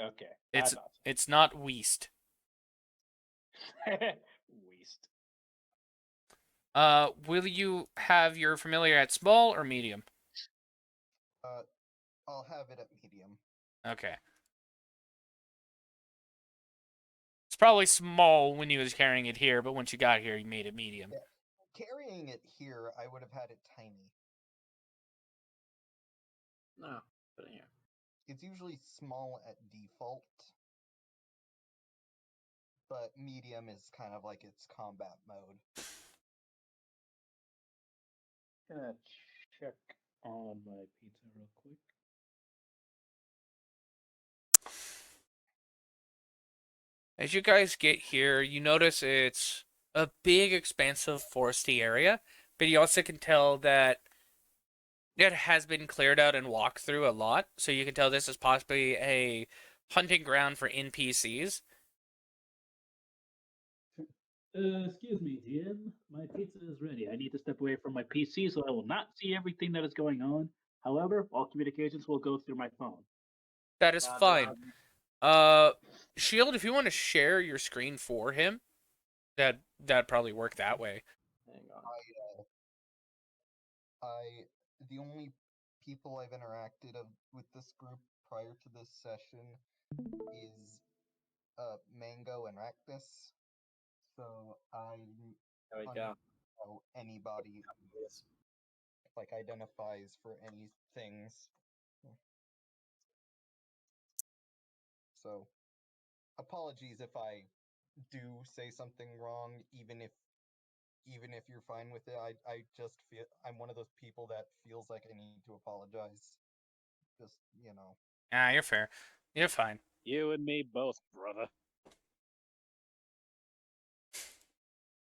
Okay. It's not west. West. Will you have your familiar at small or medium? I'll have it at medium. Okay. It's probably small when you was carrying it here, but once you got here, you made it medium. Yeah. Carrying it here, I would have had it tiny. No, put it here. It's usually small at default, but medium is kind of like its combat mode. Gonna check on my pizza real quick. As you guys get here, you notice it's a big, expansive foresty area, but you also can tell that it has been cleared out and walked through a lot, so you can tell this is possibly a hunting ground for NPCs. Excuse me, GM. My pizza is ready. I need to step away from my PC so I will not see everything that is going on. However, all communications will go through my phone. That is God, fine. Shield, if you want to share your screen for him, that'd probably work that way. Hang on. The only people I've interacted with this group prior to this session is Mango and Ractus. So There we I go. don't know anybody like identifies for any things. So apologies if I do say something wrong, even if you're fine with it. I just feel I'm one of those people that feels like I need to apologize. Just, Ah, you're fair. You're fine. You and me both, brother.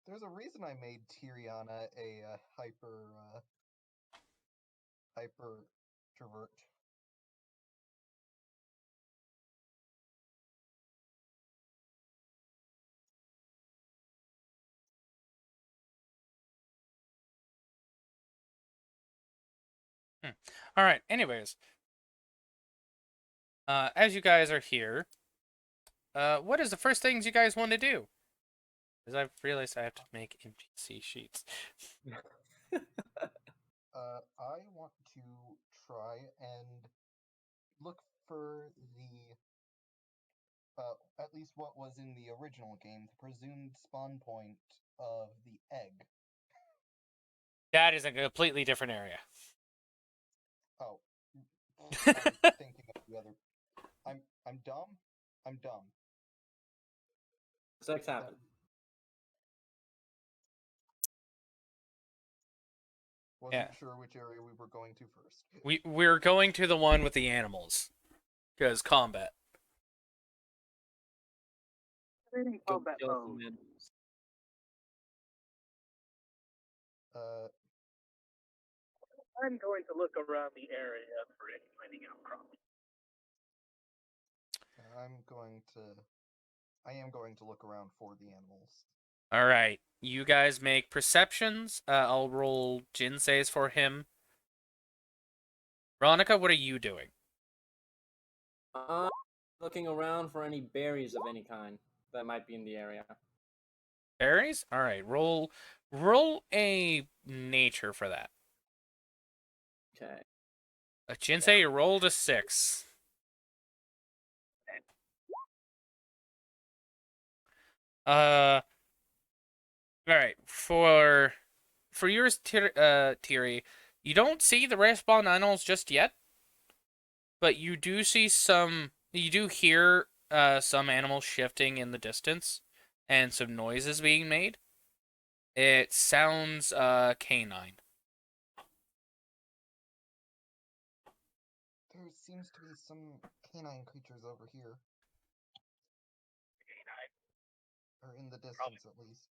There's a reason I made Tiriana a hyper introvert. All right. Anyways, as you guys are here, what is the first things you guys want to do? Because I've realized I have to make NPC sheets. I want to try and look for at least what was in the original game, the presumed spawn point of the egg. That is a completely different area. Oh, I'm thinking of the other. I'm dumb. I'm dumb. Sex happened. Wasn't sure which area we were going to first. We're going to the one with the animals, because combat. Go kill some animals. I'm going to look around the area for any mining outcrops. I am going to look around for the animals. All right, you guys make perceptions. I'll roll Jinsei's for him. Veronica, what are you doing? Looking around for any berries of any kind that might be in the area. Berries? All right, roll a nature for that. Okay. Jinsei, you rolled a 6. All right, for yours, Tiri, you don't see the respawn animals just yet, but you do see some. You do hear some animals shifting in the distance, and some noises being made. It sounds canine. There seems to be some canine creatures over here. Canine. Or in the distance, at least.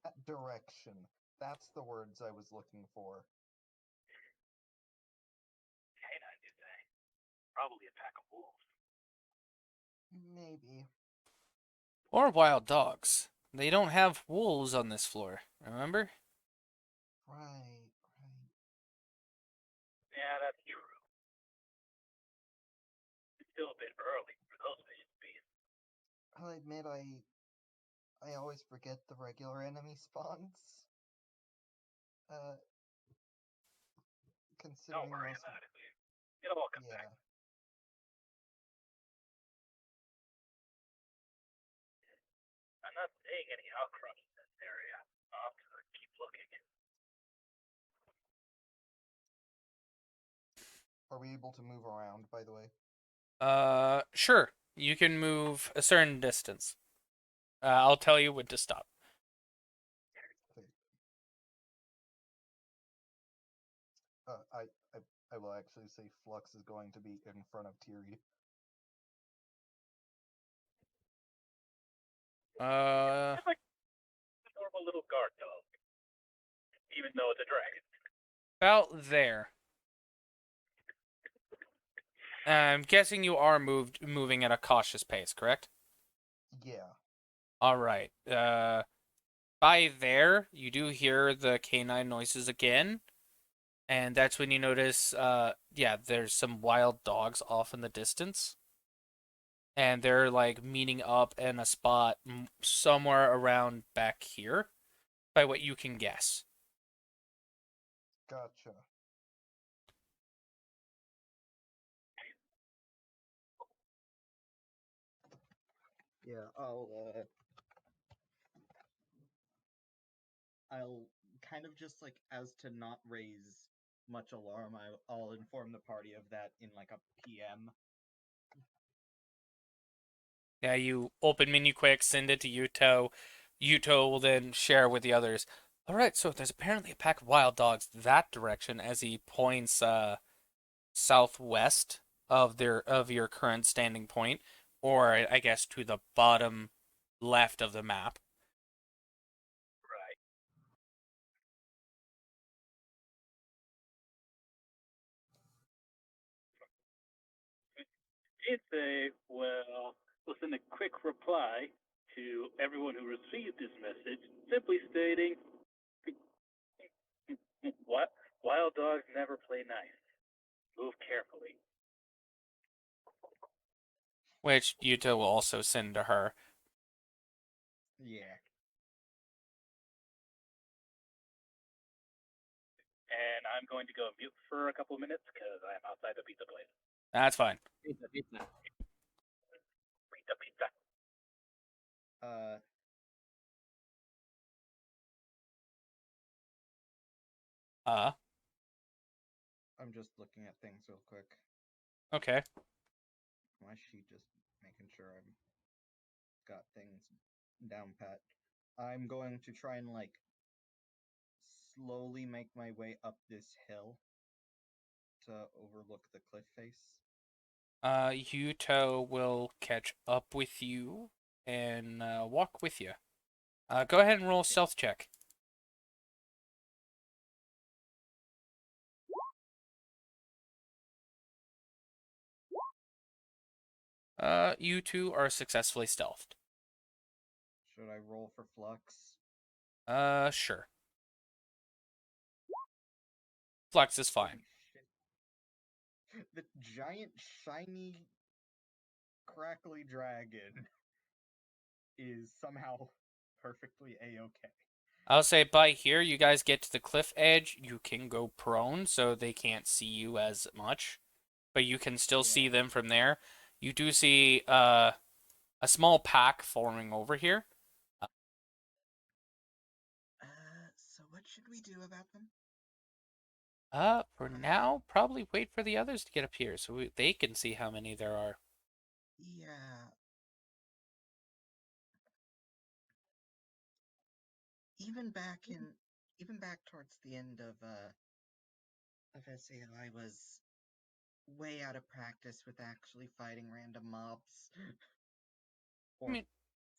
That direction. That's the words I was looking for. Canine, you say? Probably a pack of wolves. Maybe. Or wild dogs. They don't have wolves on this floor, remember? Right. Yeah, that's true. It's still a bit early for those vicious beasts. I'll admit I always forget the regular enemy spawns. Considering Don't worry most about it. It'll all come yeah. back. I'm not seeing any outcrops in this area. I'll have to keep looking. Are we able to move around, by the way? Sure. You can move a certain distance. I'll tell you when to stop. Okay. I will actually say Flux is going to be in front of Tiri. Uh, It's like a normal little guard dog, even though it's a dragon. about there. I'm guessing you are moving at a cautious pace, correct? Yeah. All right. By there, you do hear the canine noises again, and that's when you notice, yeah, there's some wild dogs off in the distance, and they're like meeting up in a spot somewhere around back here, by what you can guess. Gotcha. Yeah, I'll kind of just like as to not raise much alarm, I'll inform the party of that in like a PM. Yeah, you open menu quick, send it to Yuto. Yuto will then share with the others. All right, so there's apparently a pack of wild dogs that direction as he points southwest of your current standing point, or I guess to the bottom left of the map. Right. He'd say, well, we'll send a quick reply to everyone who received this message, simply stating, what? Wild dogs never play nice. Move carefully. Which Yuto will also send to her. Yeah. And I'm going to go mute for a couple of minutes because I'm outside the pizza place. That's fine. Pizza, pizza. Pizza, pizza. Uh, I'm just looking at things real quick. Okay. My sheet just making sure I'm got things down pat. I'm going to try and like slowly make my way up this hill to overlook the cliff face. Yuto will catch up with you and walk with you. Go ahead and roll a stealth check. You two are successfully stealthed. Should I roll for Flux? Sure. Flux is fine. Holy shit. The giant shiny crackly dragon is somehow perfectly a-okay. I'll say by here, you guys get to the cliff edge. You can go prone, so they can't see you as much, but you can still see Yeah. them from there. You do see a small pack forming over here. So what should we do about them? For now, probably wait for the others to get up here so they can see how many there are. Yeah. Even back towards the end of SAO, I was way out of practice with actually fighting random mobs. I mean,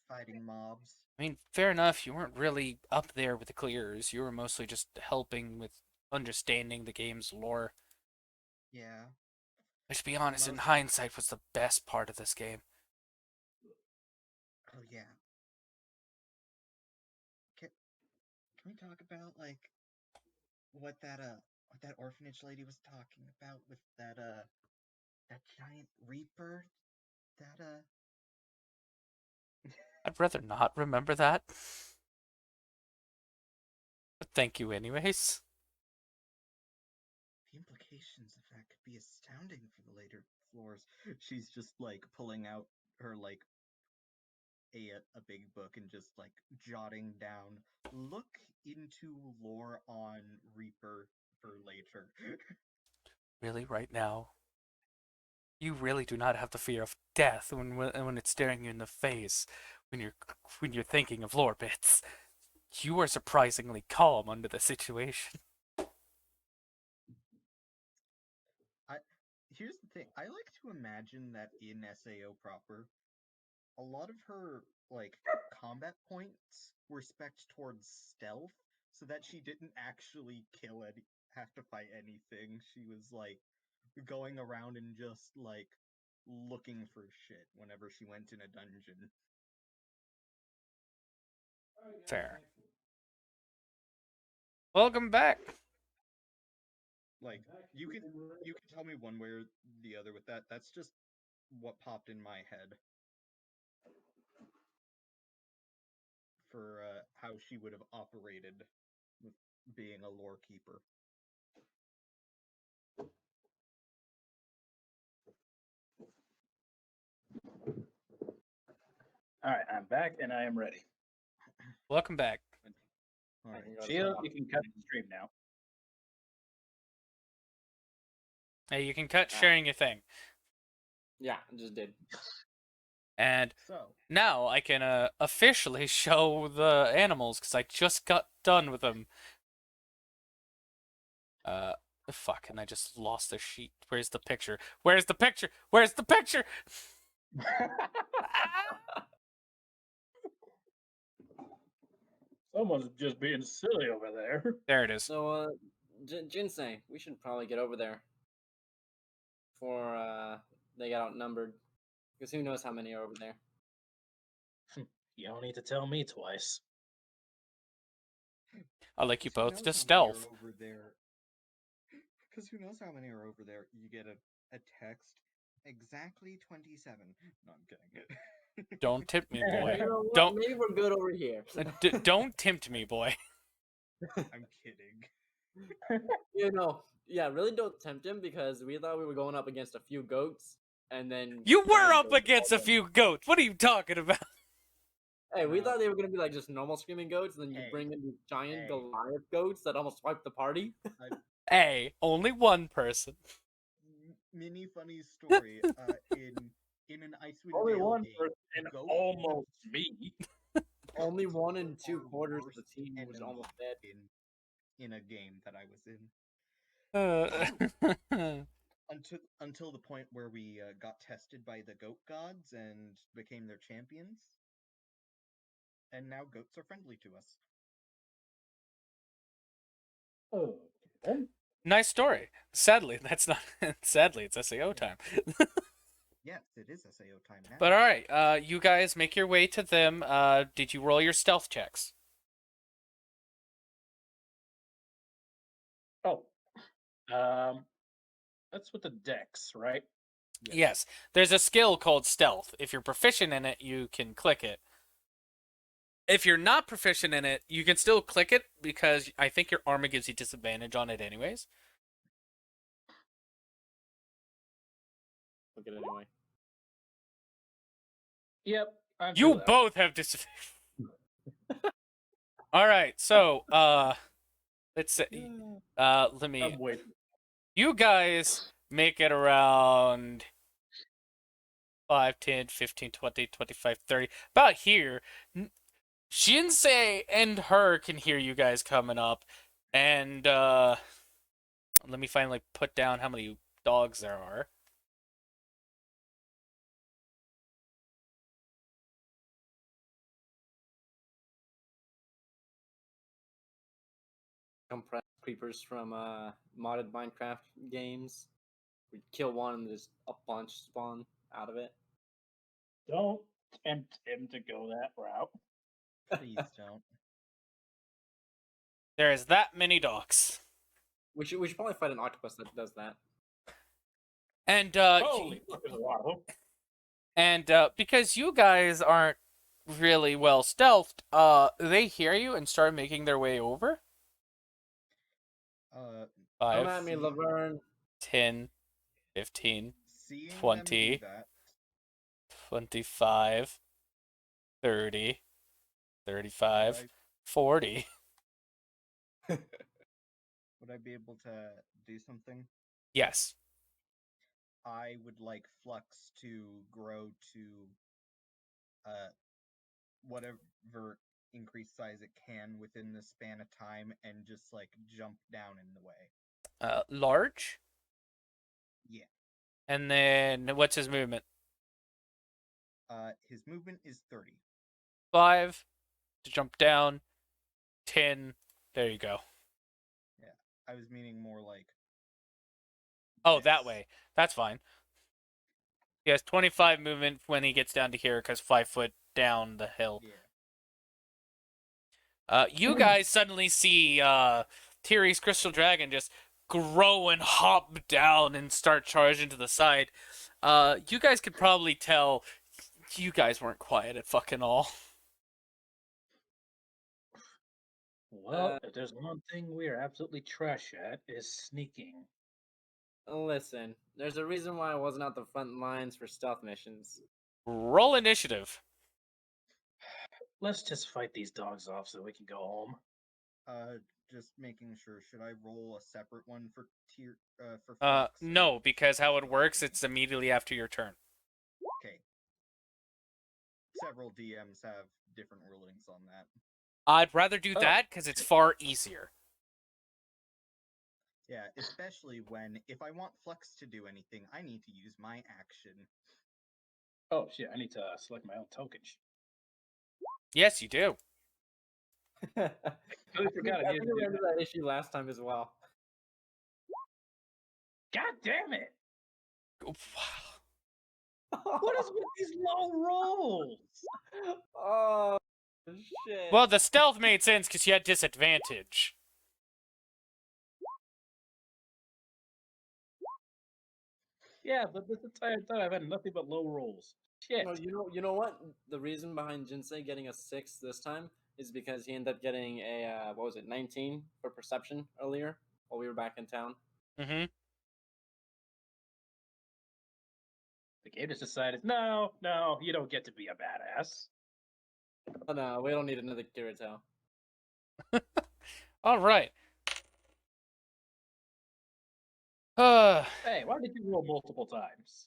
fighting mobs. fair enough. You weren't really up there with the clears. You were mostly just helping with understanding the game's lore. Yeah. Which, to be honest, in Most- hindsight, was the best part of this game. Oh yeah. Can we talk about like what that orphanage lady was talking about with that giant reaper? That I'd rather not remember that. But thank you anyways. The implications of that could be astounding for the later floors. She's just like pulling out her like a big book and just like jotting down. Look into lore on Reaper for later. Really, right now? You really do not have the fear of death when it's staring you in the face when you're thinking of lore bits. You are surprisingly calm under the situation. Here's the thing. I like to imagine that in SAO proper, a lot of her like combat points were spec'd towards stealth, so that she didn't actually have to fight anything. She was like going around and just like looking for shit whenever she went in a dungeon. Fair. Welcome back. Like you can tell me one way or the other with that. That's just what popped in my head for how she would have operated with being a lore keeper. All right, I'm back and I am ready. Welcome back. All right. Chia, you can cut the stream now. Hey, you can cut sharing your thing. Yeah, I just did. And So now I can officially show the animals because I just got done with them. Fuck, and I just lost the sheet. Where's the picture? Where's the picture? Where's the picture? Someone's just being silly over there. There it is. So, Jinsei, we should probably get over there before they get outnumbered. Because who knows how many are over there. You don't need to tell me twice. I'd like you both to Who knows how many are stealth. over there? Because who knows how many are over there? You get a text exactly 27. No, I'm kidding. Don't tempt me, boy. You know what? Don't Maybe we're good over here. don't tempt me, boy. I'm kidding. You know, yeah, really don't tempt him because we thought we were going up against a few goats, and then You were giant up goats against a all in. few goats. What are you talking about? Hey, we thought they were gonna be like just normal screaming goats, and then you Hey, bring in these giant hey. Goliath goats that almost wiped the party. Hey, only one person. Mini funny story. In an Icewind Only Dale one game, person and goat almost me. Only 1 and goats 2 are quarters of worst the team was enemies almost dead. in a game that I was in. Until the point where we got tested by the goat gods and became their champions, and now goats are friendly to us. Okay. Nice story. Sadly, that's not. Sadly, it's SAO time. Yes, it is SAO time now. But all right, you guys make your way to them. Did you roll your stealth checks? Oh, that's with the dex, right? Yes. There's a skill called stealth. If you're proficient in it, you can click it. If you're not proficient in it, you can still click it because I think your armor gives you disadvantage on it anyways. Look at it anyway. Yep. I'm You filled out. both have disadvantage. All right, so let's say let me. I'm waiting. You guys make it around 5, 10, 15, 20, 25, 30. About here. Shinsei and her can hear you guys coming up. And let me finally put down how many dogs there are. Compressed creepers from modded Minecraft games. We kill one and there's a bunch spawn out of it. Don't tempt him to go that route. Please don't. There is that many dogs. We should probably fight an octopus that does that. And Holy fuck, there's a lot of them. and because you guys aren't really well stealthed, they hear you and start making their way over. Come 5, at me, See- Laverne. 10, 15, Seeing them 20, do that, 25, 30, 35, would 40. would I be able to do something? Yes. I would like Flux to grow to whatever increased size it can within the span of time and just like jump down in the way. Large. Yeah. And then what's his movement? His movement is 30. 5 to jump down. 10. There you go. Yeah. I was meaning more like Oh, that this. way. That's fine. He has 25 movement when he gets down to here because 5 foot down the hill. Yeah. You guys suddenly see Tiri's Crystal Dragon just grow and hop down and start charging to the side. You guys could probably tell you guys weren't quiet at fucking all. Well, if there's one thing we are absolutely trash at, is sneaking. Listen, there's a reason why I wasn't at the front lines for stealth missions. Roll initiative. Let's just fight these dogs off so we can go home. Just making sure. Should I roll a separate one for for Flux? No, because how it works, it's immediately after your turn. Okay. Several DMs have different rulings on that. I'd rather do Oh. that because it's far easier. Yeah, especially when if I want Flux to do anything, I need to use my action. Oh shit! I need to select my own token. Yes, you do. I Totally forgot think I I needed to do remember that issue last time as well. God damn it! Wow. What is with these low rolls? Oh shit! Well, the stealth made sense because you had disadvantage. Yeah, but this entire time I've had nothing but low rolls. Shit. No, you know what? The reason behind Jinsei getting a 6 this time is because he ended up getting a what was it, 19 for perception earlier while we were back in town. Mm-hmm. The game just decided, no, you don't get to be a badass. Oh no, we don't need another Kirito. All right. Hey, why did you roll multiple times?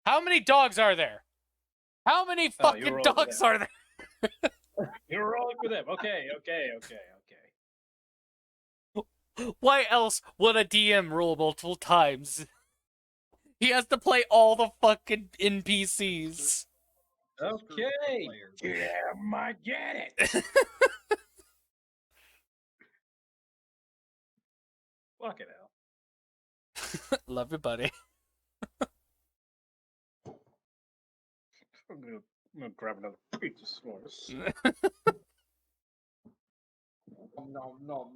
How many dogs are there? How many Oh, you fucking rolled dogs them. are there? You're rolling for them. Okay. Why else would a DM roll multiple times? He has to play all the fucking NPCs. Just proof to the Okay. players. Yeah, I get it. Fucking hell. Love you, buddy. I'm gonna grab another pizza slice. No. Nom nom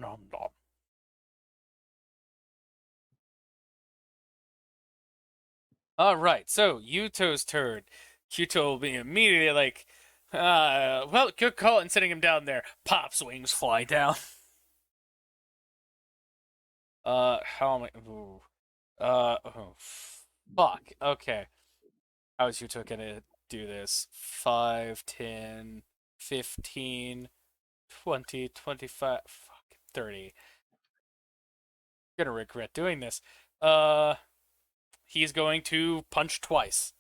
nom nom. All right, so Yuto's turn. Yuto will be immediately like, well, good call, and sitting him down there. Pop's wings fly down. How am I? Ooh. Oh, fuck. Okay. How is Yuto gonna do this? 5, 10, 15, 20, 25, fuck, 30. Gonna regret doing this. He's going to punch twice.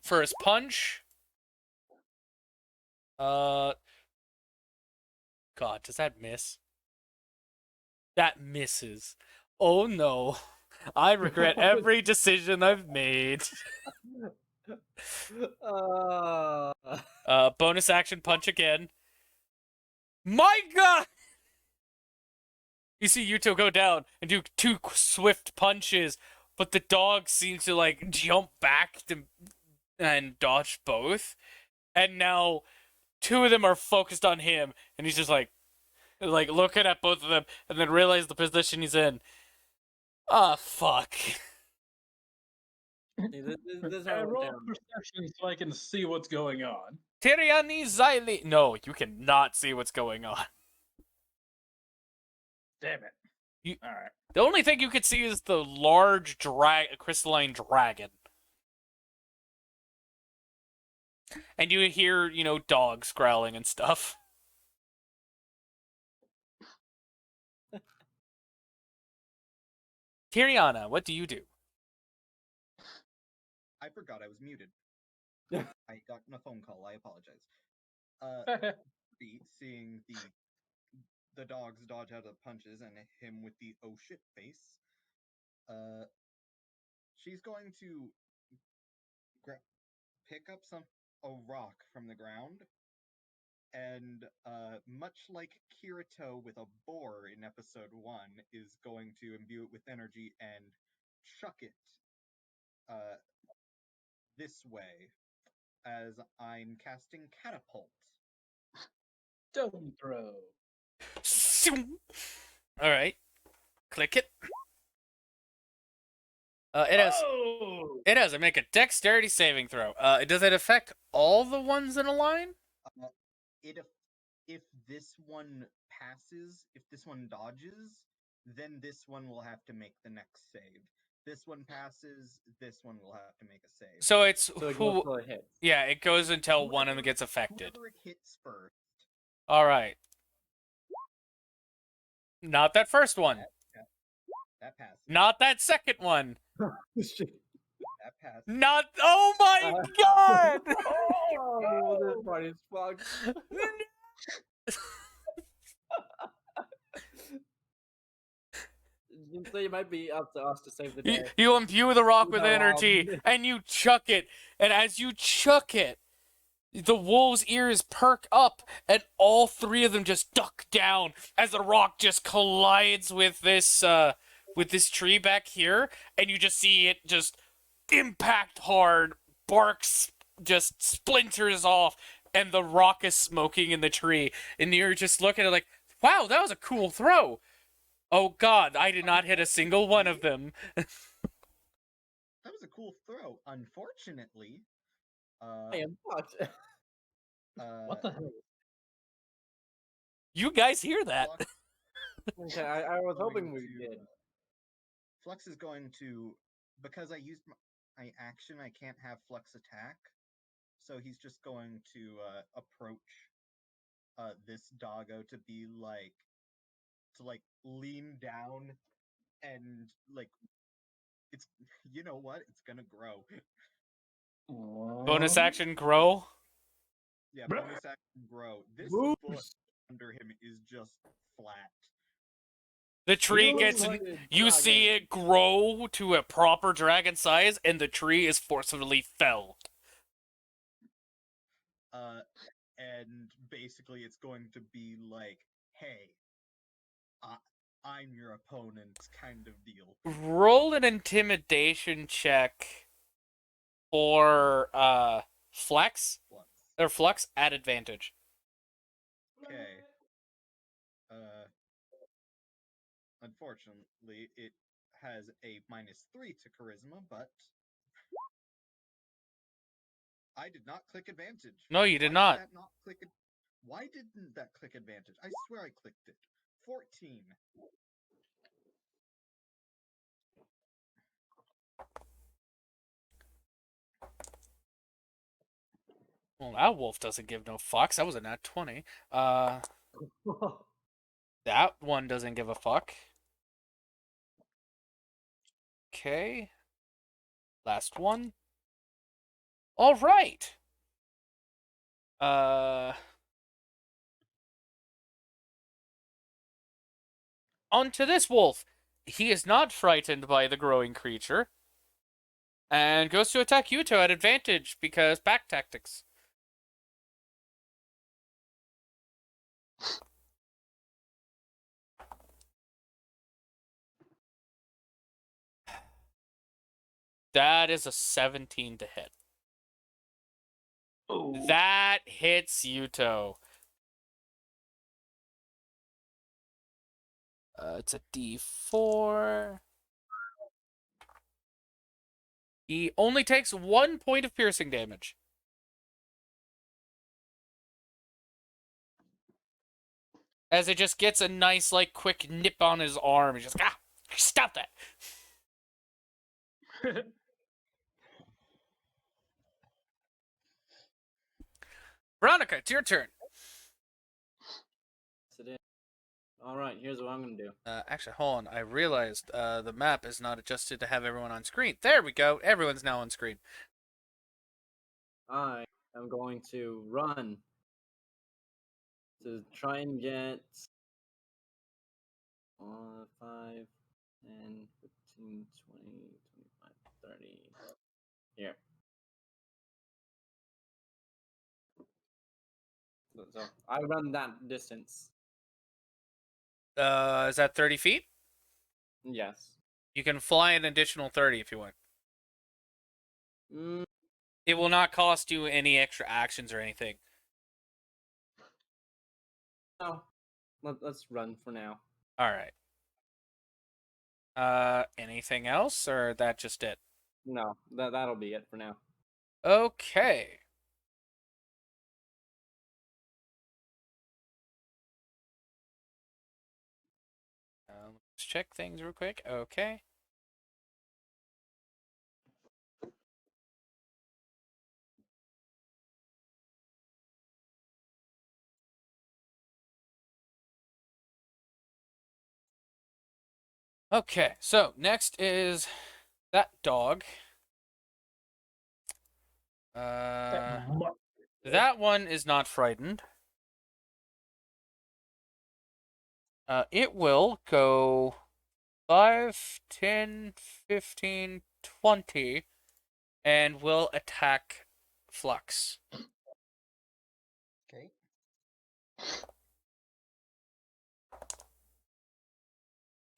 First punch. God, does that miss? That misses. Oh no. I regret every decision I've made. Uh, Bonus action punch again. My god! You see Yuto go down and do 2 swift punches, but the dog seems to like jump back and dodge both. And now 2 of them are focused on him, and he's just like looking at both of them, and then realize the position he's in. Ah, fuck. See, this is how I it went roll down. perception so I can see what's going on. Tyriani Xyli. No, you cannot see what's going on. Damn it. You- All right. The only thing you could see is the large crystalline dragon. And you hear, dogs growling and stuff. Tiriana, what do you do? I forgot I was muted. I got a phone call. I apologize. Seeing the dogs dodge out of punches and him with the oh shit face, she's going to pick up a rock from the ground, and much like Kirito with a boar in episode 1, is going to imbue it with energy and chuck it this way as I'm casting Catapult. Stone throw. Alright. Click it. It has to make a dexterity saving throw. Does it affect all the ones in a line? If this one passes, if this one dodges, then this one will have to make the next save. This one passes, this one will have to make a save. So it's So it who? goes till it hits. Yeah, it goes until one of them gets affected. Whoever it hits first. All right. Not that first one. That passes. Not that second one. That passes. Not. Oh my god! Oh, this party's fucked. So it might be up to us to save the day. You imbue the rock with No, energy, and you chuck it. And as you chuck it, the wolf's ears perk up, and all three of them just duck down as the rock just collides with this tree back here, and you just see it just impact hard, barks just splinters off, and the rock is smoking in the tree, and you're just looking at it like, wow, that was a cool throw. Oh god, I did not hit a single one of them. That was a cool throw. Unfortunately, I am fucked. What the hell? You guys hear that? Okay, I was hoping we did. Flux is going to, because I used my action, I can't have Flux attack, so he's just going to approach this doggo to be like lean down and like it's you know what, it's gonna grow. Bonus action grow. Yeah, bonus action grow. This Boost. bush under him is just flat. The tree It gets, looks like a you see dragon. it grow to a proper dragon size, and the tree is forcibly felled. And basically it's going to be like, hey, I'm your opponent kind of deal. Roll an intimidation check for Flux at advantage. Okay. Unfortunately, it has a -3 to charisma, but I did not click advantage. No, you did Why not. Did that not click it? Why didn't that click advantage? I swear I clicked it. 14. Well, that wolf doesn't give no fucks. That was a nat 20. That one doesn't give a fuck. Okay. Last one. All right. On to this wolf. He is not frightened by the growing creature. And goes to attack Yuto at advantage because pack tactics. That is a 17 to hit. Oh. That hits Yuto. It's a D4. He only takes 1 point of piercing damage. As it just gets a nice, like, quick nip on his arm. He's just, stop that. Veronica, it's your turn. Yes, it is. All right, here's what I'm gonna do. Actually, hold on. I realized the map is not adjusted to have everyone on screen. There we go. Everyone's now on screen. I am going to run to try and get 5, 10, 15, 20, 25, 30. Here. So I run that distance. Is that 30 feet? Yes. You can fly an additional 30 if you want. Mm, It will not cost you any extra actions or anything. no. Let's run for now. All right. Anything else, or that just it? No, that'll be it for now. Okay. Let's check things real quick. Okay. Okay, so next is that dog. That one is not frightened. It will go 5, 10, 15, 20, and will attack Flux. Okay.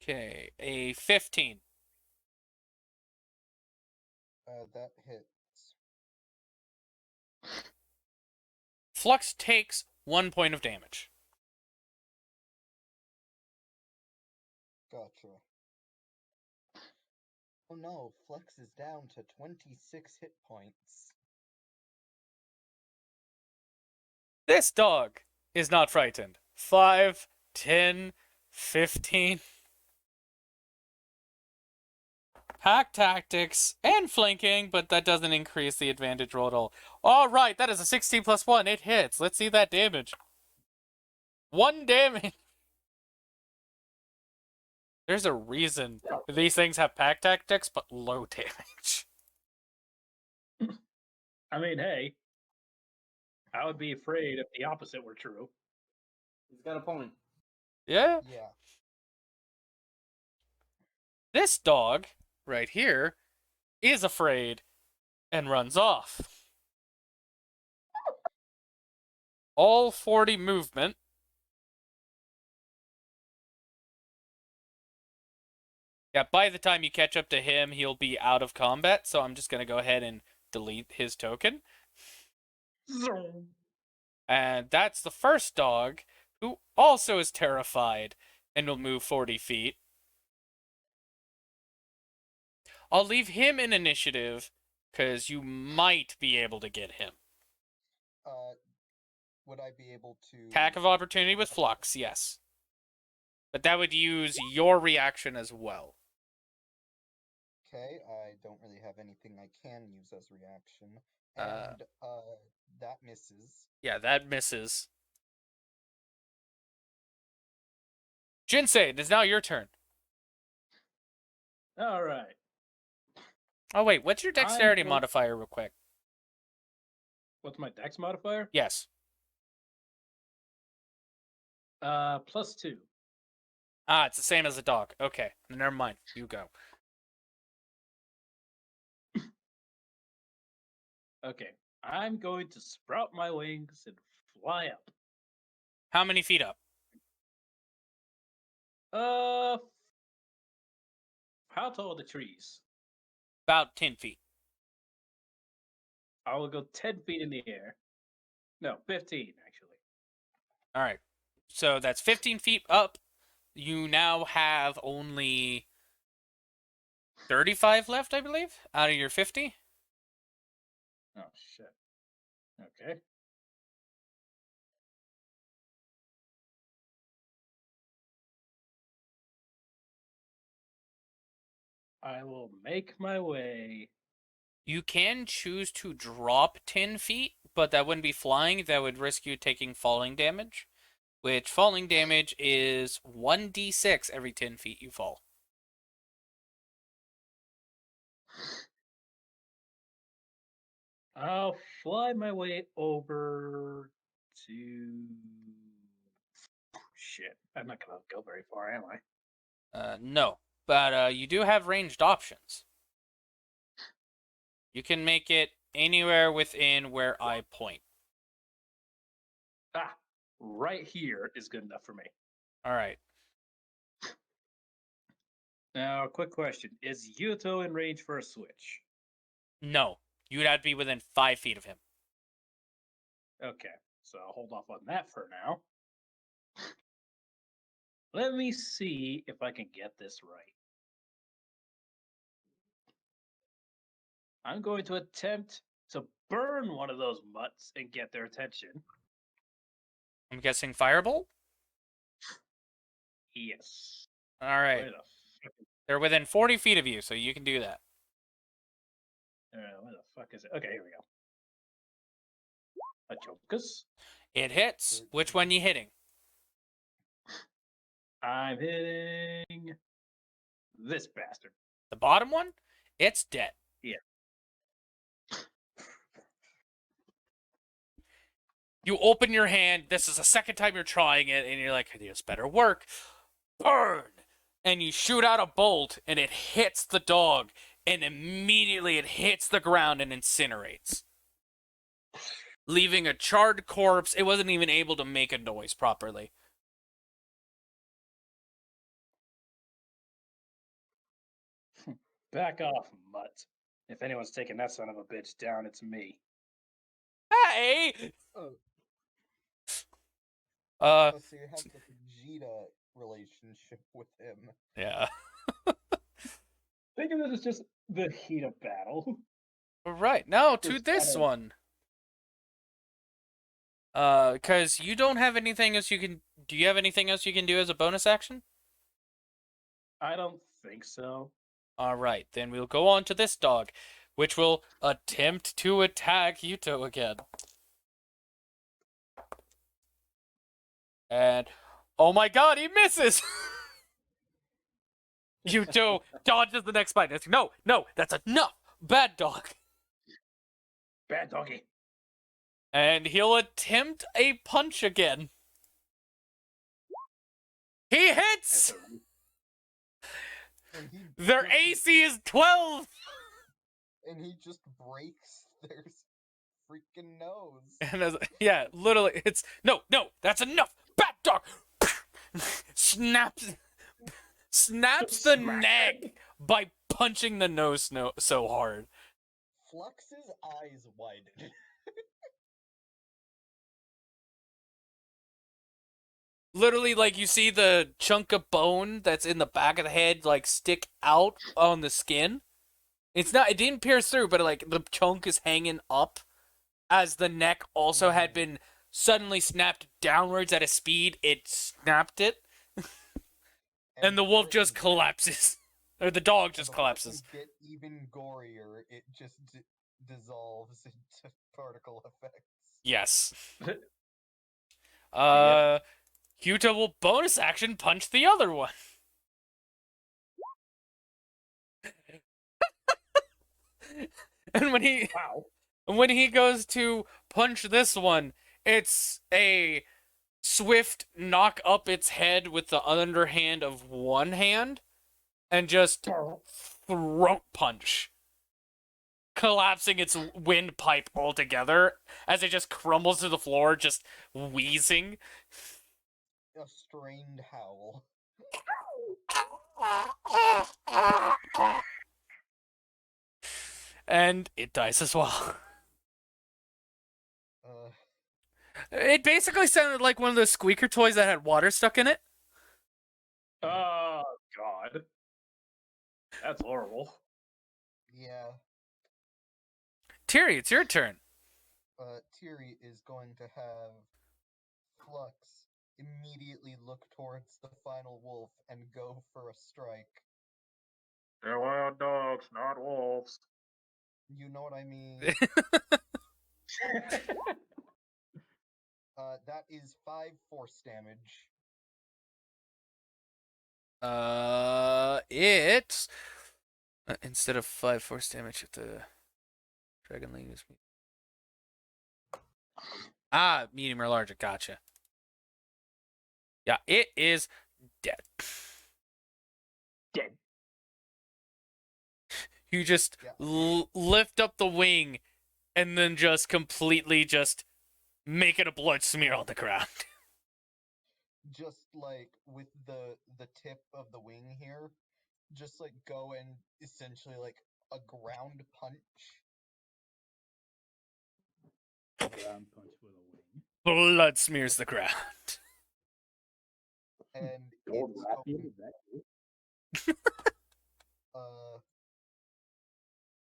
Okay, a 15. That hits. Flux takes 1 point of damage. Gotcha. Oh no, Flex is down to 26 hit points. This dog is not frightened. 5, 10, 15. Pack tactics and flanking, but that doesn't increase the advantage roll at all. All right, that is a 16 plus 1. It hits. Let's see that damage. 1 damage. There's a reason these things have pack tactics, but low damage. I mean, hey, I would be afraid if the opposite were true. He's got a point. Yeah. Yeah. This dog right here is afraid and runs off. All 40 movement. Yeah, by the time you catch up to him, he'll be out of combat, so I'm just going to go ahead and delete his token. And that's the first dog, who also is terrified and will move 40 feet. I'll leave him in initiative, because you might be able to get him. Would I be able to... Attack of opportunity with Flux, yes. But that would use your reaction as well. Okay, I don't really have anything I can use as reaction. And, that misses. Yeah, that misses. Jinsei, it is now your turn. All right. Oh, wait, what's your dexterity going- modifier real quick? What's my dex modifier? Yes. +2. Ah, it's the same as a dog. Okay, never mind. You go. Okay, I'm going to sprout my wings and fly up. How many feet up? How tall are the trees? About 10 feet. I will go 10 feet in the air. No, 15 actually. All right. So that's 15 feet up. You now have only 35 left, I believe, out of your 50. Oh shit. Okay. I will make my way. You can choose to drop 10 feet, but that wouldn't be flying. That would risk you taking falling damage, which falling damage is 1d6 every 10 feet you fall. I'll fly my way over to. Shit. I'm not gonna go very far, am I? No, but you do have ranged options. You can make it anywhere within where I point. Ah, right here is good enough for me. All right. Now, quick question: is Yuto in range for a switch? No, you'd have to be within 5 feet of him. Okay, so I'll hold off on that for now. Let me see if I can get this right. I'm going to attempt to burn one of those mutts and get their attention. I'm guessing firebolt? Yes. All right. Where the fuck is, They're within 40 feet of you, so you can do that. where the fuck is it? Okay, here we go. A Chokus. It hits. Which one you hitting? I'm hitting this bastard. The bottom one? It's dead. Yeah. You open your hand. This is the second time you're trying it, and you're like, this better work. Burn! And you shoot out a bolt, and it hits the dog, and immediately it hits the ground and incinerates, leaving a charred corpse. It wasn't even able to make a noise properly. Back off, mutt. If anyone's taking that son of a bitch down, it's me. Hey! Oh, Uh, so you have the Vegeta relationship with him. yeah. Think of it as just the heat of battle. All right, now to Just this kinda- one. Because you don't have anything else you can... Do you have anything else you can do as a bonus action? I don't think so. All right, then we'll go on to this dog, which will attempt to attack Yuto again. And, oh my god, he misses! Yuto dodges the next bite. It's, no, that's enough! Bad dog! Bad doggy. And he'll attempt a punch again. He hits! That's a- And he Their just- AC is 12! And he just breaks their freaking nose. And yeah, literally, it's no, that's enough. Bad dog snaps the Smack. neck by punching the nose so hard. Flux's eyes widen. Literally, like you see the chunk of bone that's in the back of the head like stick out on the skin. It didn't pierce through, but like the chunk is hanging up, as the neck also had been suddenly snapped downwards at a speed. It snapped it. And the wolf just collapses. Or the dog just collapses. To get even gorier, it just dissolves into particle effects. Yes. Hyuta will bonus action punch the other one. And Wow. when he goes to punch this one, it's a swift knock up its head with the underhand of one hand and just throat punch, collapsing its windpipe altogether as it just crumbles to the floor, just wheezing. A strained howl. And it dies as well. Uh, It basically sounded like one of those squeaker toys that had water stuck in it. Oh, God. That's horrible. Yeah. Tiri, it's your turn. Tiri is going to have Flux immediately look towards the final wolf and go for a strike. They're wild dogs, not wolves. You know what I mean? That is 5 force damage. It's instead of 5 force damage at the dragon language. Medium or larger. Gotcha. Yeah, it is dead. Dead. You just Yeah. lift up the wing and then just completely just make it a blood smear on the ground. Just like with the tip of the wing here, just like go and essentially like a ground punch. Ground punch with a wing. Blood smears the ground. And Gold it's wrap going, you, that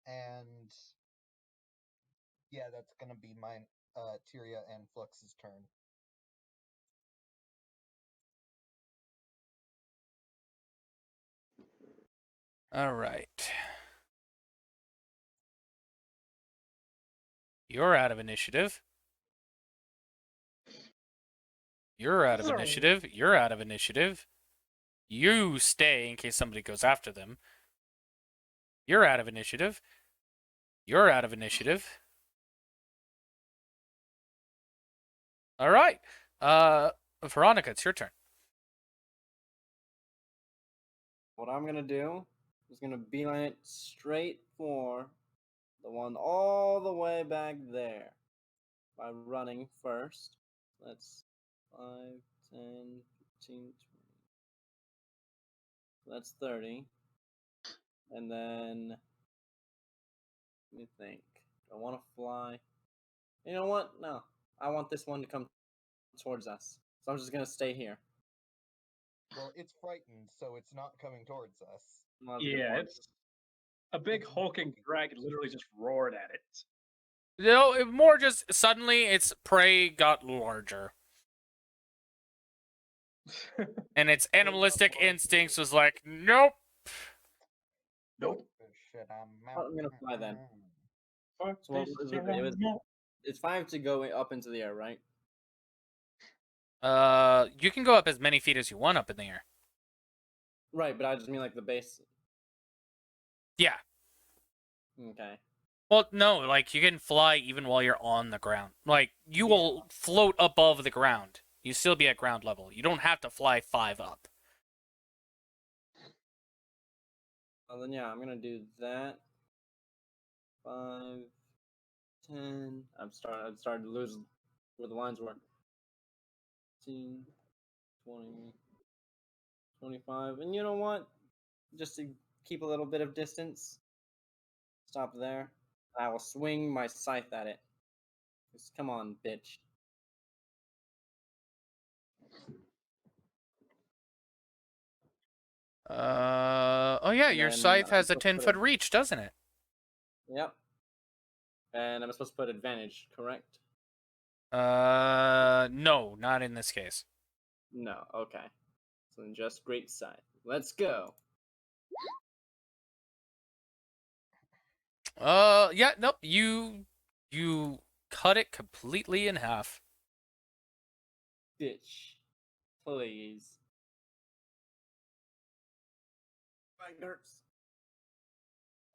and yeah, that's gonna be mine, Tyria and Flux's turn. All right. You're out of initiative. You're out of initiative. You're out of initiative. You stay in case somebody goes after them. You're out of initiative. You're out of initiative. All right. Veronica, it's your turn. What I'm gonna do is gonna beeline it straight for the one all the way back there by running first. That's 5, 10, 15, 20. That's 30. And then, let me think. I want to fly. You know what? No. I want this one to come towards us. So I'm just going to stay here. Well, it's frightened, so it's not coming towards us. Well, that's a good Yeah, point. it's a big It's hulking hulking. dragon literally just roared at it. No, more just suddenly its prey got larger. And its animalistic instincts was like, nope. Nope. I'm going to fly then. Fuck So what this was it? animal. It's 5 to go up into the air, right? You can go up as many feet as you want up in the air. Right, but I just mean like the base. Yeah. Okay. Well, no, like you can fly even while you're on the ground. Like you will float above the ground. You still be at ground level. You don't have to fly 5 up. Well, then yeah, I'm going to do that. 5, 10. I'm starting to lose where the lines were. 15, 20, 25. And you know what? Just to keep a little bit of distance, stop there. I will swing my scythe at it. Just, come on, bitch. Oh yeah, And your then scythe I'm has a supposed to 10-foot reach, doesn't it? Yep. And I'm supposed to put advantage, correct? No, not in this case. No, okay. So then just great scythe. Let's go. Yeah, nope. You cut it completely in half. Bitch. Please. Fingers.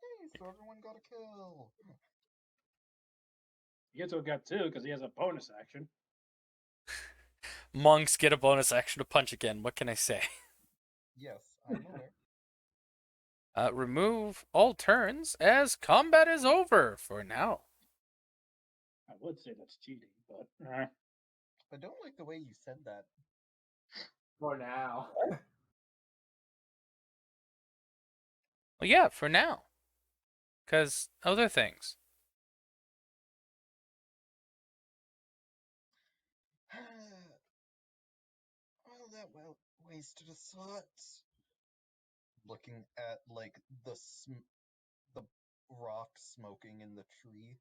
Hey, so everyone got a kill. Yuto got 2 because he has a bonus action. Monks get a bonus action to punch again. What can I say? Yes, I'm aware. Remove all turns as combat is over for now. I would say that's cheating, but I don't like the way you said that. For now. Well, yeah, for now. Because other things. Well, that wasted a slot. looking at like the rock smoking in the tree.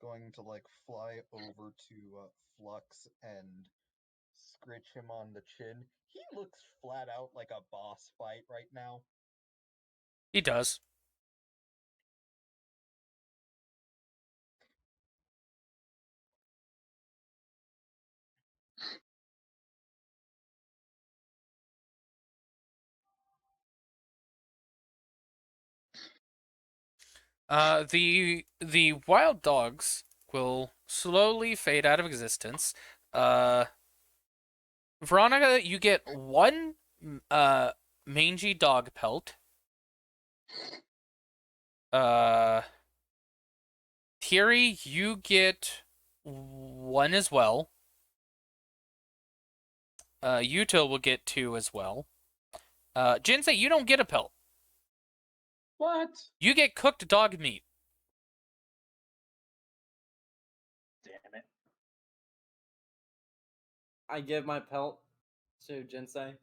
Going to like fly over to Flux and scritch him on the chin. He looks flat out like a boss fight right now. He does. The wild dogs will slowly fade out of existence. Veronica, you get one mangy dog pelt. Tiri, you get one as well. Yuto will get two as well. Jinsei, you don't get a pelt. What? You get cooked dog meat. Damn it. I give my pelt to Jinsei.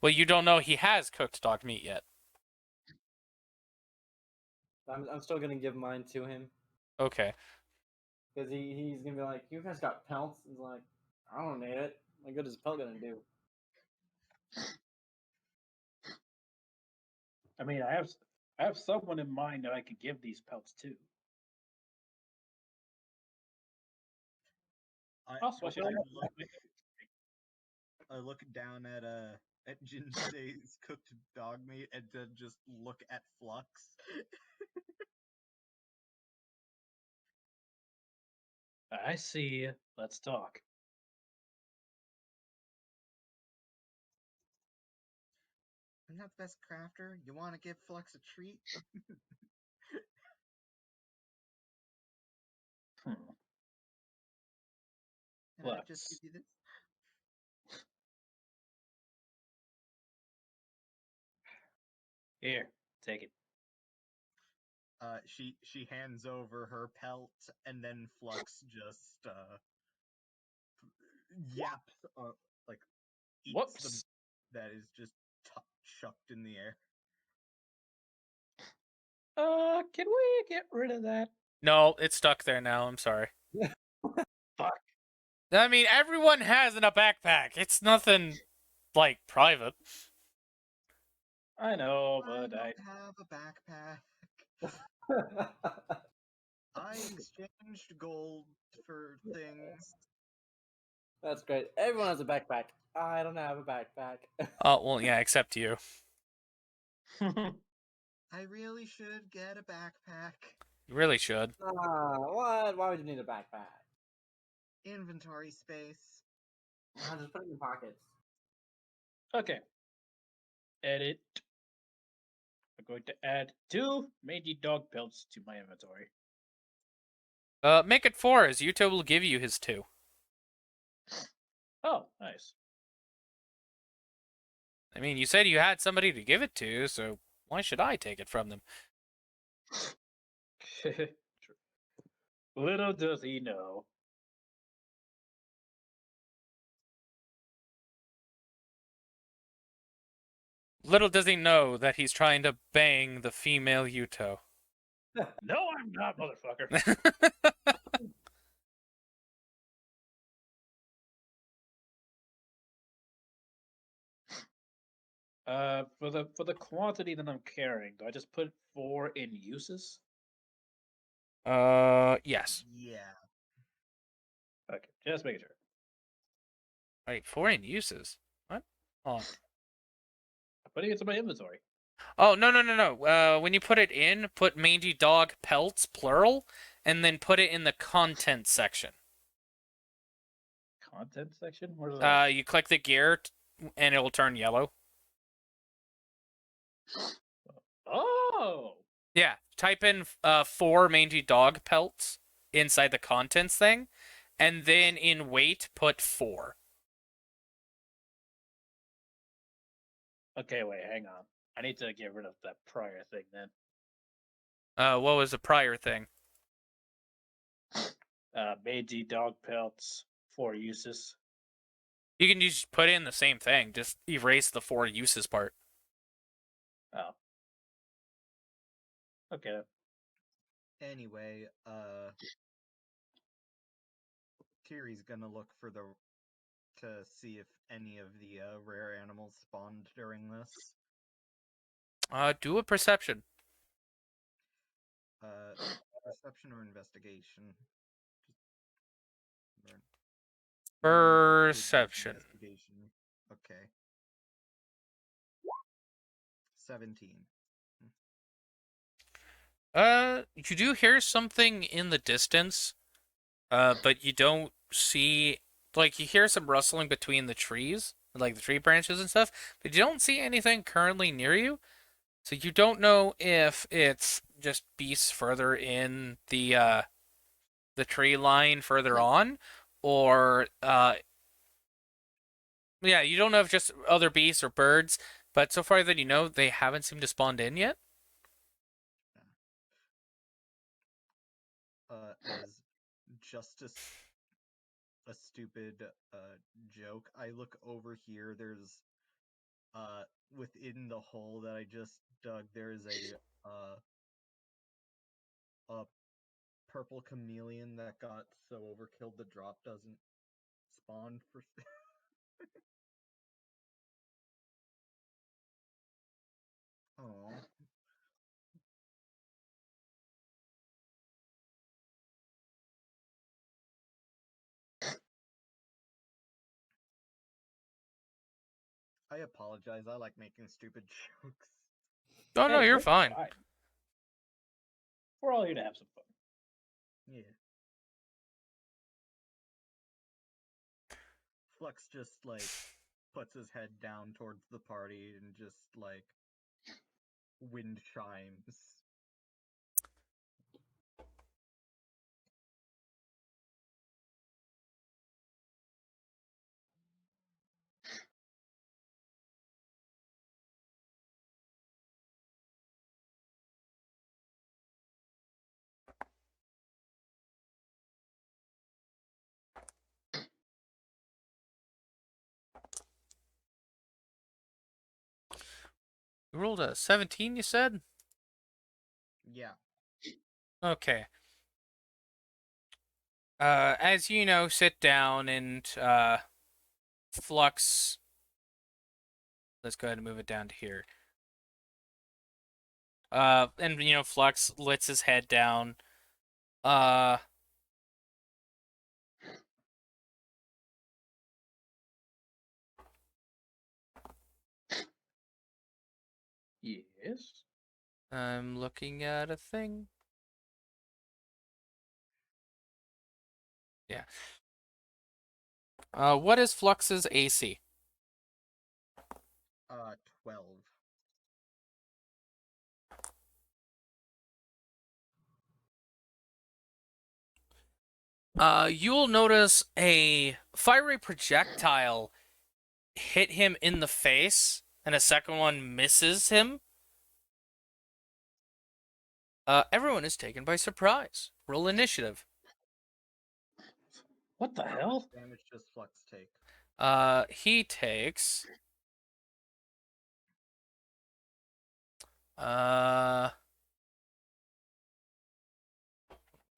Well, you don't know he has cooked dog meat yet. I'm still gonna give mine to him Okay. because he's gonna be like, "You guys got pelts?" He's like, "I don't need it. What good is a pelt gonna do?" I mean, I have someone in mind that I could give these pelts to. Also, I should I look down at Jinsei's cooked dog meat and then just look at Flux. I see. Let's talk. I'm not the best crafter. You want to give Flux a treat? Hmm. Can I just give you this? Here, take it. She hands over her pelt, and then Flux just yaps, like eats Whoops. that is just chucked in the air. Can we get rid of that? No, it's stuck there now. I'm sorry. Fuck. I mean, everyone has in a backpack. It's nothing like private. I know, I but don't have a backpack. I exchanged gold for things. That's great. Everyone has a backpack. I don't have a backpack. Oh, well, yeah, except you. I really should get a backpack. You really should. What? Why would you need a backpack? Inventory space. Just put it in your pockets. Okay. Edit. I'm going to add 2 mangy dog pelts to my inventory. Make it 4, as Yuto will give you his 2. Oh, nice. I mean, you said you had somebody to give it to, so why should I take it from them? Little does he know. Little does he know that he's trying to bang the female Yuto. No, I'm not, motherfucker. For the quantity that I'm carrying, do I just put 4 in uses? Yes. Yeah. Okay, just making sure. Wait, 4 in uses? What? Hold on. I'm putting it in my inventory. Oh, no. When you put it in, put mangy dog pelts, plural, and then put it in the content section. Content section? Where's that? You click the gear, and it will turn yellow. Oh! Yeah, type in 4 mangy dog pelts inside the contents thing, and then in weight, put 4. Okay, wait, hang on. I need to get rid of that prior thing then. What was the prior thing? Mangy dog pelts, 4 uses. You can just put in the same thing. Just erase the 4 uses part. Oh. Okay. Anyway, Tiri's gonna look to see if any of the rare animals spawned during this. Do a perception. Perception or investigation? Perception. Investigation. Okay. 17. You do hear something in the distance, but you don't see, like, you hear some rustling between the trees, like the tree branches and stuff, but you don't see anything currently near you, so you don't know if it's just beasts further in the tree line further on, or, yeah, you don't know if just other beasts or birds, but so far that you know, they haven't seemed to spawn in yet. As just a stupid joke, I look over here. There's within the hole that I just dug, there's a purple chameleon that got so overkilled the drop doesn't spawn for. Oh. I apologize. I like making stupid jokes. Oh, no, Hey, you're that's fine. We're all here to have some fun. Yeah. Flux just puts his head down towards the party and just wind chimes. You rolled a 17, you said? Yeah. Okay. As you know, sit down and Flux. Let's go ahead and move it down to here. And Flux lets his head down. Yes. I'm looking at a thing. Yeah. What is Flux's AC? 12. You'll notice a fiery projectile hit him in the face, and a second one misses him. Everyone is taken by surprise. Roll initiative. What the How hell? much damage does Flux take? He takes. Let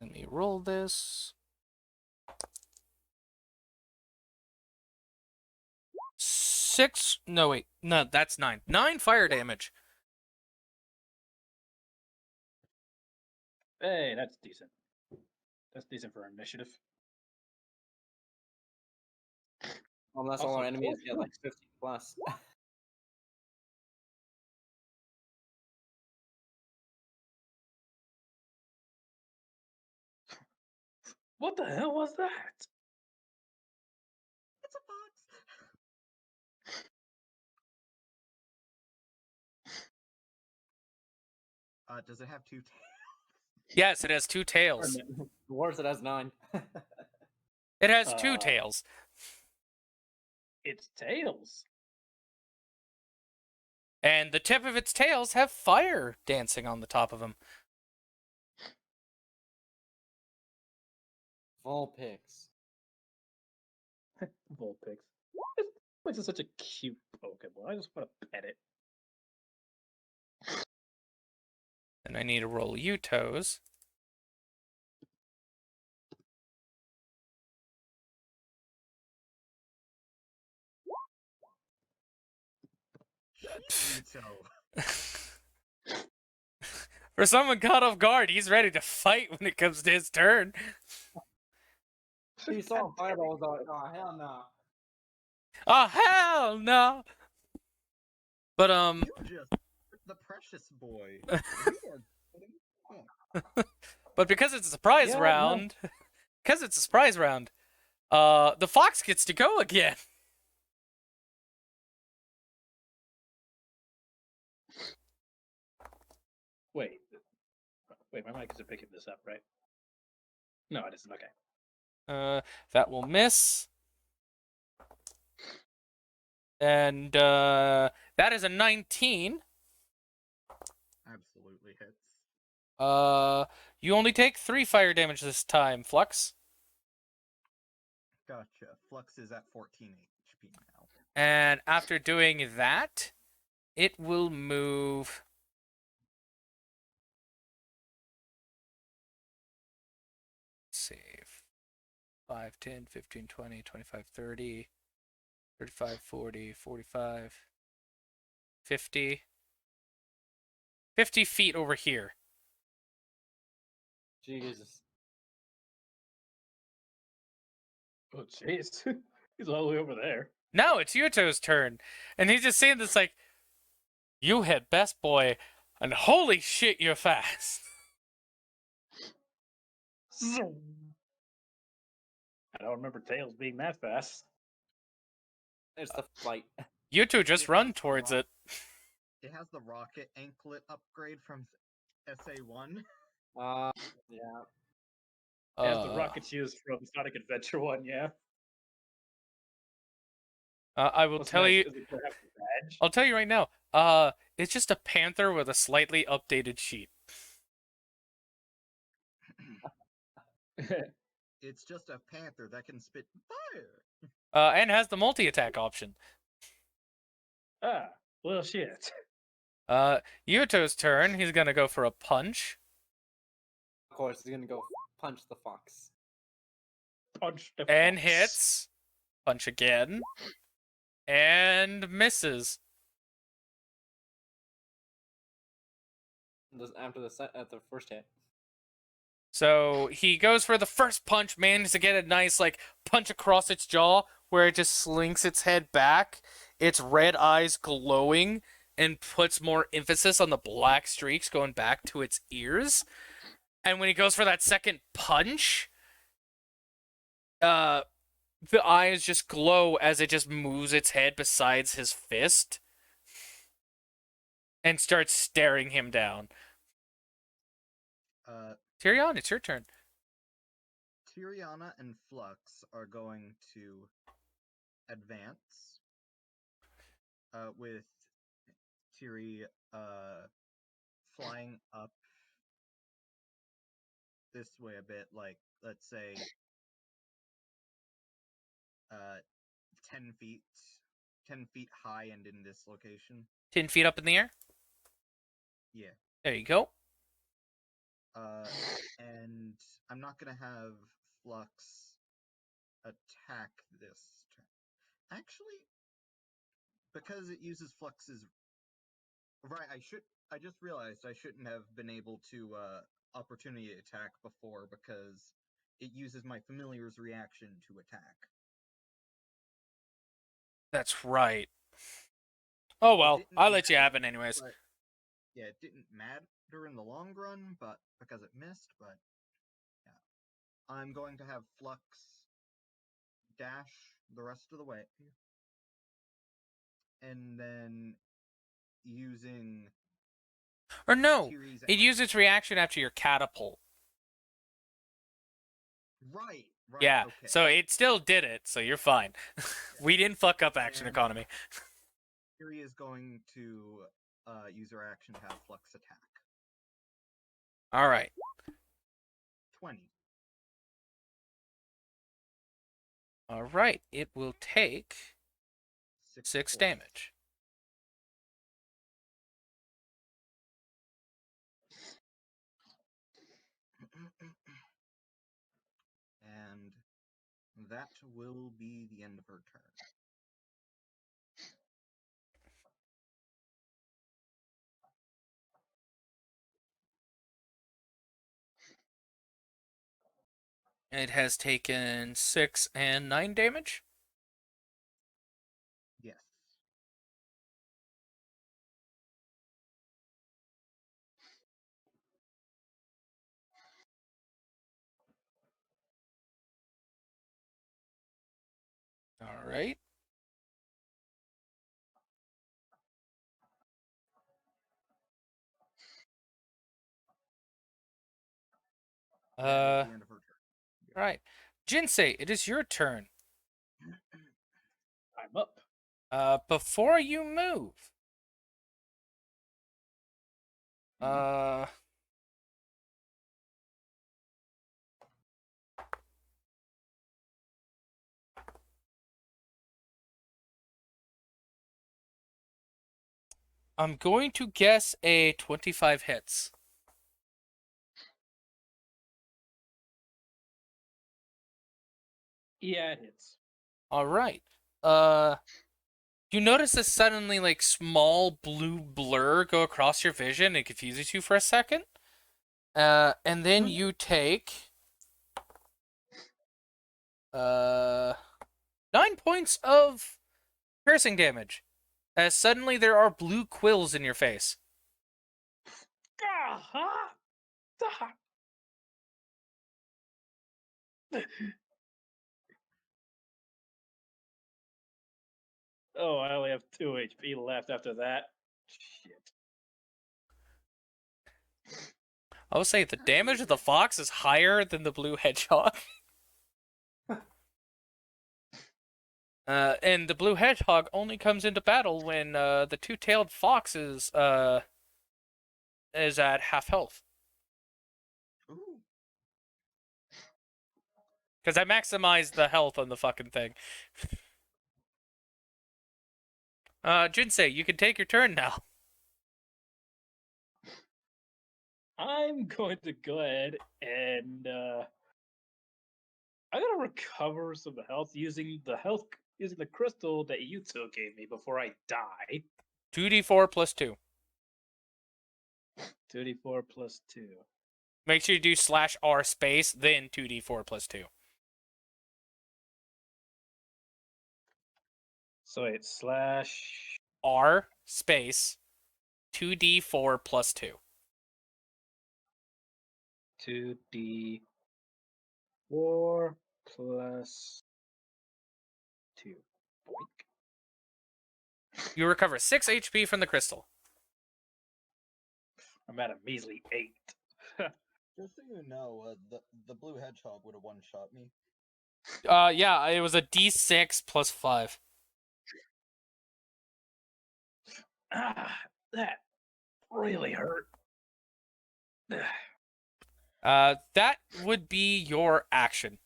me roll this. 6. No, wait. No, that's 9. 9 fire damage. Hey, that's decent. That's decent for initiative. Unless all Also, our enemies get 12. 50 plus. What the hell was that? It's a fox. Does it have 2 tails? Yes, it has 2 tails. Dwarves, it has 9. It has 2 tails. Its tails. And the tip of its tails have fire dancing on the top of them. Vulpix. Vulpix. This is such a cute Pokemon. I just want to pet it. And I need to roll Utos. Yuto. For someone caught off guard, he's ready to fight when it comes to his turn. He saw fireballs. Oh hell no! Oh hell no! But You just the precious boy. You are but because it's a surprise Yeah, no. round, the fox gets to go again. Wait, my mic isn't picking this up, right? No, it isn't. Okay. That will miss. And that is a 19. absolutely hits. You only take 3 fire damage this time, Flux. Gotcha. Flux is at 14 HP now. And after doing that, it will move. Let's see. 5, 10, 15, 20, 25, 30, 35, 40, 45, 50. 50 feet over here. Jesus. Oh, jeez. He's all the way over there. Now it's Yuto's turn. And he's just saying this like, you hit best boy, and holy shit, you're fast. I don't remember Tails being that fast. It's the flight. Yuto just run towards it. It has the rocket anklet upgrade from SA1. Yeah. It has the rocket shoes from Sonic Adventure 1, yeah. I will What's tell nice you. is it could have the badge. I'll tell you right now. It's just a panther with a slightly updated sheet. It's just a panther that can spit fire. And has the multi-attack option. Ah, well, shit. Yuto's turn. He's gonna go for a punch. Of course, he's gonna go punch the fox. Punch the And fox. hits. Punch again. And misses. After the first hit. So he goes for the first punch, manages to get a nice like punch across its jaw where it just slinks its head back, its red eyes glowing, and puts more emphasis on the black streaks going back to its ears. And when he goes for that second punch, the eyes just glow as it just moves its head besides his fist and starts staring him down. Tyrion, it's your turn. Tiriana and Flux are going to advance with Tiri flying up this way a bit, like let's say 10 feet high and in this location. 10 feet up in the air. Yeah. There you go. And I'm not gonna have Flux attack this turn. Actually, because it uses Flux's right, I just realized I shouldn't have been able to opportunity attack before because it uses my familiar's reaction to attack. That's right. Oh well, I'll let you have it anyways. But, yeah, it didn't matter in the long run, but because it missed, but yeah. I'm going to have Flux dash the rest of the way. And then using Or no, Tiri's it used its reaction after your catapult. Right. Yeah, Okay. so it still did it, so you're fine. We didn't fuck up action And- economy. Tiri is going to use her action to have Flux attack. All right. 20. All right. It will take 6 points. damage. And that will be the end of her turn. It has taken 6 and 9 damage. Yes. All right. That is the end of her turn. All right. Jinsei, it is your turn. I'm up. Before you move, I'm going to guess a 25 hits. Yeah, it hits. All right. You notice a suddenly like small blue blur go across your vision. It confuses you for a second. And then you take 9 points of piercing damage. As suddenly there are blue quills in your face. Oh, I only have 2 HP left after that. Shit. I will say the damage of the fox is higher than the blue hedgehog. And the blue hedgehog only comes into battle when the two-tailed fox is at half health. Ooh. Because I maximized the health on the fucking thing. Jinsei, you can take your turn now. I'm going to go ahead and I'm gonna recover some health using the crystal that Yuto gave me before I die. 2d4 plus 2. 2d4 plus 2. Make sure you do /r space, then 2d4 plus 2. So it's slash R space 2d4 plus 2. 2d4 plus 2. Boink. You recover 6 HP from the crystal. I'm at a measly 8. Just so you know, the blue hedgehog would have one-shot me. Yeah, it was a d6 plus 5. That really hurt. That would be your action.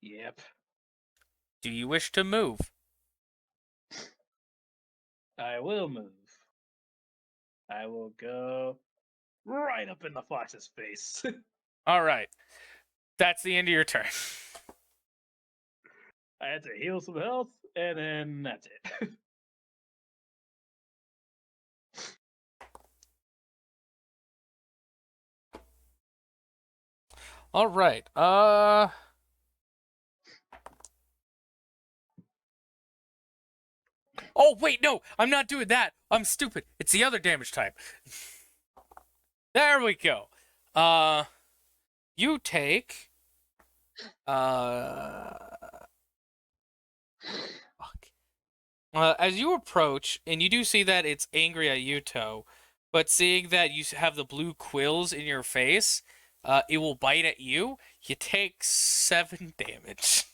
Yep. Do you wish to move? I will move. I will go right up in the fox's face. All right. That's the end of your turn. I had to heal some health, and then that's it. All right. Oh, wait, no. I'm not doing that. I'm stupid. It's the other damage type. There we go. You take fuck. As you approach, and you do see that it's angry at Yuto, but seeing that you have the blue quills in your face, it will bite at you. You take 7 damage.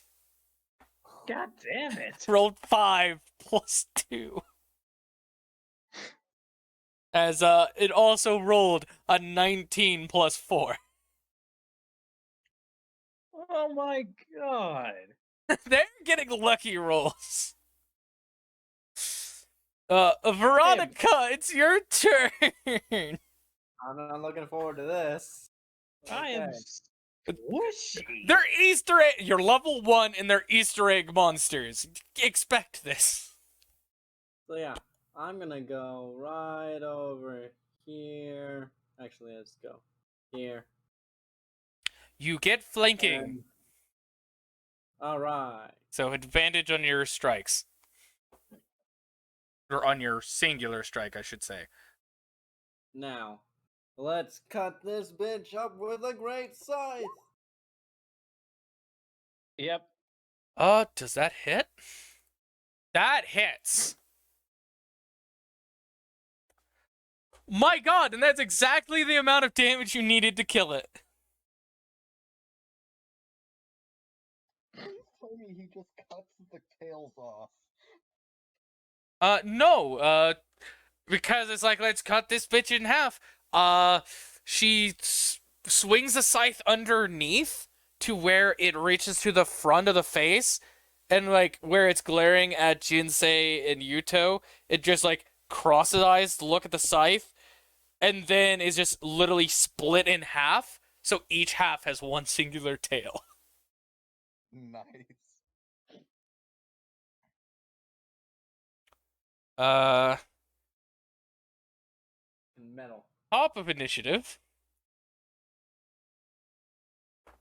God damn it. Rolled 5 plus 2. As it also rolled a 19 plus 4. Oh my god. They're getting lucky rolls. Veronica, it's your turn. I'm not looking forward to this. I am Okay. squishy. They're Easter egg. You're level 1 and they're Easter egg monsters. Expect this. So yeah, I'm gonna go right over here. Actually, let's go here. You get flanking, And... All right. so advantage on your strikes. Or on your singular strike, I should say. Now, let's cut this bitch up with a great scythe. Yep. Does that hit? That hits. My god, and that's exactly the amount of damage you needed to kill it. Please tell me he just cuts the tails off. No, because it's like, let's cut this bitch in half. She swings the scythe underneath to where it reaches to the front of the face, and like where it's glaring at Jinsei and Yuto, it just like crosses eyes to look at the scythe, and then is just literally split in half, so each half has one singular tail. Nice. Metal. Top of initiative,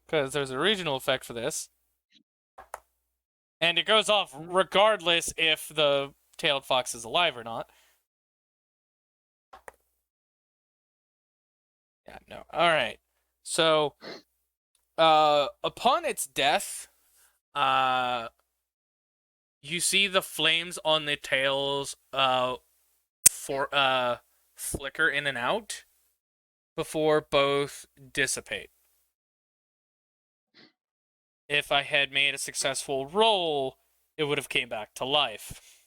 because there's a regional effect for this. And it goes off regardless if the tailed fox is alive or not. Yeah, no. Alright. So, upon its death, you see the flames on the tails, flicker in and out before both dissipate. If I had made a successful roll, it would have came back to life.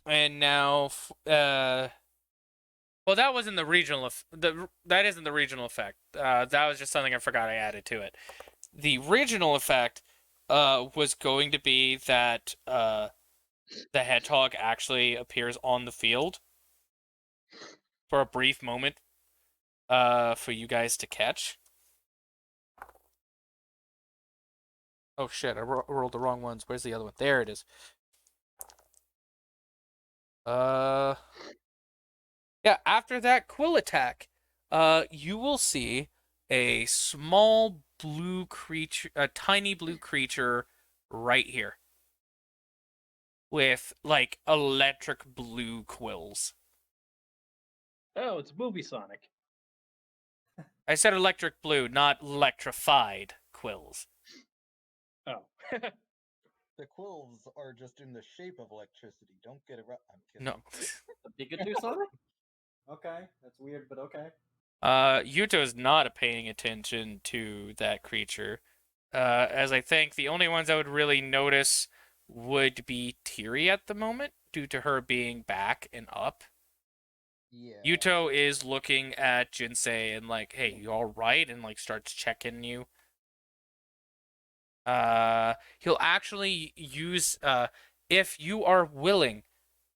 And now, well, that wasn't the regional. That isn't the regional effect. That was just something I forgot I added to it. The regional effect, was going to be that the hedgehog actually appears on the field for a brief moment, for you guys to catch. Oh shit! I rolled the wrong ones. Where's the other one? There it is. Yeah, after that quill attack, you will see a small blue creature, a tiny blue creature right here with like electric blue quills. Oh, it's Movie Sonic. I said electric blue, not electrified quills. Oh. The quills are just in the shape of electricity. Don't get it right. I'm kidding. No. The Pikachu Sonic? Okay, that's weird, but okay. Yuto's not paying attention to that creature. As I think the only ones I would really notice would be Tiri at the moment, due to her being back and up. Yeah. Yuto is looking at Jinsei and like, hey, you alright? And like starts checking you. He'll actually use, if you are willing,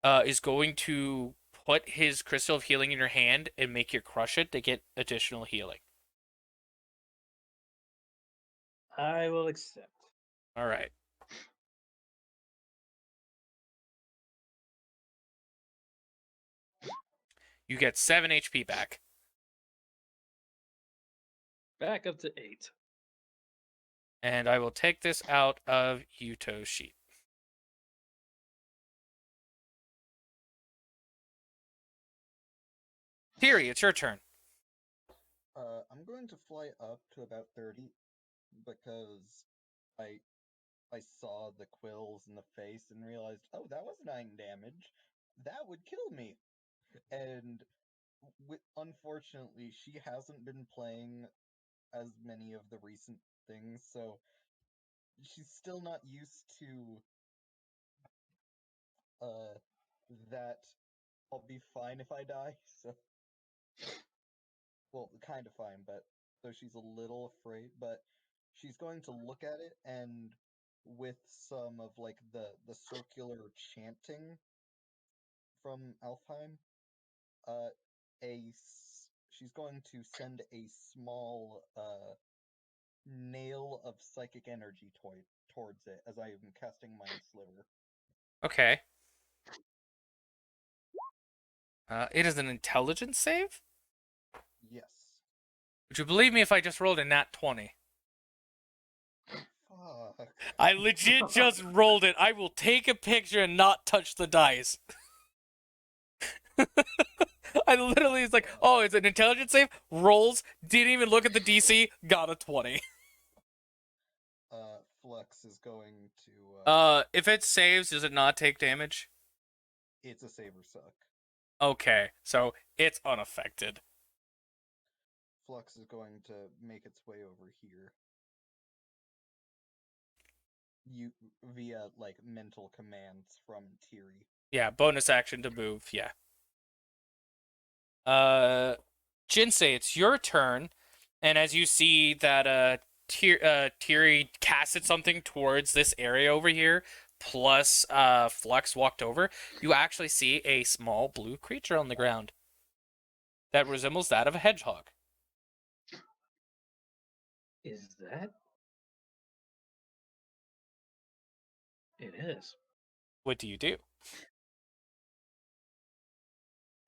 is going to put his crystal of healing in your hand and make you crush it to get additional healing. I will accept. Alright. You get 7 HP back. Back up to 8. And I will take this out of Yuto's sheet. Tiri, it's your turn. I'm going to fly up to about 30 because I saw the quills in the face and realized, oh, that was 9 damage. That would kill me. And unfortunately, she hasn't been playing as many of the recent things, so she's still not used to that I'll be fine if I die. So well, kind of fine, but so she's a little afraid, but she's going to look at it and with some of like the circular chanting from Alfheim, uh, she's going to send a small nail of psychic energy towards it as I am casting Mind Sliver. Okay. It is an intelligence save? Yes. Would you believe me if I just rolled a nat 20? Fuck. I legit just rolled it. I will take a picture and not touch the dice. I literally was like, oh, it's an intelligence save, rolls, didn't even look at the DC, got a 20. Flux is going to If it saves, does it not take damage? it's a saber suck. Okay, so it's unaffected. Flux is going to make its way over here. You via like mental commands from Tiri. Yeah, bonus action to move, yeah. Jinsei, it's your turn, and as you see that Tiri casted something towards this area over here, plus Flux walked over, you actually see a small blue creature on the ground that resembles that of a hedgehog. Is that? It is. What do you do?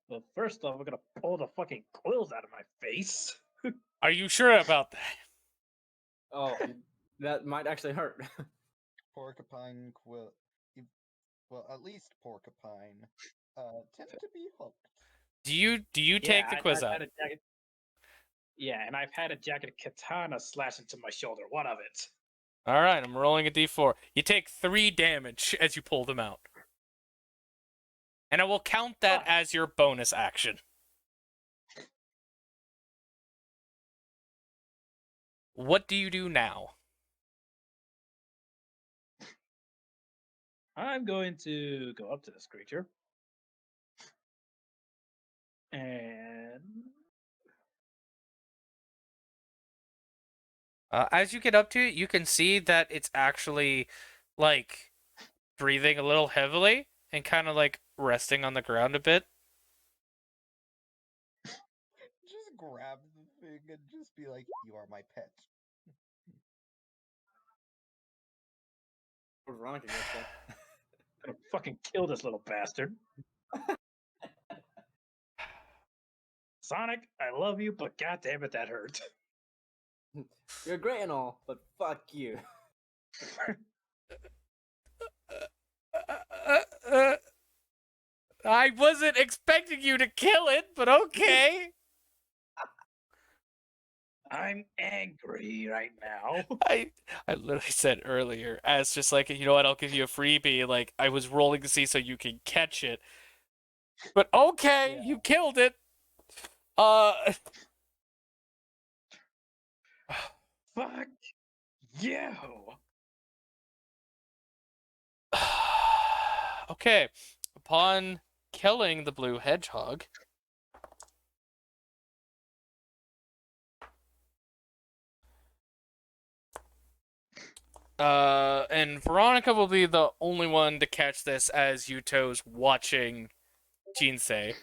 Well, first off, we're gonna pull the fucking quills out of my face. Are you sure about that? Oh, that might actually hurt. Porcupine quill. Well, at least porcupine tend to be hooked. Do you take the quiz out? Yeah, and I've had a jagged katana slash into my shoulder. What of it? All right, I'm rolling a d4. You take 3 damage as you pull them out. And I will count that as your bonus action. What do you do now? I'm going to go up to this creature. And As you get up to it, you can see that it's actually, like, breathing a little heavily and kind of, like, resting on the ground a bit. Just grab the thing and just be like, "You are my pet." Veronica gets there. I'm gonna fucking kill this little bastard. Sonic, I love you, but goddamn it, that hurt. You're great and all, but fuck you. I wasn't expecting you to kill it, but okay. I'm angry right now. I literally said earlier, as just like, you know what, I'll give you a freebie. Like, I was rolling to see so you can catch it. But okay, Yeah. you killed it. Fuck you. Okay. Upon killing the blue hedgehog, and Veronica will be the only one to catch this as Yuto's watching Jinsei.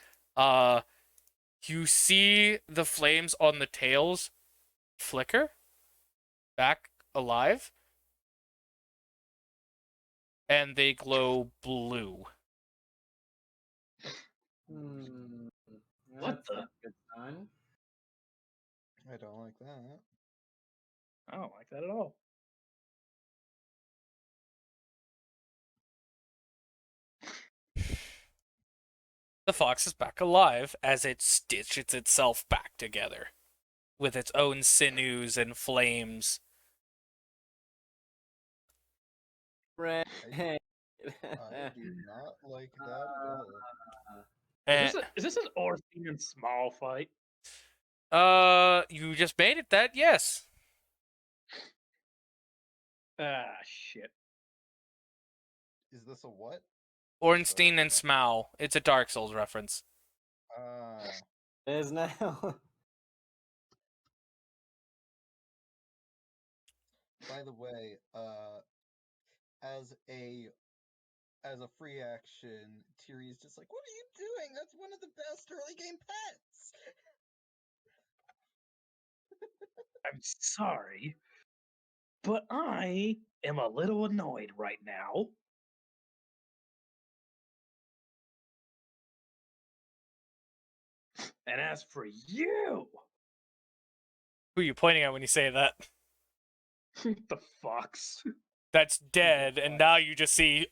You see the flames on the tails flicker back alive, and they glow blue. Hmm. What That's the? not a good sign. I don't like that. I don't like that at all. The fox is back alive as it stitches itself back together with its own sinews and flames. Right. I do not like that at all. And, Is this an Orphean and small fight? you just made it that, yes. Ah, shit. Is this a what? Ornstein and Smaug. It's a Dark Souls reference. Ah, It is now. by the way, as a free action, Tiri's just like, "What are you doing? That's one of the best early game pets." I'm sorry, but I am a little annoyed right now. And as for you, Who are you pointing at when you say that? the fox. That's dead, and now you just see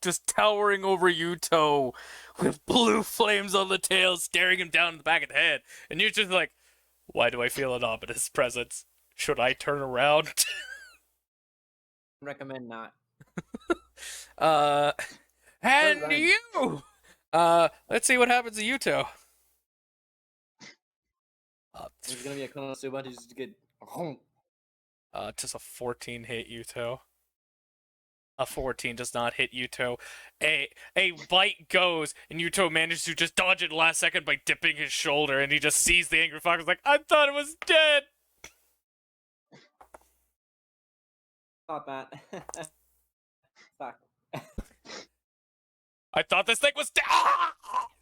just towering over Yuto with blue flames on the tail, staring him down in the back of the head. And you're just like, why do I feel an ominous presence? Should I turn around? Recommend not. And Right. you! Let's see what happens to Yuto. There's gonna be a Konosuba to just get. Just a 14 hit Yuto. A 14 does not hit Yuto. A bite goes, and Yuto manages to just dodge it in the last second by dipping his shoulder, and he just sees the angry fox like, I thought it was dead! Stop that. Fuck. I thought this thing was dead! Ah!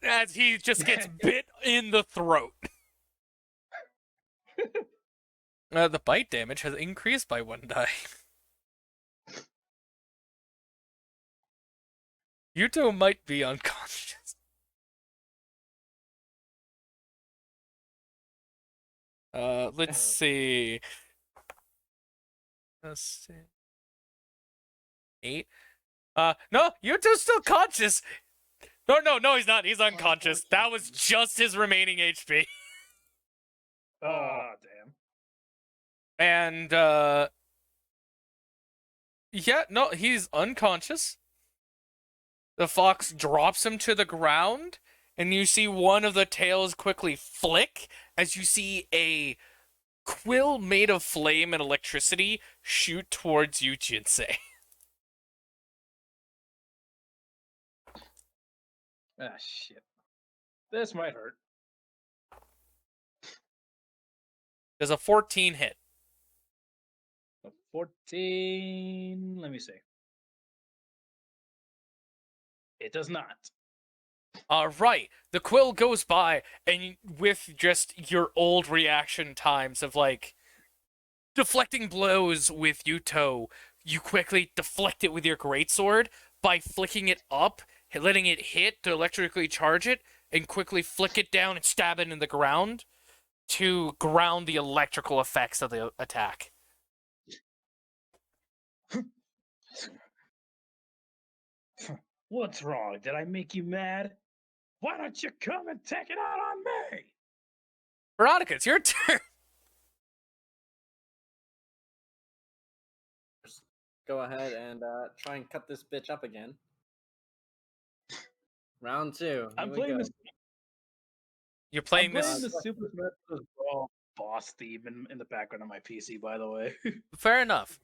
As he just gets bit in the throat. The bite damage has increased by 1 die. Yuto might be unconscious. Let's see. Let's see. 8. No, Yuto's still conscious. No, he's not. He's unconscious. That was just his remaining HP. Oh, damn. And, yeah, no, he's unconscious. The fox drops him to the ground, and you see one of the tails quickly flick as you see a quill made of flame and electricity shoot towards you, Jinsei. Ah, shit. This might hurt. There's a 14 hit. A 14. Let me see. It does not. Right. The quill goes by, and with just your old reaction times of, like, deflecting blows with Yuto, you quickly deflect it with your greatsword by flicking it up, letting it hit to electrically charge it, and quickly flick it down and stab it in the ground to ground the electrical effects of the attack. What's wrong? Did I make you mad? Why don't you come and take it out on me? Veronica, it's your turn. Go ahead and try and cut this bitch up again. Round 2. I'm Here we playing go. this. You're playing I'm playing this. the Super Smash Bros. Brawl boss theme in the background of my PC, by the way. Fair enough.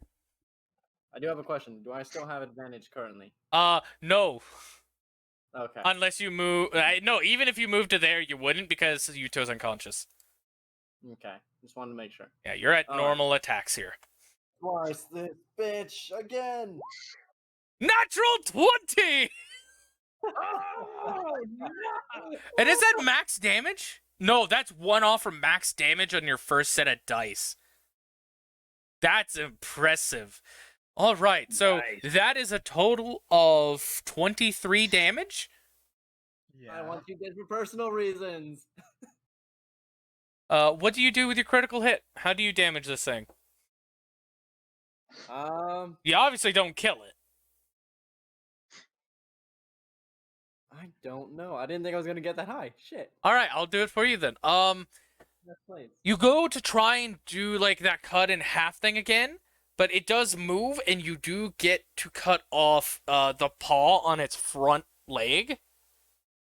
I do have a question. Do I still have advantage currently? No. Okay. Unless you move. No, even if you move to there, you wouldn't because Yuto's unconscious. Okay. Just wanted to make sure. Yeah, you're at All normal attacks here. Twice this bitch again. Natural 20! Oh, no! And is that max damage? No, that's 1 off from max damage on your first set of dice. That's impressive. All right, so Nice. that is a total of 23 damage. I want you dead for personal reasons. What do you do with your critical hit? How do you damage this thing? You obviously don't kill it. I don't know. I didn't think I was gonna get that high. Shit. All right, I'll do it for you then. That's played. You go to try and do like that cut in half thing again, but it does move, and you do get to cut off the paw on its front leg,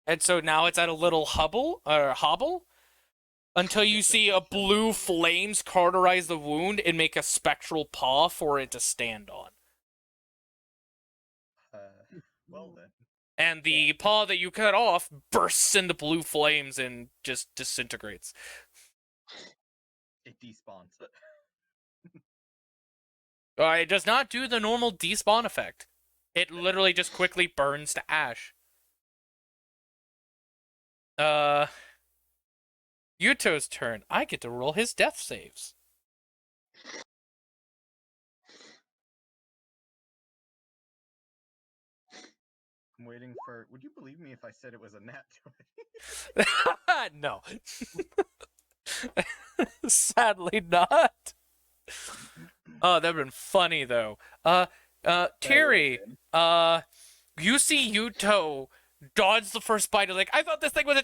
and so now it's at a little hobble until you see a blue flames cauterize the wound and make a spectral paw for it to stand on. Well then. And the paw that you cut off bursts into blue flames and just disintegrates. It despawns it. It does not do the normal despawn effect. It literally just quickly burns to ash. Yuto's turn. I get to roll his death saves. I'm waiting for. Would you believe me if I said it was a nat 20? No. Sadly not. Oh, that'd been funny though. Tiri, you see Yuto dodge the first bite of like, I thought this thing was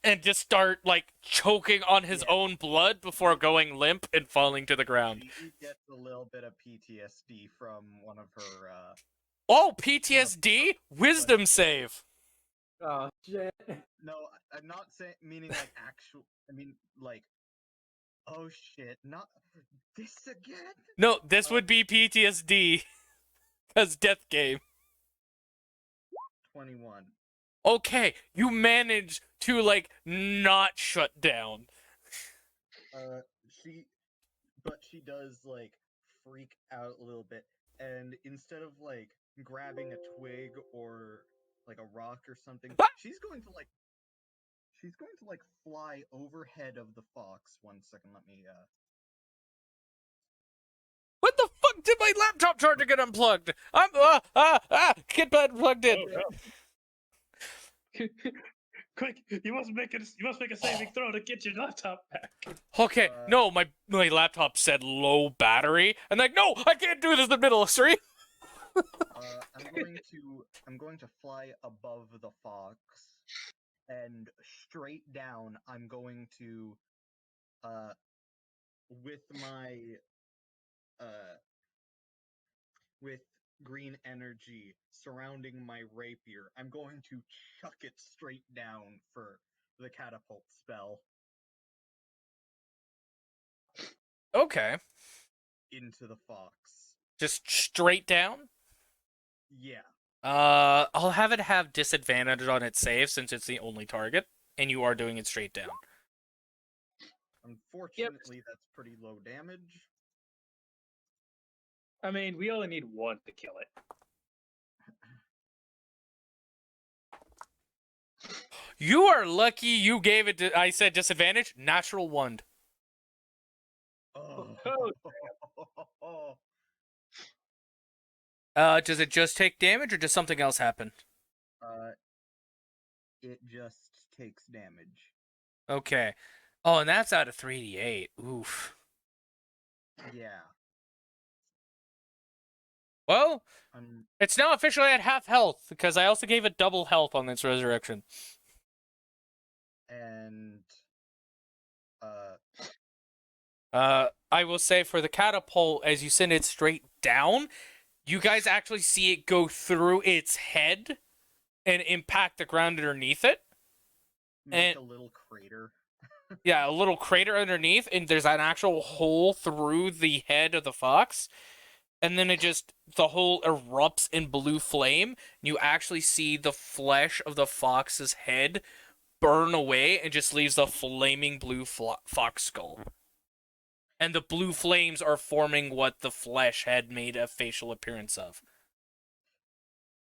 and just start like choking on his own blood before going limp and falling to the ground. She gets a little bit of PTSD from one of her. Oh, PTSD? Wisdom save. Oh shit. No, I'm not saying meaning like actual. I mean like. Oh shit! Not this again. No, this would be PTSD. Cause death game. 21. Okay, you manage to like not shut down. She does like freak out a little bit, and instead of like grabbing a twig or like a rock or something, she's going to like fly overhead of the fox. 1 second, let me What the fuck did my laptop charger get unplugged? I'm get plugged in. Oh, no. Quick! You must make a saving throw to get your laptop back. Okay, no, my laptop said low battery, and like, no, I can't do this in the middle of the street. I'm going to fly above the fox, and straight down. I'm going to with my with green energy surrounding my rapier, I'm going to chuck it straight down for the catapult spell Okay, into the fox. just straight down. Yeah. I'll have it have disadvantage on its save since it's the only target, and you are doing it straight down. Unfortunately, that's pretty low damage. I mean, we only need one to kill it. You are lucky you gave it. I said disadvantage. Natural 1. Oh. Does it just take damage, or does something else happen? It just takes damage. Okay. Oh, and that's out of 3d8. Oof. Yeah. Well, it's now officially at half health, because I also gave it double health on its resurrection. And I will say for the catapult, as you send it straight down, you guys actually see it go through its head and impact the ground underneath it. make a little crater. Yeah, a little crater underneath, and there's an actual hole through the head of the fox. And then the hole erupts in blue flame. And you actually see the flesh of the fox's head burn away and just leaves the flaming blue fox skull. And the blue flames are forming what the flesh had made a facial appearance of.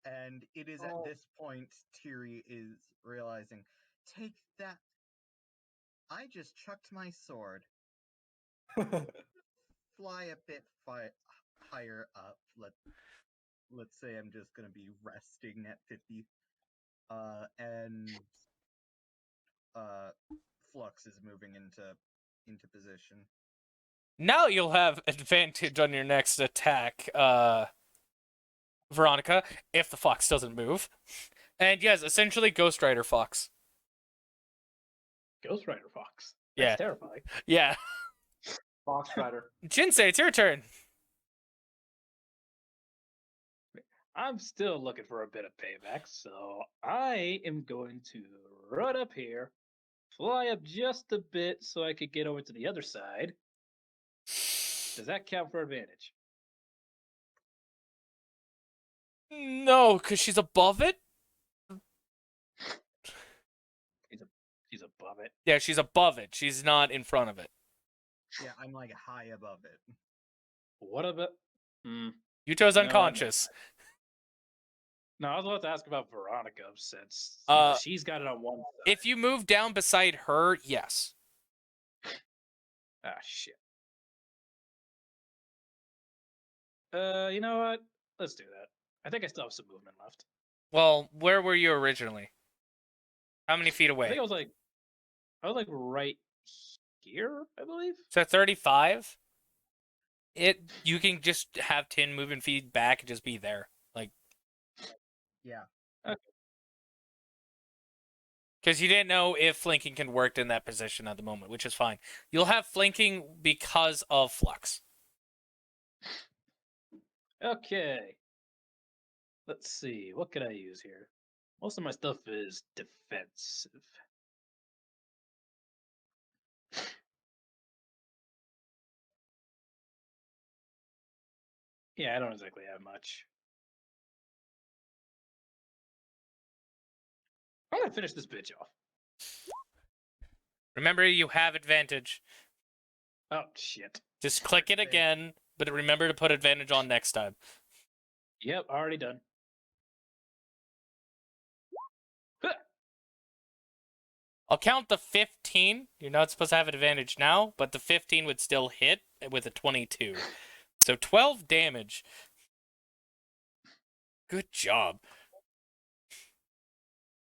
And it is at this point Tiri is realizing, take that. I just chucked my sword. Fly a bit higher up. Let's say I'm just gonna be resting at 50. And Flux is moving into position. Now you'll have advantage on your next attack, Veronica, if the fox doesn't move. And yes, essentially Ghost Rider Fox. Ghost Rider Fox. Yeah. That's terrifying. Yeah. Fox Rider. Jinsei, it's your turn. I'm still looking for a bit of payback, so I am going to run up here, fly up just a bit so I could get over to the other side. Does that count for advantage? No, because she's above it? She's above it. Yeah, she's above it. She's not in front of it. Yeah, I'm like high above it. What about Hmm. Yuto's You know what? unconscious. No, I was about to ask about Veronica since she's got it on one side. If you move down beside her, yes. Ah, shit. You know what? Let's do that. I think I still have some movement left. Well, where were you originally? How many feet I away? think I was like right here, I believe. So 35. You can just have 10 moving feet back and just be there. Like, Yeah. because you didn't know if flanking can work in that position at the moment, which is fine. You'll have flanking because of flux. Okay. Let's see. What could I use here? Most of my stuff is defensive. Yeah, I don't exactly have much. I'm gonna finish this bitch off. Remember, you have advantage. Oh shit. Just click it again, but remember to put advantage on next time. Yep, already done. Huh. I'll count the 15. You're not supposed to have an advantage now, but the 15 would still hit with a 22. So 12 damage. Good job.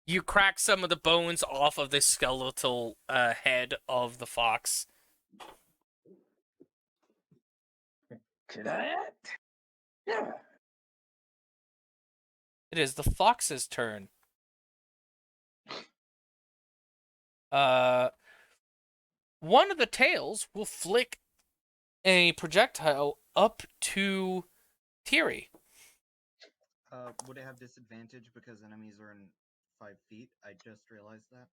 You crack some of the bones off of the skeletal head of the fox. Could I? Yeah. It is the fox's turn. One of the tails will flick a projectile up to Tiri. Would it have disadvantage because enemies are in 5 feet? I just realized that.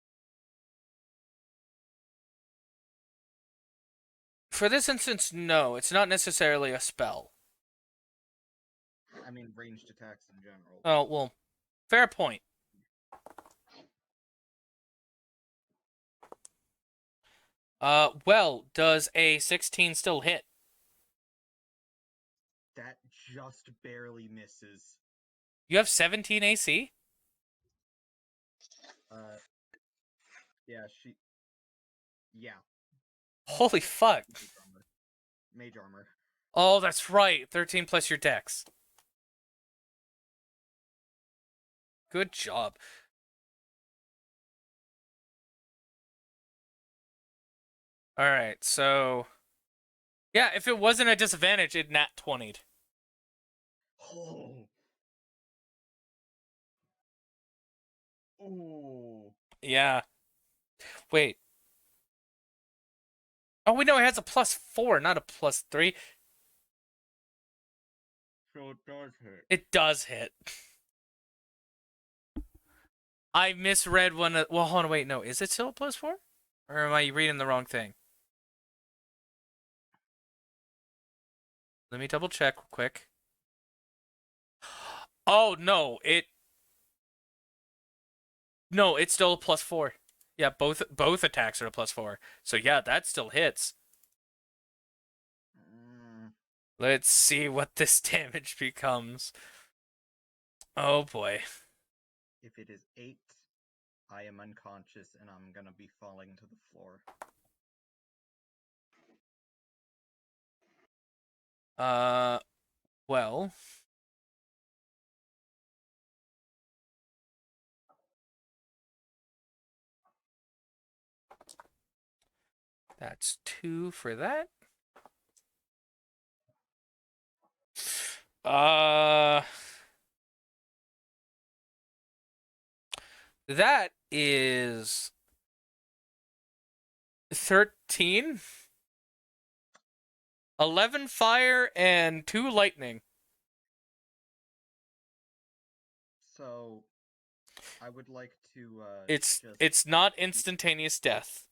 For this instance, no. It's not necessarily a spell. I mean, ranged attacks in general. Oh, well, fair point. Well, does a 16 still hit? That just barely misses. You have 17 AC? Yeah, Yeah. Holy fuck. Mage armor. Oh, that's right. 13 plus your dex. Good job. Alright, so... Yeah, if it wasn't a disadvantage, it'd nat 20'd. Oh. Ooh. Yeah. Wait. Oh, wait, no, it has a +4, not a +3. So it does hit. It does hit. I misread one of... Well, hold on, wait, no. Is it still a +4? Or am I reading the wrong thing? Let me double check real quick. Oh, no, No, it's still a +4. Yeah, both attacks are a +4. So yeah, that still hits. Let's see what this damage becomes. Oh boy. If it is 8, I am unconscious and I'm gonna be falling to the floor. Well. That's 2 for that. That is 13, 11 fire, and 2 lightning. So, I would like to, It's not instantaneous death.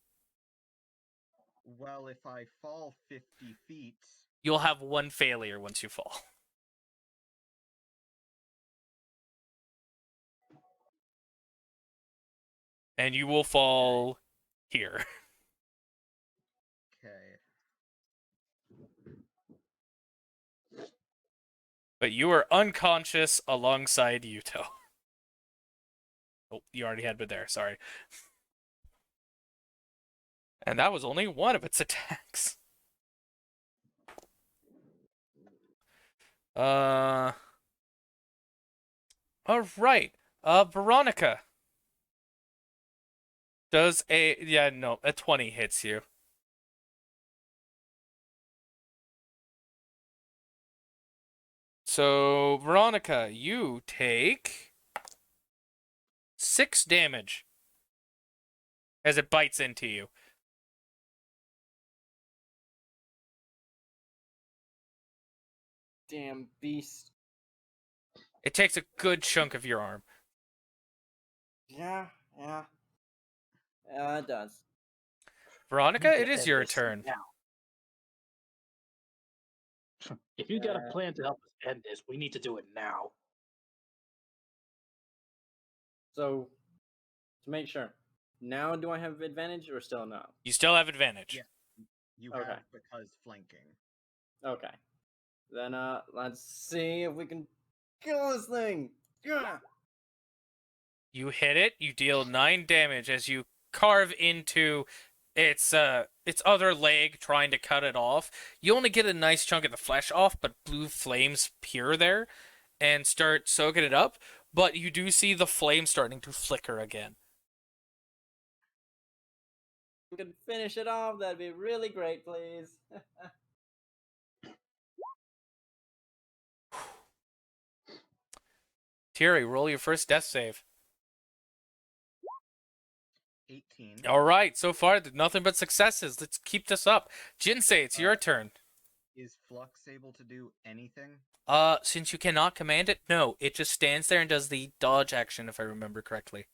Well, if I fall 50 feet... You'll have 1 failure once you fall. And you will fall here. Okay. But you are unconscious alongside Yuto. Oh, you already had been there. Sorry. And that was only one of its attacks. All right. Veronica. Does a 20 hits you. So, Veronica, you take 6 damage as it bites into you. Damn beast. It takes a good chunk of your arm. Yeah. It does. Veronica, Need to it is end your this turn. now. If you got a plan to help us end this, we need to do it now. So, to make sure, now do I have advantage or still no? You still have advantage. Yeah. You Okay. have because flanking. Okay. Then let's see if we can kill this thing. Yeah. You hit it, you deal 9 damage as you carve into its other leg trying to cut it off. You only get a nice chunk of the flesh off, but blue flames appear there and start soaking it up, but you do see the flame starting to flicker again. We could finish it off. That'd be really great, please. Tiri, roll your first death save. 18. All right, so far nothing but successes. Let's keep this up. Jinsei, it's your turn. Is Flux able to do anything? Since you cannot command it, no, it just stands there and does the dodge action, if I remember correctly.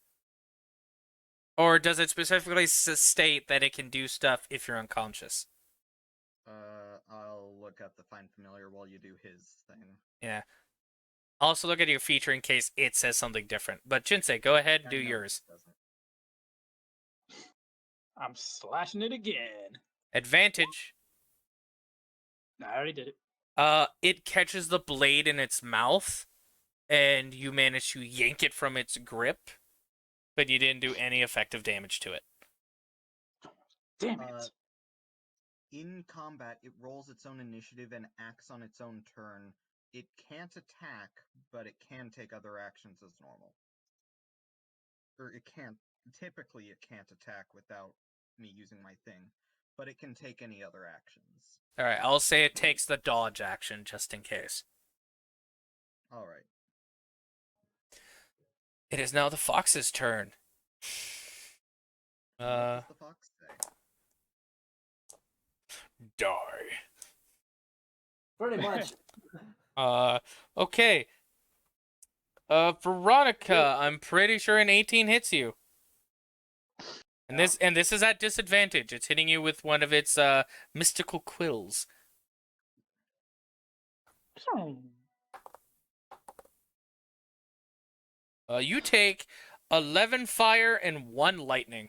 Or does it specifically state that it can do stuff if you're unconscious? I'll look up the Find Familiar while you do his thing. Yeah. Also look at your feature in case it says something different. But Jinsei, go ahead and do No, yours. it doesn't. I'm slashing it again. Advantage. I already did it. It catches the blade in its mouth, and you manage to yank it from its grip, but you didn't do any effective damage to it. Damn it. In combat, it rolls its own initiative and acts on its own turn. It can't attack, but it can take other actions as normal. Or it can't. Typically, it can't attack without me using my thing, but it can take any other actions. Alright, I'll say it takes the dodge action just in case. Alright. It is now the fox's turn. What does the fox say? Die. Pretty much. Okay. Veronica, I'm pretty sure an 18 hits you. And this is at disadvantage. It's hitting you with one of its mystical quills. You take 11 fire and 1 lightning.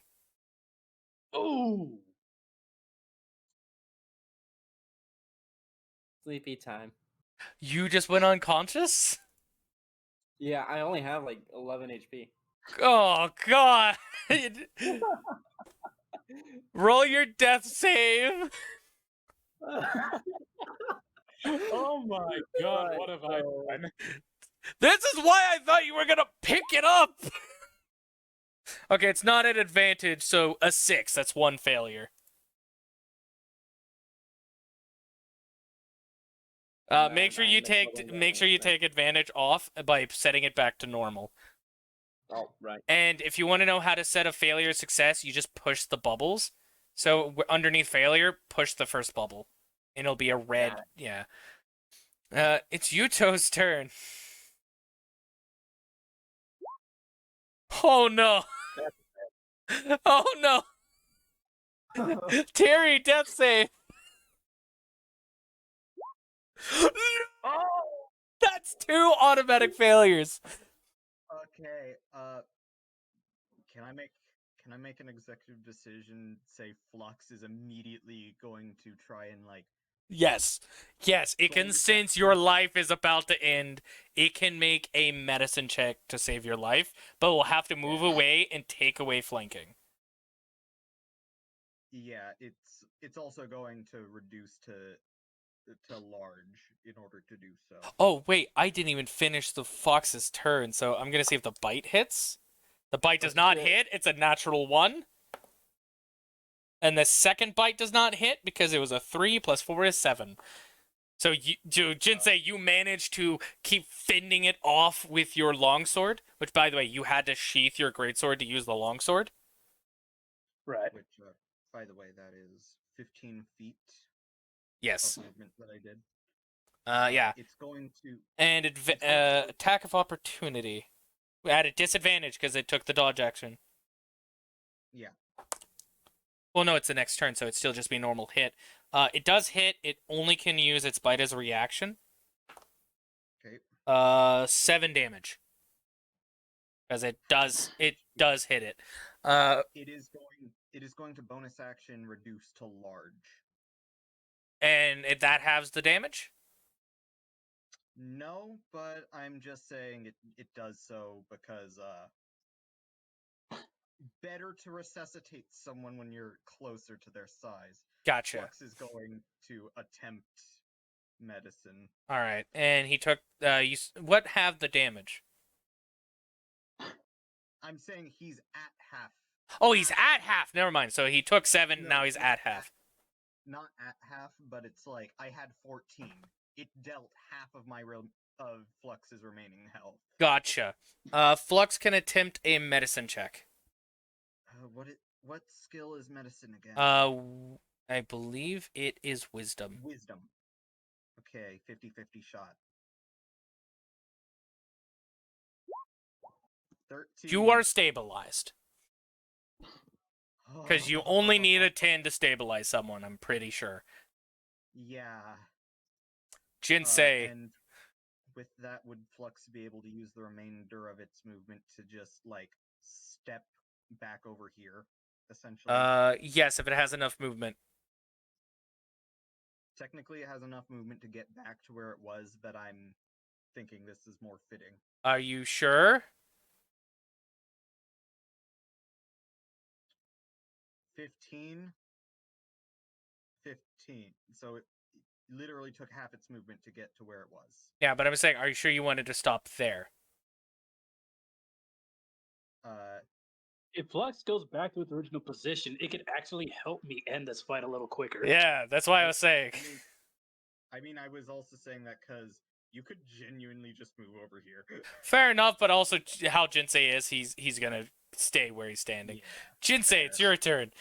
Ooh. Sleepy time. You just went unconscious? Yeah, I only have like 11 HP. Oh, God. Roll your death save. Oh my god, what have I done? This is why I thought you were going to pick it up. Okay, it's not at advantage, so a 6. That's 1 failure. Make sure you take advantage off by setting it back to normal. Oh, right. And if you want to know how to set a failure success, you just push the bubbles. So underneath failure, push the first bubble, and it'll be a red. Yeah. It's Yuto's turn. Oh no! Oh no! Tiri, death save. Oh! That's 2 automatic failures. Okay, can I make an executive decision, say Flux is immediately going to try and, like, Yes. Yes, it can sense your life is about to end. It can make a medicine check to save your life, but will have to move away and take away flanking. Yeah, it's also going to reduce to large in order to do so. Oh, wait, I didn't even finish the fox's turn, so I'm going to see if the bite hits. The bite does not hit. It's a natural 1. And the second bite does not hit because it was a 3 plus 4 is 7. So, Jinsei, you managed to keep fending it off with your longsword, which, by the way, you had to sheath your greatsword to use the longsword. Right. Which, by the way, that is 15 feet Yes. of movement that I did. Yeah. It's going to... And attack of opportunity. At a disadvantage because it took the dodge action. Yeah. Well, no, it's the next turn, so it's still just be a normal hit. It does hit. It only can use its bite as a reaction. Okay. 7 damage. Because it does hit it. It is going to bonus action reduce to large. And that halves the damage? No, but I'm just saying it does so because better to resuscitate someone when you're closer to their size. Gotcha. Flux is going to attempt medicine. All right, and he took. What halved the damage? I'm saying he's at half. Oh, he's at half. Never mind. So he took 7. No, now he's at half. Not at half, but it's like I had 14. It dealt half of my of Flux's remaining health. Gotcha. Flux can attempt a medicine check. What skill is medicine again? I believe it is wisdom. Wisdom. Okay, 50-50 shot. 13. You are stabilized. Because you only need a 10 to stabilize someone, I'm pretty sure. Yeah. Jinsei. And with that, would Flux be able to use the remainder of its movement to just, like, step back over here, essentially? Yes, if it has enough movement. Technically, it has enough movement to get back to where it was, but I'm thinking this is more fitting. Are you sure? 15. So it literally took half its movement to get to where it was. Yeah, but I'm saying, are you sure you wanted to stop there? If Flux goes back to its original position, it could actually help me end this fight a little quicker. Yeah, that's why I was saying. I mean, I was also saying that because you could genuinely just move over here. Fair enough, but also how Jinsei is, he's gonna stay where he's standing. Yeah, Jinsei, it's your turn.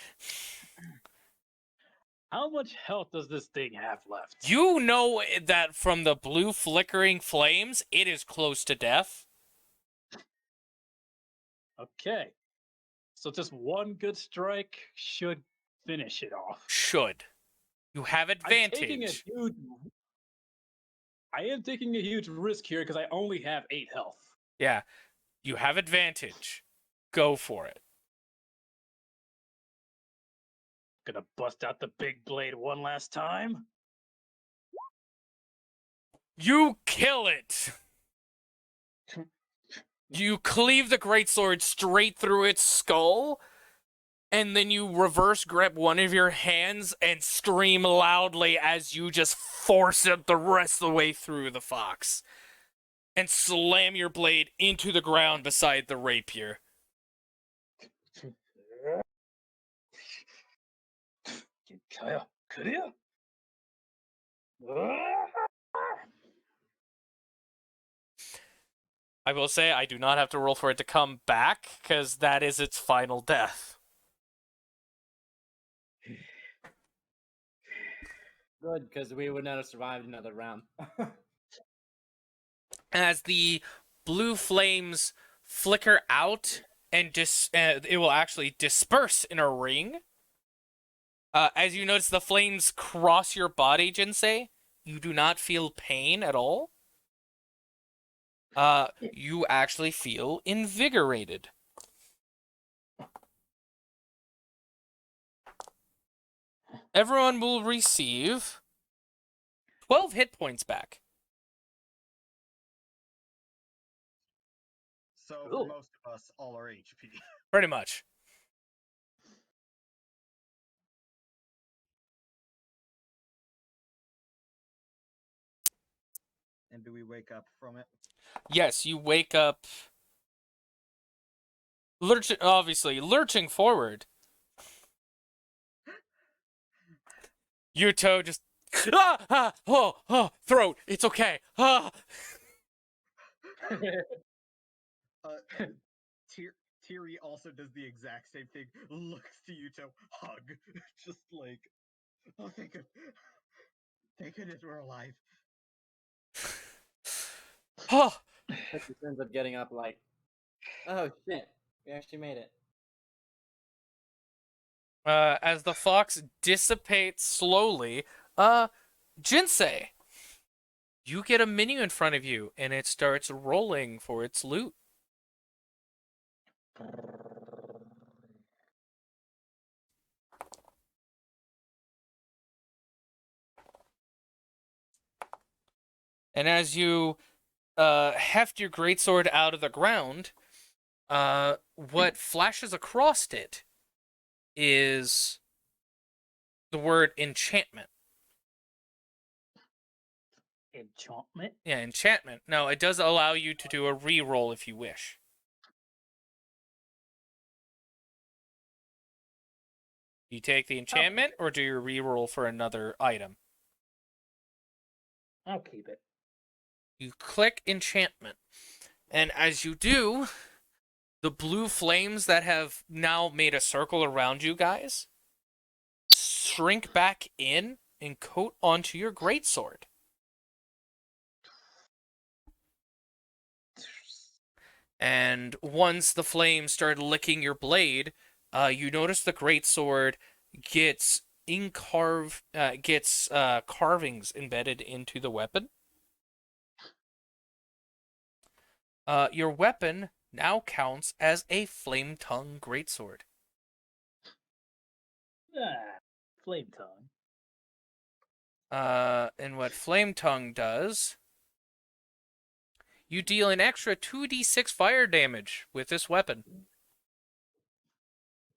How much health does this thing have left? You know that from the blue flickering flames, it is close to death. Okay. So just one good strike should finish it off. Should. You have advantage. I am taking a huge risk here because I only have 8 health. Yeah. You have advantage. Go for it. Gonna bust out the big blade one last time. You kill it! You cleave the greatsword straight through its skull, and then you reverse grip one of your hands and scream loudly as you just force it the rest of the way through the fox. And slam your blade into the ground beside the rapier. I will say I do not have to roll for it to come back, because that is its final death. Good, because we would not have survived another round. As the blue flames flicker out, and it will actually disperse in a ring. As you notice the flames cross your body, Jinsei, you do not feel pain at all. You actually feel invigorated. Everyone will receive 12 hit points back. So Cool. for most of us, all our HP. Pretty much. And do we wake up from it? Yes, you wake up lurching forward. Yuto just throat. It's okay. Tiri also does the exact same thing. Looks to Yuto, hug, just like, oh, thank goodness we're alive. He ends up getting up like, oh shit, we actually made it. As the fox dissipates slowly, Jinsei, you get a menu in front of you, and it starts rolling for its loot. And as you heft your greatsword out of the ground, what flashes across it is the word enchantment. Enchantment? Yeah, enchantment. Now, it does allow you to do a re-roll if you wish. You take the enchantment, or do you re-roll for another item? I'll keep it. You click enchantment, and as you do, the blue flames that have now made a circle around you guys shrink back in and coat onto your greatsword. And once the flames start licking your blade, you notice the greatsword gets carvings embedded into the weapon. Your weapon now counts as a flame tongue greatsword. Flame tongue. And what flame tongue does, you deal an extra 2d6 fire damage with this weapon.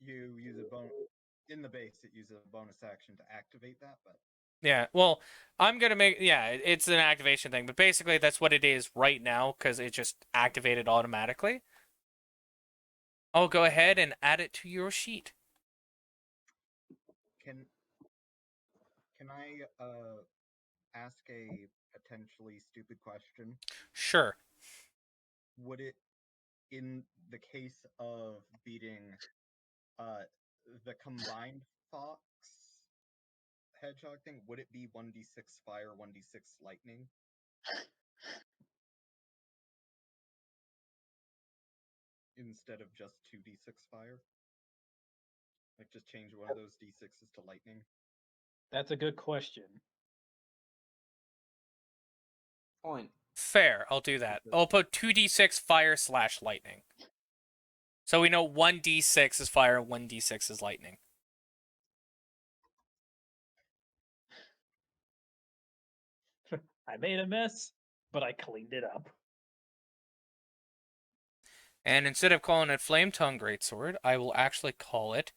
You use a bonus in the base. It uses a bonus action to activate that, but Yeah, well, I'm gonna make it's an activation thing, but basically that's what it is right now because it just activated automatically. I'll go ahead and add it to your sheet. can I ask a potentially stupid question? Sure. Would it, in the case of beating the combined fox hedgehog thing, would it be 1d6 fire, 1d6 lightning? Instead of just 2d6 fire? Like, just change one of those d6s to lightning? That's a good question. Point. Fair, I'll do that. I'll put 2d6 fire/lightning. So we know 1d6 is fire, 1d6 is lightning. I made a mess, but I cleaned it up. And instead of calling it Flame Tongue Greatsword, I will actually call it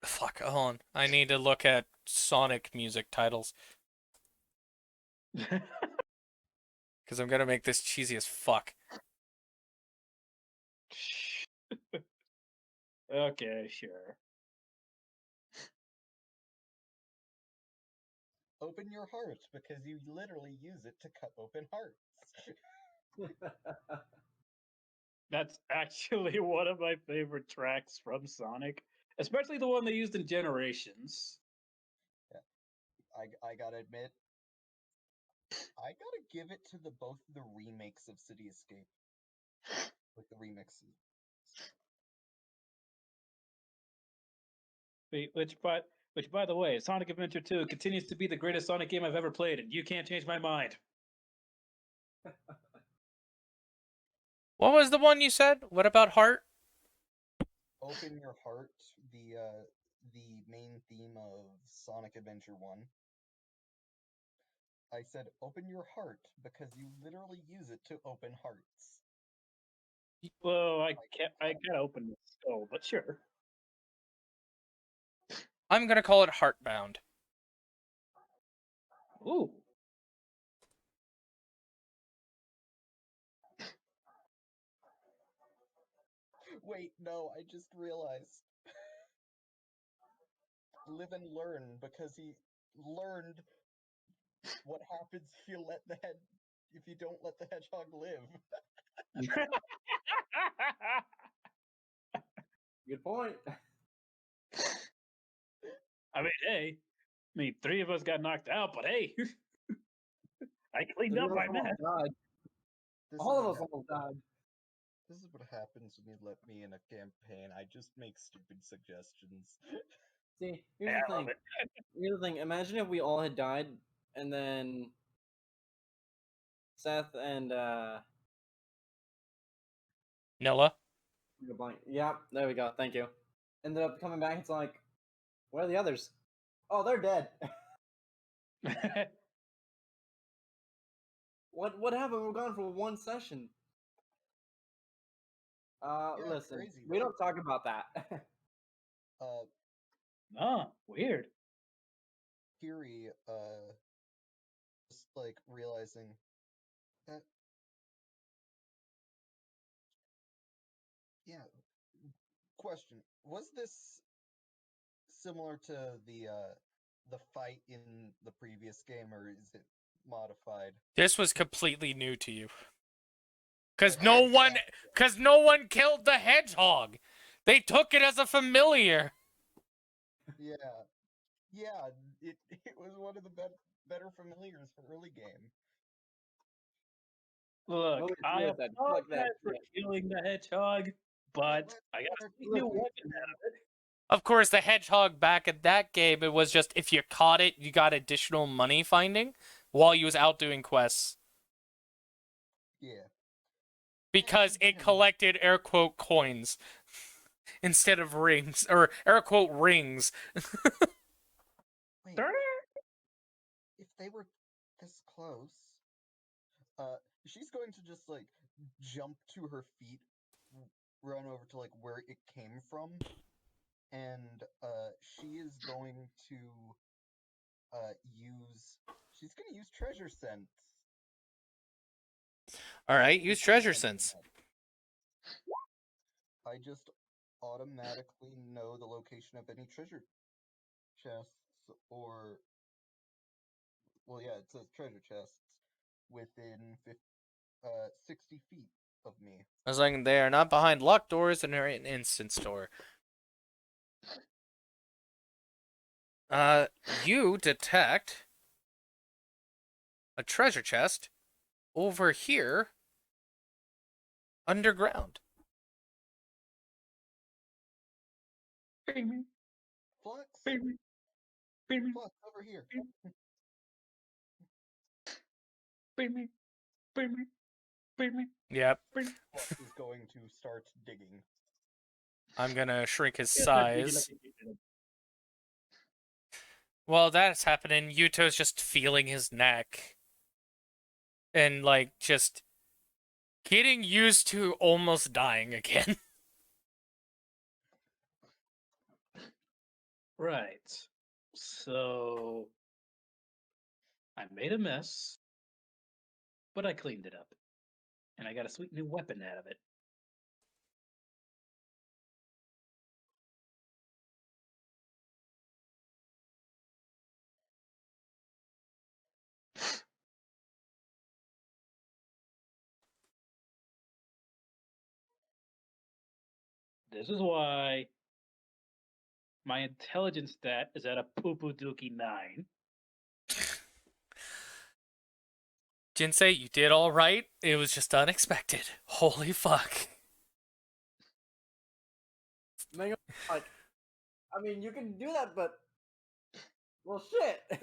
fuck, hold on. I need to look at Sonic music titles. Because I'm gonna make this cheesy as fuck. Okay, sure. Open your heart, because you literally use it to cut open hearts. That's actually one of my favorite tracks from Sonic, especially the one they used in Generations. Yeah. I gotta admit, I gotta give it to both of the remakes of City Escape. Like the remixes. Which by the way, Sonic Adventure 2 continues to be the greatest Sonic game I've ever played, and you can't change my mind. What was the one you said? What about Heart? Open Your Heart, the the main theme of Sonic Adventure 1. I said, open your heart, because you literally use it to open hearts. Well, I gotta open the skull, but sure. I'm gonna call it Heartbound. Ooh. Wait, no, I just realized. Live and learn, because he learned what happens if you don't let the hedgehog live. Good point. I mean, hey, three of us got knocked out, but hey, I cleaned up my mess. Died. This All is of what us almost died. This is what happens when you let me in a campaign. I just make stupid suggestions. See, Hey, here's the I love thing. it. Here's the thing. Imagine if we all had died, and then Seth and Nilla? yeah, there we go. Thank you. Ended up coming back. It's like, where are the others? Oh, they're dead. What happened? We're gone for one session. Yeah, Listen, crazy, we right? don't talk about that. Oh, weird. Tiri, just like realizing that, yeah. Question: was this similar to the fight in the previous game, or is it modified? This was completely new to you. Cause Okay, no yeah. one killed the hedgehog. They took it as a familiar. Yeah, yeah. It was one of the better familiars for early game. Look, Well, I with that, fuck that apologize for shit. killing the hedgehog, but I got a sweet new Listen. weapon out of it. Of course, the hedgehog back at that game, it was just if you caught it, you got additional money finding while you was out doing quests. Yeah. Because it Again, collected air quote coins instead of rings. Or air quote rings. wait, if they were this close, she's going to just like jump to her feet, run over to like where it came from, and she is going to she's going to use treasure sense. Alright, use treasure Sense sense. I just automatically know the location of any treasure chests or, well, yeah, it says treasure chests within 60 feet of me. As long as they are not behind locked doors and are in an instant store. You detect a treasure chest over here underground. Flux, Flux. Flux, over here. Yep. Flux is going to start digging. I'm gonna shrink his size. While that's happening, Yuto's just feeling his neck. And, like, just getting used to almost dying again. Right. So I made a mess, but I cleaned it up. And I got a sweet new weapon out of it. This is why my intelligence stat is at a poo-poo dookie 9. Jinsei, you did all right. It was just unexpected. Holy fuck. Like, I mean, you can do that, but well, shit.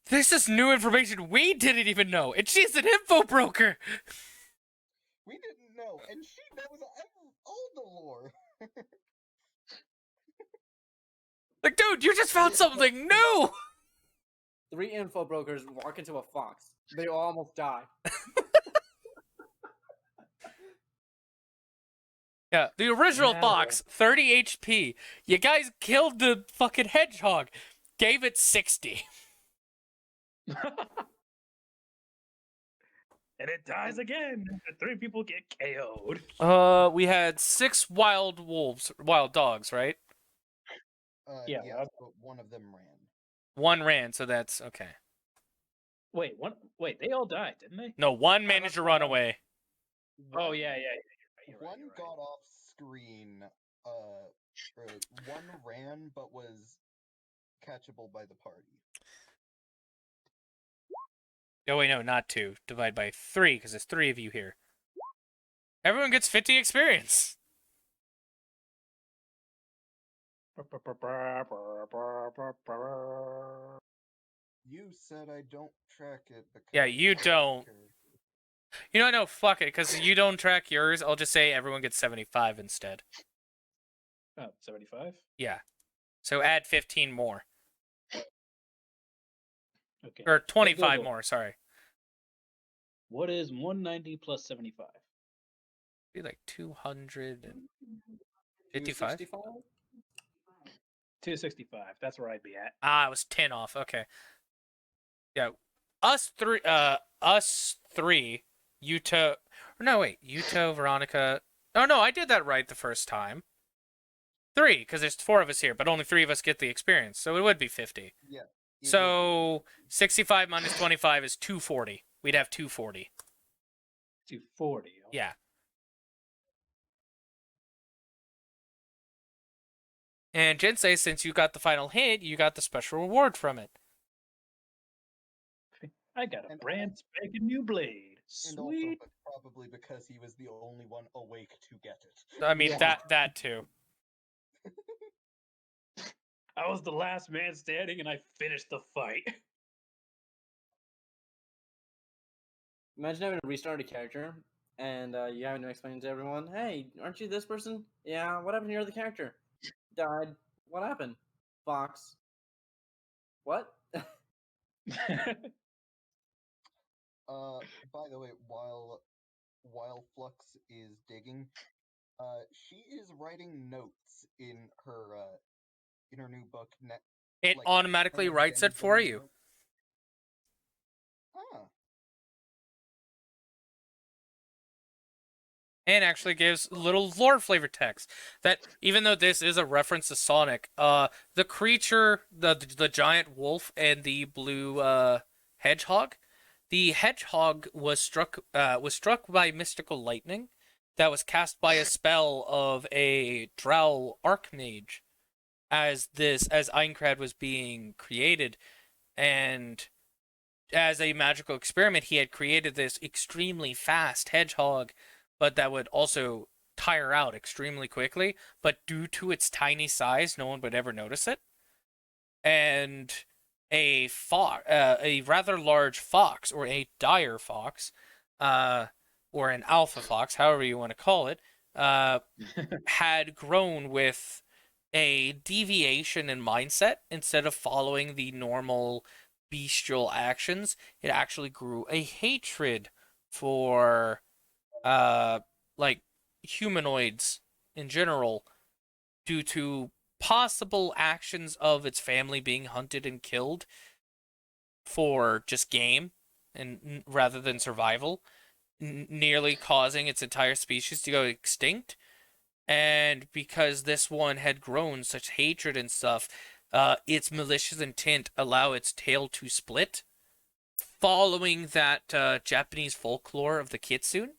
This is new information we didn't even know, and she's an info broker. We didn't know, and she knows all the lore. Dude, you just found something new! 3 info brokers walk into a fox. They all almost die. Yeah, the original Yeah. fox, 30 HP. You guys killed the fucking hedgehog. Gave it 60. And it dies again. And 3 people get KO'd. We had 6 wild dogs, right? Yeah, Yes, but one of them ran. 1 ran, so that's okay. Wait, they all died, didn't they? No, 1 managed to run away. Oh yeah. You're right, One you're right. got off screen. Or one ran, but was catchable by the party. Oh, wait, no, not 2. Divide by 3, because there's 3 of you here. Everyone gets 50 experience. You said I don't track it because... Yeah, you don't. You know, no, fuck it, because you don't track yours, I'll just say everyone gets 75 instead. Oh, 75? Yeah. So add 15 more. Okay. Or 25 Google. more, sorry. What is 190 plus 75? Be like 255? 265? 265. That's where I'd be at. Ah, I was 10 off. Okay. Yeah. Us three, Yuto... No, wait. Yuto, Veronica... Oh, no, I did that right the first time. 3, because there's 4 of us here, but only 3 of us get the experience, so it would be 50. Yeah. So, 65 minus 25 is 240. We'd have 240. 240. Yeah. And Jinsei, since you got the final hit, you got the special reward from it. I got a And brand spanking new blade. And also, Sweet. but probably because he was the only one awake to get it. I mean, Yeah. that too. I was the last man standing and I finished the fight. Imagine having to restart a character and you having to explain to everyone, hey, aren't you this person? Yeah, what happened to your other character? Died. What happened? Fox. What? By the way, while Flux is digging, she is writing notes in her new book. It like, automatically kind of writes it for bending you. notes. Ah. And actually gives little lore flavor text that even though this is a reference to Sonic, the creature, the giant wolf and the blue hedgehog, the hedgehog was struck by mystical lightning that was cast by a spell of a Drow Archmage as Aincrad was being created, and as a magical experiment he had created this extremely fast hedgehog, but that would also tire out extremely quickly, but due to its tiny size, no one would ever notice it. And a rather large fox, or a dire fox, or an alpha fox, however you want to call it, had grown with a deviation in mindset. Instead of following the normal bestial actions, it actually grew a hatred for like humanoids in general, due to possible actions of its family being hunted and killed for just game and rather than survival, nearly causing its entire species to go extinct. And because this one had grown such hatred and stuff, its malicious intent allow its tail to split, following that Japanese folklore of the kitsune,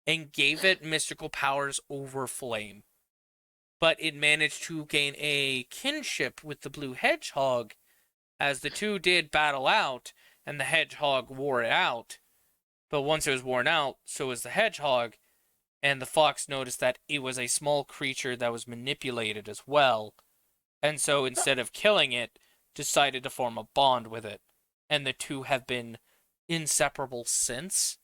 and gave it mystical powers over flame. But it managed to gain a kinship with the blue hedgehog, as the two did battle out, and the hedgehog wore it out. But once it was worn out, so was the hedgehog, and the fox noticed that it was a small creature that was manipulated as well, and so instead of killing it, decided to form a bond with it. And the two have been inseparable since.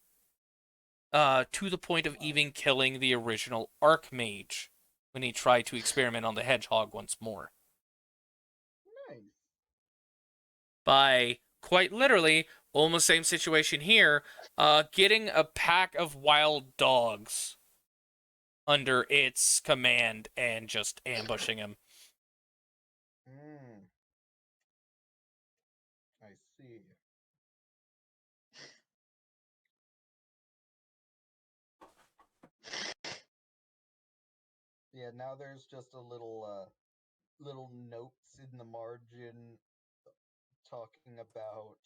To the point of even killing the original Archmage when he tried to experiment on the hedgehog once more. by quite literally, almost same situation here, getting a pack of wild dogs under its command and just ambushing him. I see. Yeah, now there's just a little notes in the margin talking about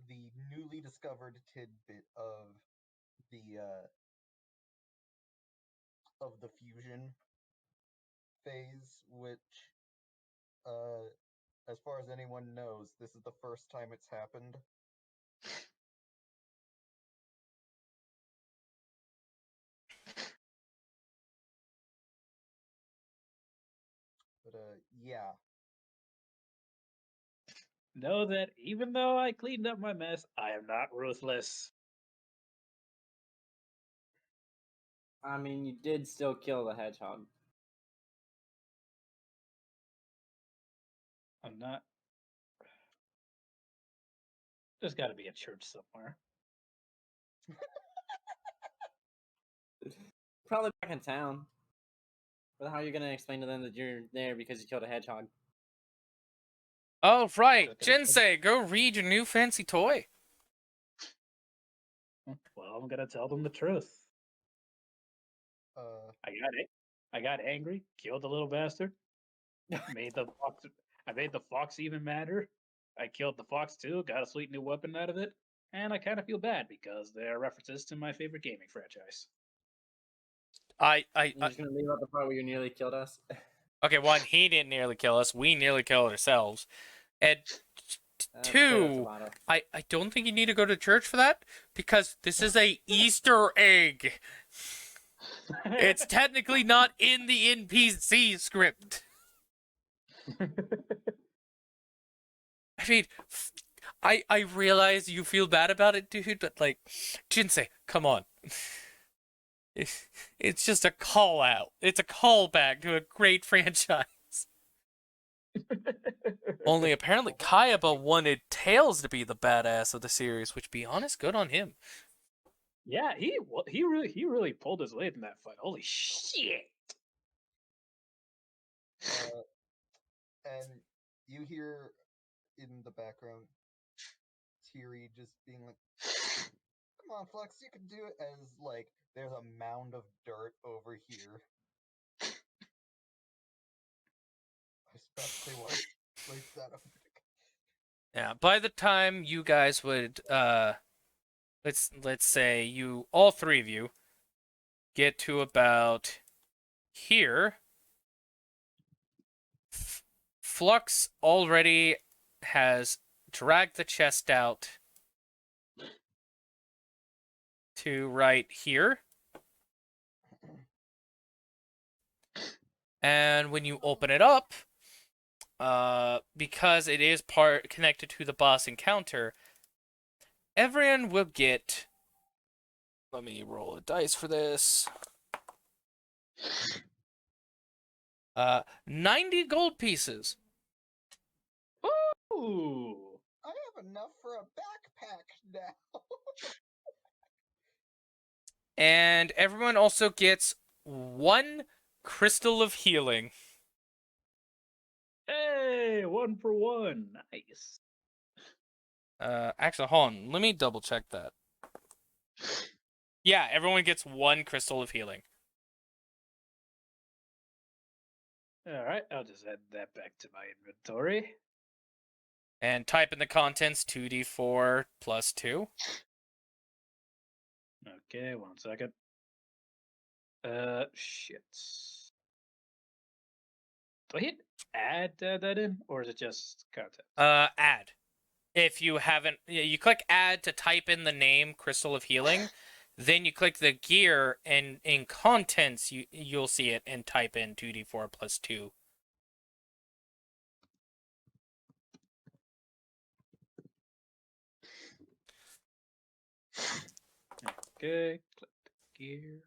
the newly discovered tidbit of the fusion phase, which as far as anyone knows, this is the first time it's happened. But yeah. Know that even though I cleaned up my mess, I am not ruthless. I mean, you did still kill the hedgehog. I'm not. There's got to be a church somewhere. Probably back in town. But how are you gonna explain to them that you're there because you killed a hedgehog? Oh, right. Look at it. Jinsei, go read your new fancy toy. Well, I'm gonna tell them the truth. I got angry, killed the little bastard. Made the fox. I made the fox even madder. I killed the fox too. Got a sweet new weapon out of it, and I kind of feel bad because they're references to my favorite gaming franchise. You're just gonna leave out the part where you nearly killed us? Okay, one, he didn't nearly kill us. We nearly killed ourselves. And two, I don't think you need to go to church for that, because this is a Easter egg. It's technically not in the NPC script. I mean, I realize you feel bad about it, dude, but like, Jinsei, come on. It's just a call out. It's a callback to a great franchise. Only apparently Kayaba wanted Tails to be the badass of the series, which, be honest, good on him. Yeah, he really pulled his weight in that fight. Holy shit! And you hear in the background Tiri just being like, "Come on, Flex, you can do it." As like there's a mound of dirt over here. I especially want to place that up. Yeah, by the time you guys would let's say you, all three of you, get to about here, Flux already has dragged the chest out to right here. And when you open it up, because it is part connected to the boss encounter, everyone will get, let me roll a dice for this, 90 gold pieces. Ooh! I have enough for a backpack now. And everyone also gets 1 crystal of healing. Hey, 1 for 1. Nice. Actually, hold on. Let me double check that. Yeah, everyone gets 1 crystal of healing. Alright, I'll just add that back to my inventory. And type in the contents 2d4 plus 2. Okay, 1 second. Shit. Do I hit add to add that in, or is it just content? Add. If you haven't, you click add to type in the name Crystal of Healing, then you click the gear, and in contents you'll see it, and type in 2d4 plus 2. Okay, click the gear.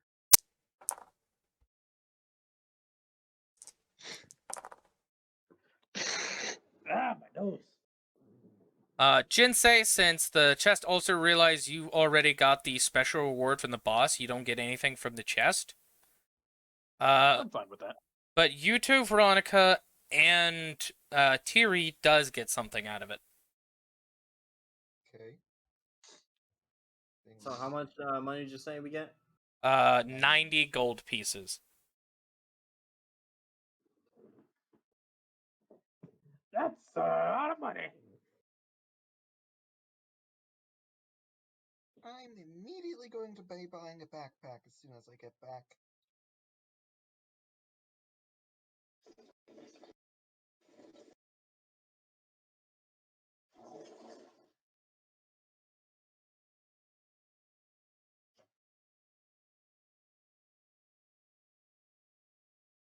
Ah, my nose. Jinsei, since the chest also realized you already got the special reward from the boss, you don't get anything from the chest. I'm fine with that. But Yuto, Veronica, and Tiri does get something out of it. Okay. So how much money did you say we get? 90 gold pieces. That's a lot of money. I'm immediately going to be buying a backpack as soon as I get back.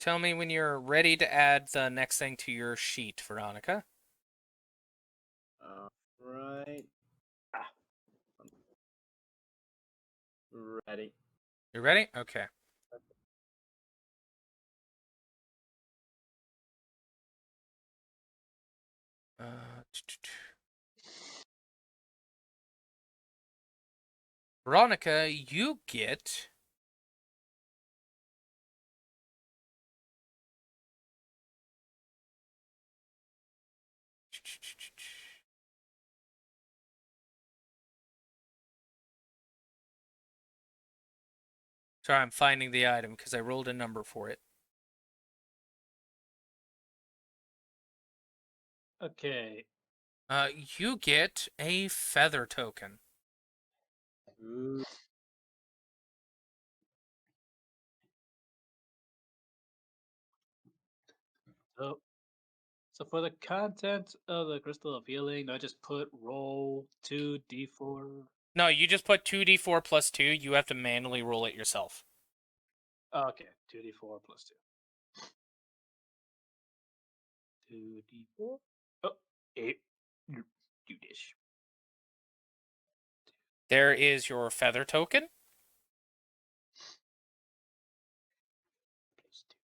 Tell me when you're ready to add the next thing to your sheet, Veronica. Right. Ready. You ready? Okay. Veronica, you get Sorry, I'm finding the item because I rolled a number for it. Okay. You get a feather token. Ooh. So for the content of the Crystal of Healing, do I just put roll 2d4? No, you just put 2d4 plus 2. You have to manually roll it yourself. Okay, 2d4 plus 2. 2d4? Oh, 8. Do this. There is your feather token. Plus 2.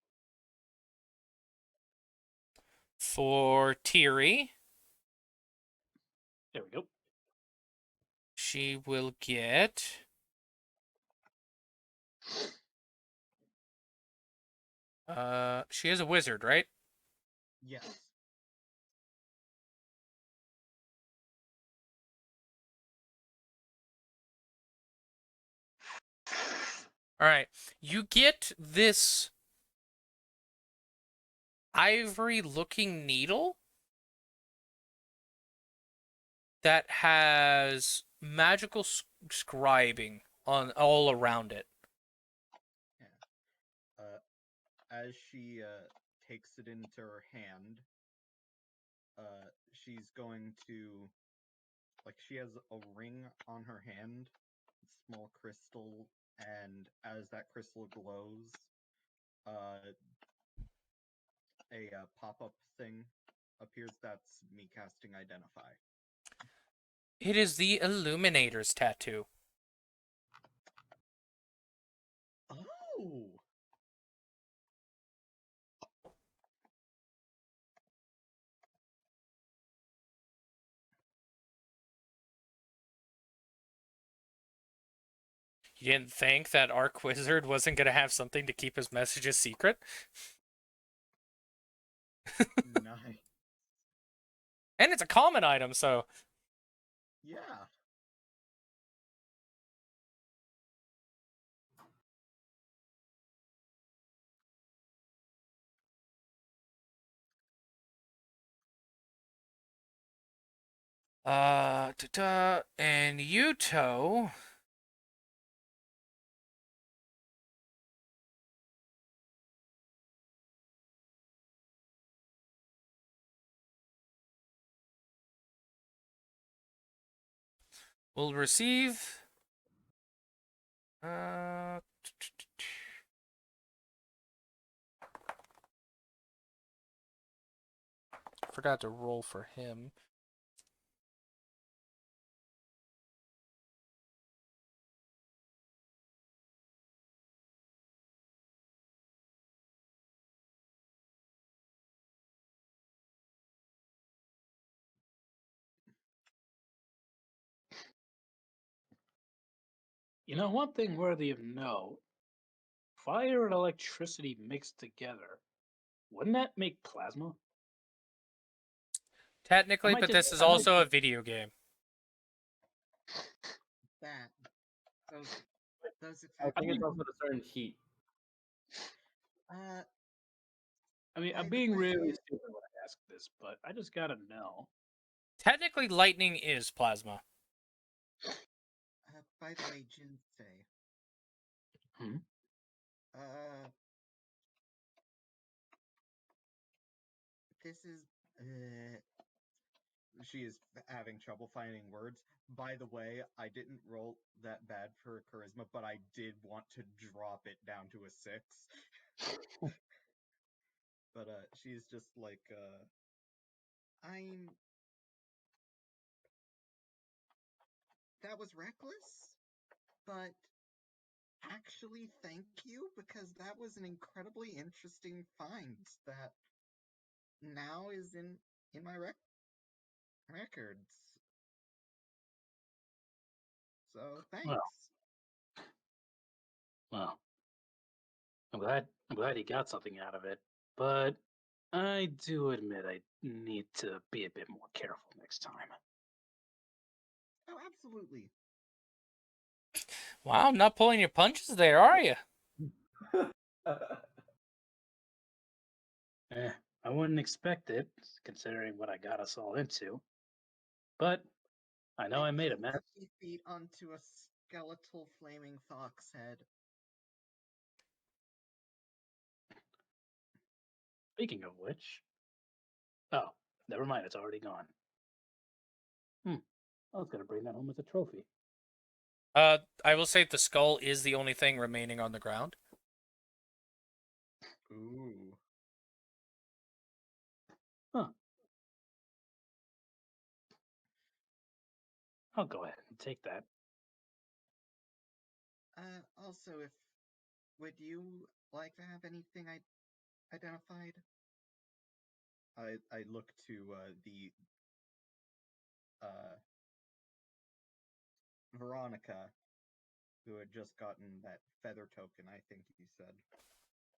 For Tiri, There we go. she will get... she is a wizard, right? Yes. Alright. You get this ivory-looking needle that has magical scribing on all around it. As she takes it into her hand, she's going to, like, she has a ring on her hand, a small crystal, and as that crystal glows, a pop-up thing appears that's me casting Identify. It is the Illuminator's tattoo. Oh! You didn't think that Arc Wizard wasn't going to have something to keep his messages secret? Nice. And it's a common item, so... Yeah. And Yuto... will receive... forgot to roll for him. You know, one thing worthy of note: fire and electricity mixed together. Wouldn't that make plasma? Technically, but this is also a video game. That those I effects. think it's also a certain heat. I mean, By I'm the being really way- stupid when I ask this, but I just gotta know. Technically, lightning is plasma. By the way, Jinsei. Hmm? This is. She is having trouble finding words. By the way, I didn't roll that bad for charisma, but I did want to drop it down to a 6. But she's just like, that was reckless, but actually thank you, because that was an incredibly interesting find that now is in my records. So thanks. Well, I'm glad he got something out of it, but I do admit I need to be a bit more careful next time. Oh, absolutely. Wow, not pulling your punches there, are you? I wouldn't expect it, considering what I got us all into. But I know I made a mess. 50 feet onto a skeletal flaming fox head. Speaking of which, oh, never mind, it's already gone. I was gonna bring that home as a trophy. I will say the skull is the only thing remaining on the ground. Ooh. Huh. I'll go ahead and take that. Also, would you like to have anything identified? I look to the Veronica, who had just gotten that feather token, I think you said.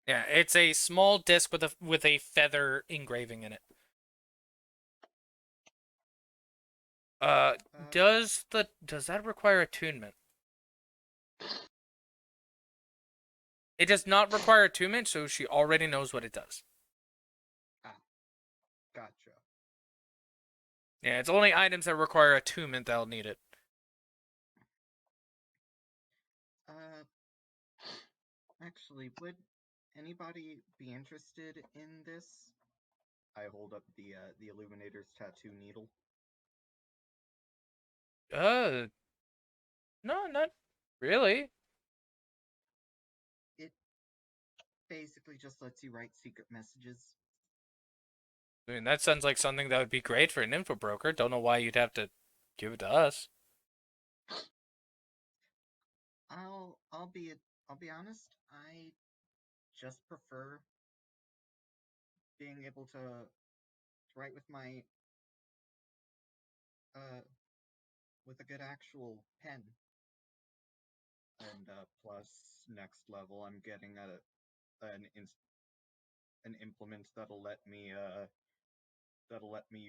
Yeah, it's a small disc with a feather engraving in it. Does that require attunement? It does not require attunement, so she already knows what it does. Ah, gotcha. Yeah, it's only items that require attunement that'll need it. Actually, would anybody be interested in this? I hold up the Illuminator's tattoo needle. No, not really. It basically just lets you write secret messages. I mean, that sounds like something that would be great for an info broker. Don't know why you'd have to give it to us. I'll be honest. I just prefer being able to write with my with a good actual pen. And plus, next level, I'm getting an implement that'll let me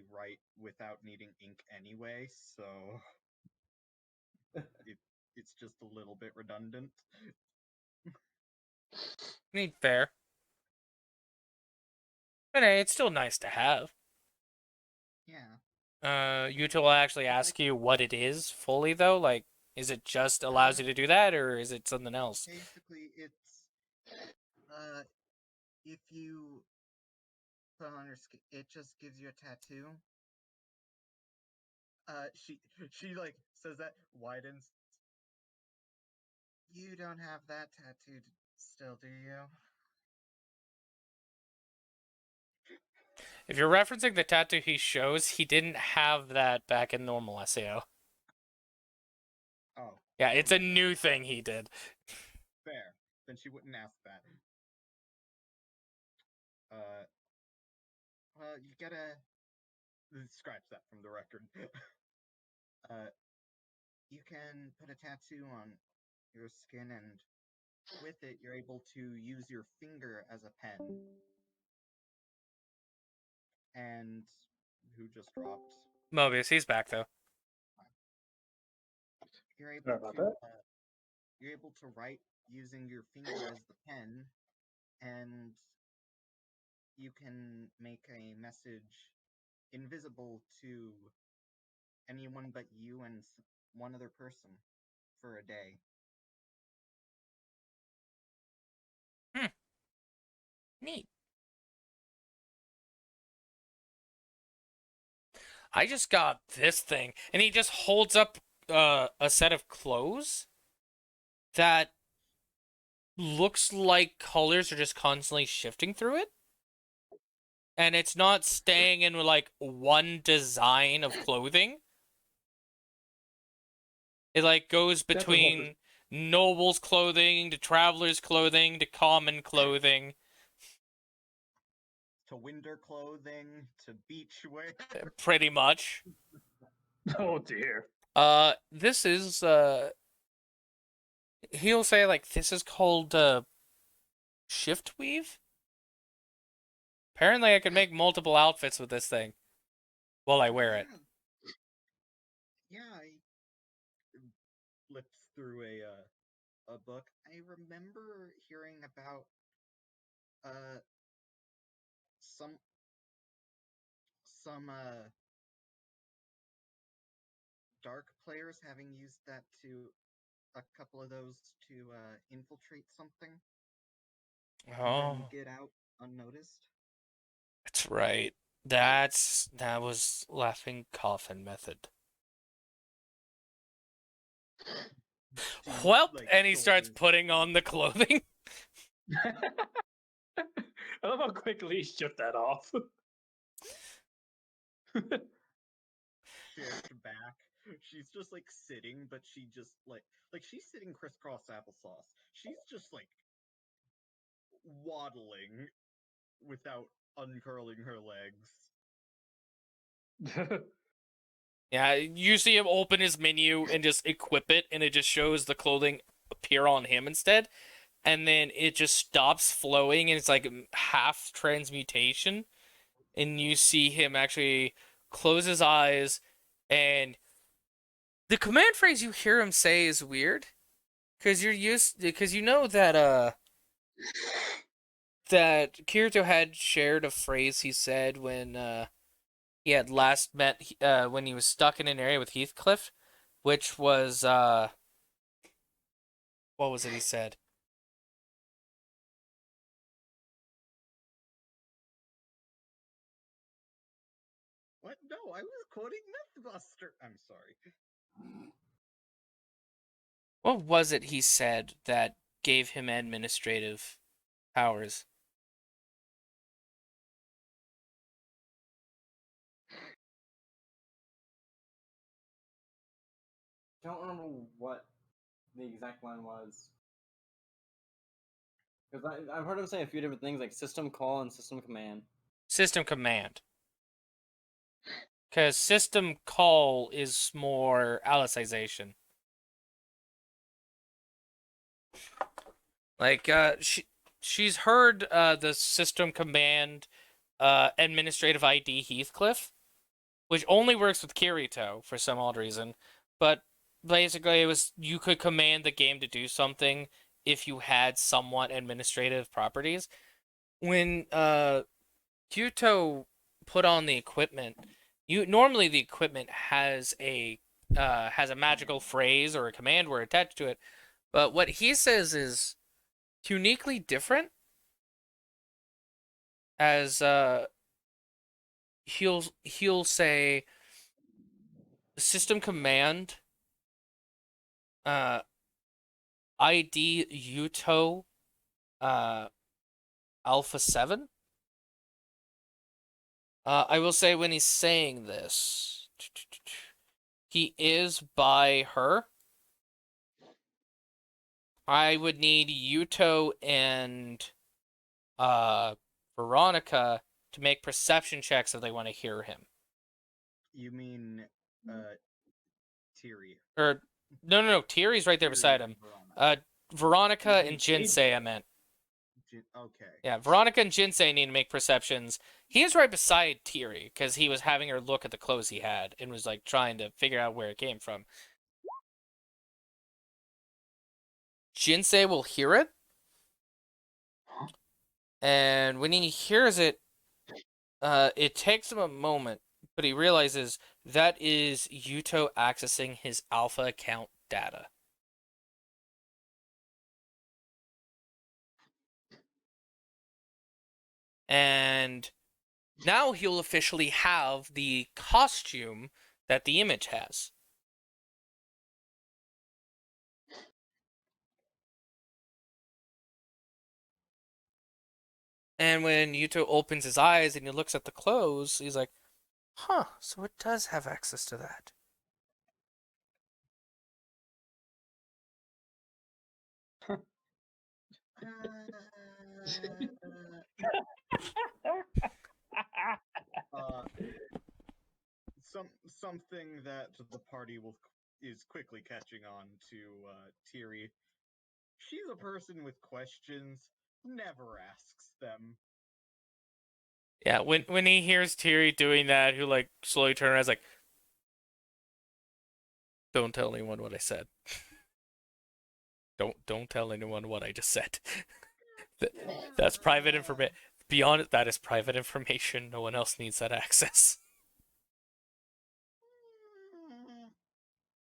write without needing ink anyway. So it's just a little bit redundant. I mean, fair. But hey, it's still nice to have. Yeah. Yuta will actually ask you what it is fully, though. Like, is it just allows you to do that, or is it something else? Basically, it's if you put on her skin, it just gives you a tattoo. She like says that widens. You don't have that tattooed still, do you? If you're referencing the tattoo he shows, he didn't have that back in normal SAO. Oh. Yeah, it's a new thing he did. Fair. Then she wouldn't ask that. Well, you gotta scratch that from the record. You can put a tattoo on your skin, and with it, you're able to use your finger as a pen. And who just dropped? Mobius, he's back though. You're able Sorry about to that. you're able to write using your finger as the pen, and you can make a message invisible to anyone but you and one other person for a day. Neat. I just got this thing, and he just holds up a set of clothes that looks like colors are just constantly shifting through it. And it's not staying in like one design of clothing. It like goes between noble's clothing to traveler's clothing to common clothing. To winter clothing, to beach wear. Pretty much. Oh dear. This is he'll say like this is called shift weave. Apparently I can make multiple outfits with this thing while I wear it. Yeah, I flipped through a book. I remember hearing about uh some some dark players having used that to a couple of those to infiltrate something and then Oh, get out unnoticed. that's right. That was Laughing Coffin method. Well, Like, and he starts shoulders. putting on the clothing. I love how quickly he shook that off. Shift back. She's just like sitting, but she just like she's sitting crisscross applesauce. She's just like waddling without uncurling her legs. Yeah, you see him open his menu and just equip it, and it just shows the clothing appear on him instead. And then it just stops flowing, and it's like half transmutation. And you see him actually close his eyes, and the command phrase you hear him say is weird. Because you know that that Kirito had shared a phrase he said when he had last met when he was stuck in an area with Heathcliff, which was what was it he said? What? No, I was quoting Mythbuster. I'm sorry. What was it he said that gave him administrative powers? I don't remember what the exact line was. Because I've heard him say a few different things like system call and system command. System command. Because system call is more Alicization. Like, she's heard the system command administrative ID Heathcliff, which only works with Kirito for some odd reason. But basically, it was you could command the game to do something if you had somewhat administrative properties. When Kyoto put on the equipment, normally the equipment has a magical phrase or a command word attached to it, but what he says is uniquely different. As he'll say system command ID Uto Alpha 7. I will say when he's saying this, he is by her. I would need Yuto and Veronica to make perception checks if they want to hear him. You mean Tiri? Or no, Tiri's right there Tiri beside and him. Veronica. Veronica Maybe and Jade Jinsei, I meant. Okay. Yeah, Veronica and Jinsei need to make perceptions. He is right beside Tiri because he was having her look at the clothes he had and was like trying to figure out where it came from. Jinsei will hear it, Huh? and when he hears it, it takes him a moment, but he realizes that is Yuto accessing his alpha account data. And now he'll officially have the costume that the image has. And when Yuto opens his eyes and he looks at the clothes, he's like, huh, so it does have access to that. Uh, something that the party is quickly catching on to Tiri. She's a person with questions, never asks them. Yeah, when he hears Tiri doing that, he'll like slowly turn around, he's like, don't tell anyone what I said. Don't tell anyone what I just said. That's private information. Beyond it, that is private information. No one else needs that access.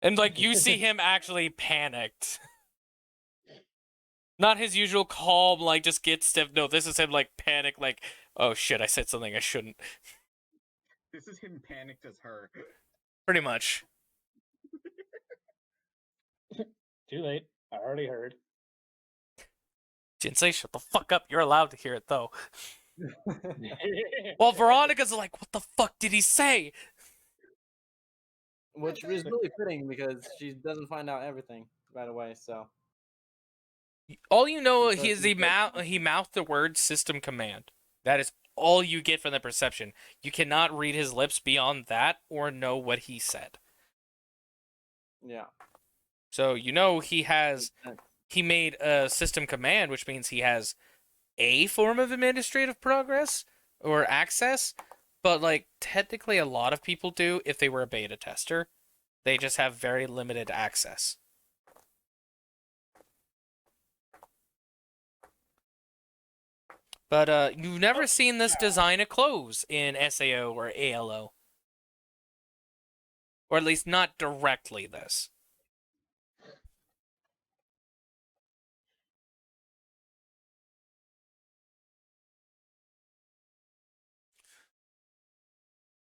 And like you see him actually panicked. Not his usual calm, like just get stiff. No, this is him like panic, like, oh shit, I said something I shouldn't. This is him panicked as her. Pretty much. Too late. I already heard. Jinsei, shut the fuck up. You're allowed to hear it though. Well, Veronica's like, what the fuck did he say? Which is really fitting because she doesn't find out everything right away. So All you know Because is he he mouthed the word system command. That is all you get from the perception. You cannot read his lips beyond that or know what he said. yeah, So you know he made a system command, which means he has a form of administrative progress or access, but like technically a lot of people do if they were a beta tester. They just have very limited access. But you've never seen this design of clothes in SAO or ALO. Or at least not directly this.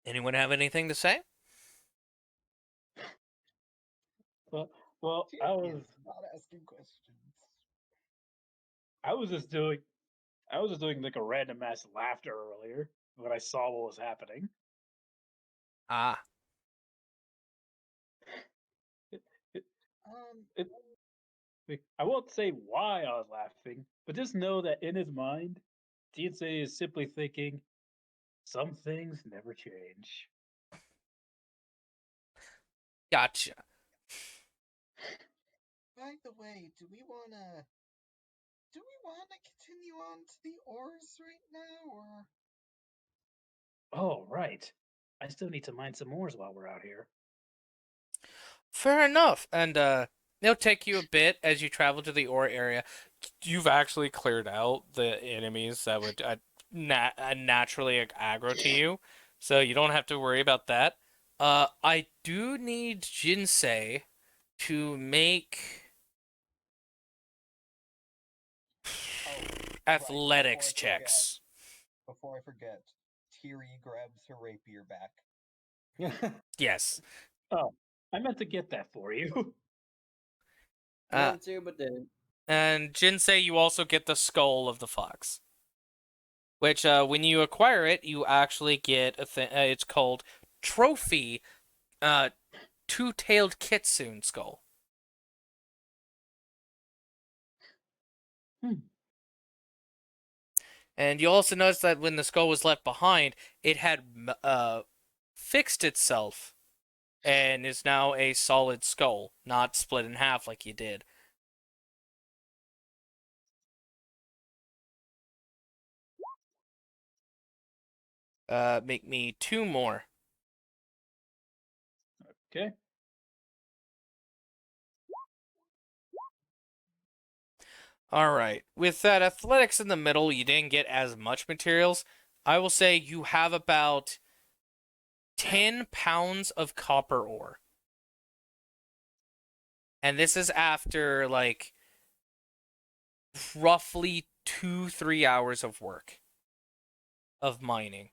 Anyone have anything to say? well, Tiri is not asking questions. I was just doing like a random ass laughter earlier when I saw what was happening. Ah. It, it, Um, it, like, I won't say why I was laughing, but just know that in his mind, Jinsei is simply thinking, some things never change. Gotcha. by the way, do we wanna continue on to the ores right now, or Oh, right. I still need to mine some ores while we're out here. Fair enough. And it'll take you a bit as you travel to the ore area. You've actually cleared out the enemies that would naturally aggro to you, so you don't have to worry about that. I do need Jinsei to make athletics checks. before I forget, Tiri grabs her rapier back. Yes. Oh, I meant to get that for you. meant to, but didn't. And Jinsei, you also get the skull of the fox. Which, when you acquire it, you actually get a thing. It's called Trophy Two-Tailed Kitsune Skull. And you also notice that when the skull was left behind, it had fixed itself and is now a solid skull, not split in half like you did. Make me 2 more. Okay. All right. With that athletics in the middle, you didn't get as much materials. I will say you have about 10 pounds of copper ore. And this is after, like, roughly 2-3 hours of work of mining.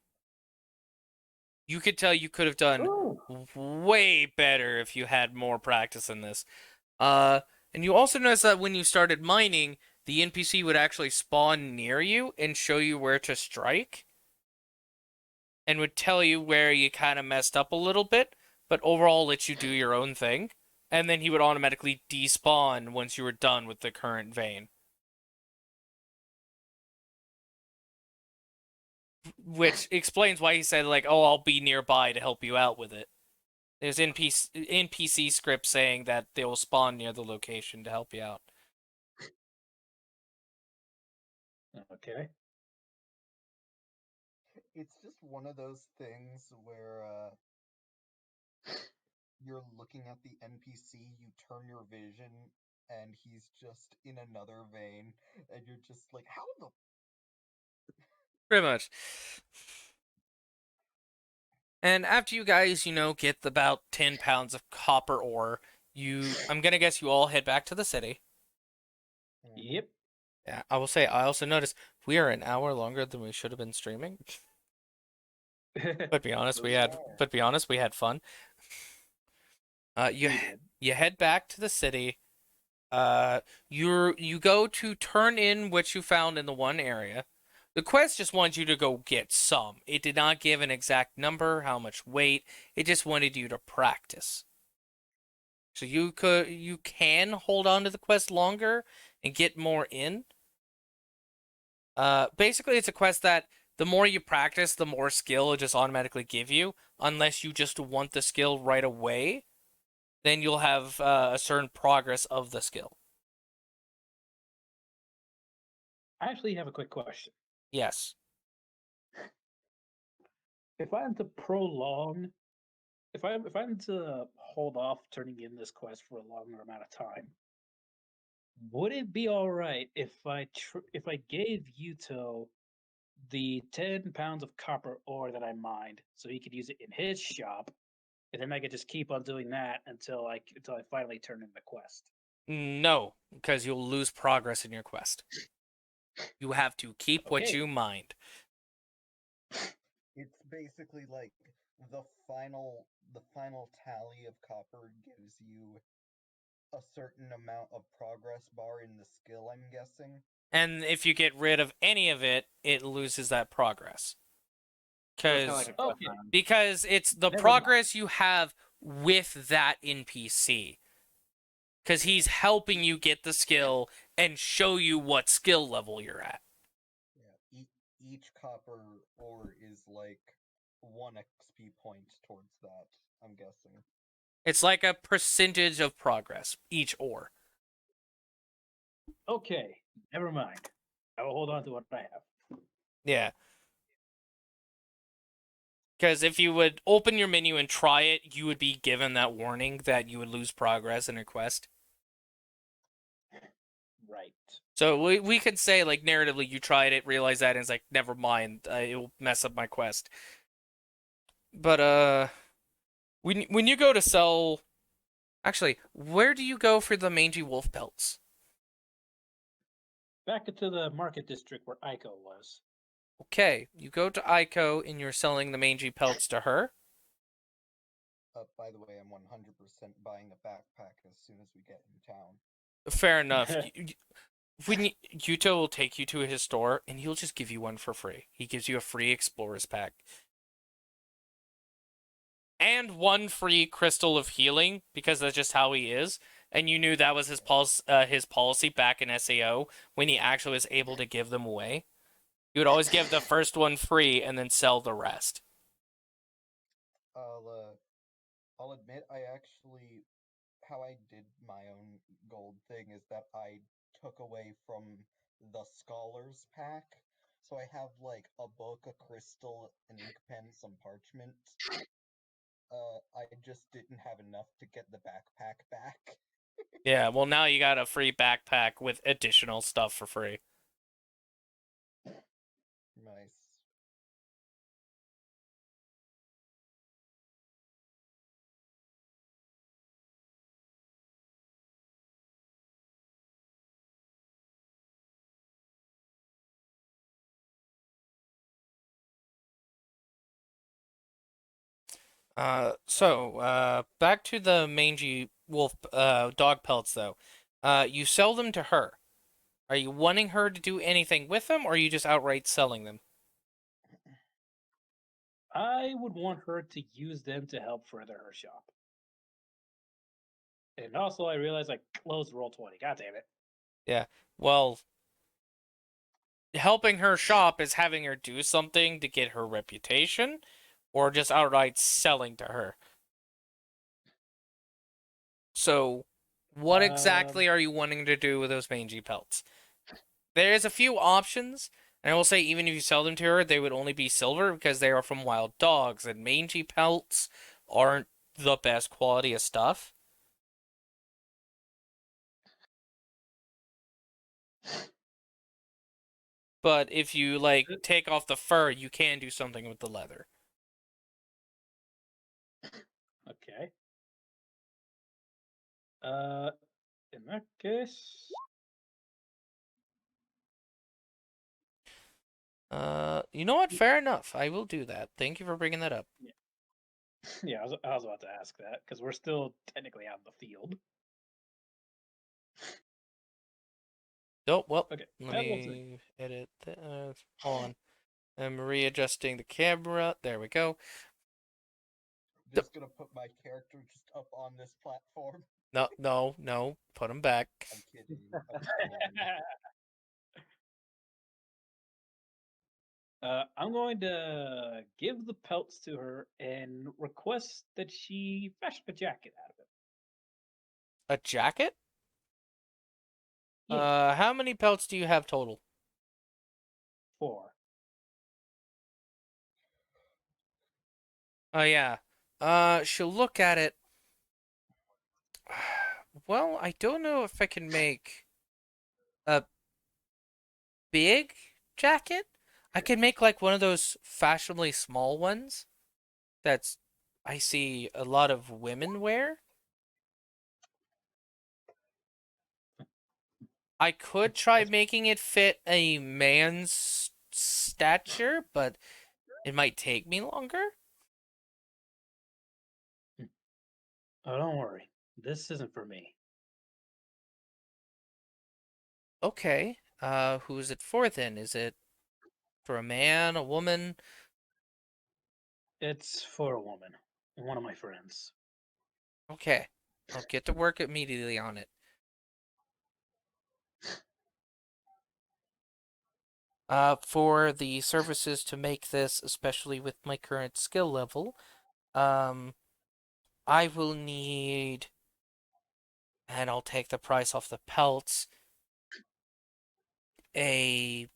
You could tell you could have done way better if you had more practice in this. And you also notice that when you started mining, the NPC would actually spawn near you and show you where to strike. And would tell you where you kind of messed up a little bit, but overall let you do your own thing. And then he would automatically despawn once you were done with the current vein. Which explains why he said, like, oh, I'll be nearby to help you out with it. There's NPC script saying that they will spawn near the location to help you out. Okay. It's just one of those things where you're looking at the NPC, you turn your vision, and he's just in another vein, and you're just like, how the Pretty much. And after you guys, get about 10 pounds of copper ore, I'm gonna guess you all head back to the city. Yep. Yeah, I will say, I also noticed we are an hour longer than we should have been streaming. But be honest, we had fun. You We did. you head back to the city. You go to turn in what you found in the one area. The quest just wants you to go get some. It did not give an exact number, how much weight. It just wanted you to practice. So you can hold on to the quest longer and get more in. Basically, it's a quest that the more you practice, the more skill it just automatically give you. Unless you just want the skill right away, then you'll have a certain progress of the skill. I actually have a quick question. Yes. If I'm to prolong, if I'm to hold off turning in this quest for a longer amount of time, would it be all right if I gave Yuto the 10 pounds of copper ore that I mined, so he could use it in his shop, and then I could just keep on doing that until I finally turn in the quest? No, because you'll lose progress in your quest. You have to keep what Okay. you mined. It's basically like the final tally of copper gives you a certain amount of progress bar in the skill, I'm guessing. And if you get rid of any of it, it loses that progress. So it's kinda like a quest Okay. item. Because it's the Never progress you have with that NPC. Because he's helping you get the skill and show you what skill level you're at. Yeah, each copper ore is like 1 XP point towards that, I'm guessing. It's like a percentage of progress, each ore. Okay. Never mind. I will hold on to what I have. Yeah. Because if you would open your menu and try it, you would be given that warning that you would lose progress in a quest. Right. So we could say, like, narratively, you tried it, realize that, and it's like, never mind, it will mess up my quest. But, when you go to sell... Actually, where do you go for the mangy wolf pelts? Back into the market district where Aiko was. Okay, you go to Aiko and you're selling the mangy pelts to her. By the way, I'm 100% buying a backpack as soon as we get in town. Fair enough. When Yuto will take you to his store and he'll just give you one for free. He gives you a free explorer's pack. And one free crystal of healing, because that's just how he is. And you knew that was his policy back in SAO when he actually was able to give them away. He would always give the first one free and then sell the rest. I'll admit, how I did my own gold thing is that I took away from the scholars pack. So I have like a book, a crystal, an ink pen, some parchment. I just didn't have enough to get the backpack back. Yeah, well, now you got a free backpack with additional stuff for free. Nice. Back to the mangy wolf, dog pelts, though. You sell them to her. Are you wanting her to do anything with them, or are you just outright selling them? I would want her to use them to help further her shop. And also, I realized I closed Roll20. God damn it. Yeah, well, helping her shop is having her do something to get her reputation, or just outright selling to her. So, what exactly are you wanting to do with those mangy pelts? There's a few options, and I will say even if you sell them to her, they would only be silver because they are from wild dogs, and mangy pelts aren't the best quality of stuff. But if you like take off the fur, you can do something with the leather. Okay. In that case, You know what? Fair enough. I will do that. Thank you for bringing that up. yeah, I was about to ask that because we're still technically out in the field. Oh, well, Okay, let that will do. me edit that. Hold on. I'm readjusting the camera. There we go. Just gonna put my character just up on this platform. No. Put them back. I'm kidding. I'm kidding. I'm going to give the pelts to her and request that she fashion a jacket out of it. A jacket? Yeah, How many pelts do you have total? 4. Oh, yeah. She'll look at it. Well, I don't know if I can make a big jacket. I can make like one of those fashionably small ones that's I see a lot of women wear. I could try making it fit a man's stature, but it might take me longer. Oh, don't worry. This isn't for me. Okay. Who is it for then? Is it for a man, a woman? It's for a woman, one of my friends. Okay. I'll get to work immediately on it. For the services to make this, especially with my current skill level, I will need, and I'll take the price off the pelts, a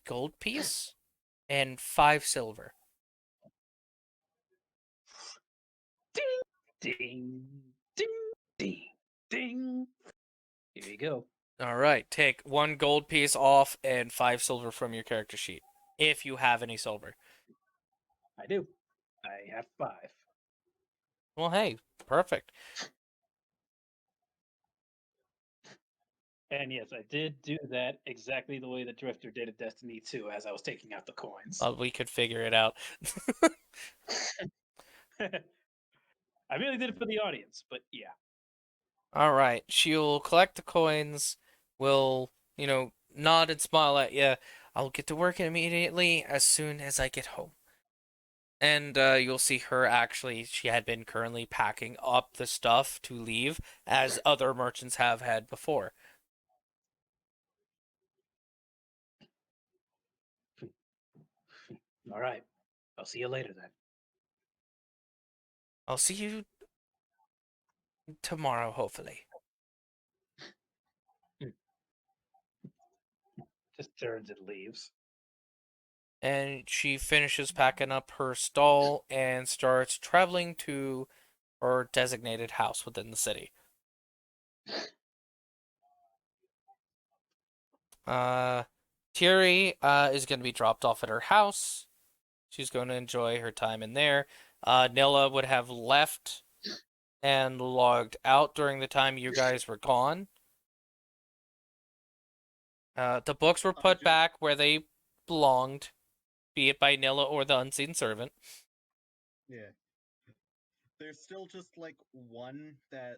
gold piece and 5 silver. Ding, ding, ding, ding, ding. Here you go. All right, take 1 gold piece off and 5 silver from your character sheet, if you have any silver. I do. I have 5. Well, hey, perfect. And yes, I did do that exactly the way the Drifter did at Destiny 2 as I was taking out the coins. We could figure it out. I really did it for the audience, but yeah. All right, she'll collect the coins, will, nod and smile at you. I'll get to work immediately as soon as I get home. And you'll see her actually, she had been currently packing up the stuff to leave, as other merchants have had before. All right. I'll see you later then. I'll see you tomorrow, hopefully. Just turns and leaves. And she finishes packing up her stall and starts traveling to her designated house within the city. Tiri is going to be dropped off at her house. She's going to enjoy her time in there. Nilla would have left and logged out during the time you guys were gone. The books were put back where they belonged, be it by Nilla or the Unseen Servant. Yeah. There's still just like one that,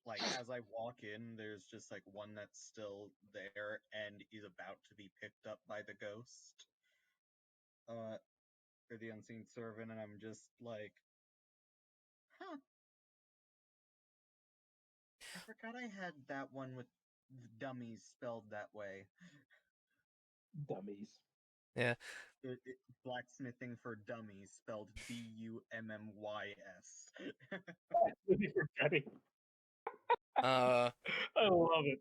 like, as I walk in, there's just like one that's still there and is about to be picked up by the ghost. For the Unseen Servant, and I'm just like, huh. I forgot I had that one with dummies spelled that way. Dummies. Yeah. Blacksmithing for dummies spelled Dummys. Uh, I love it.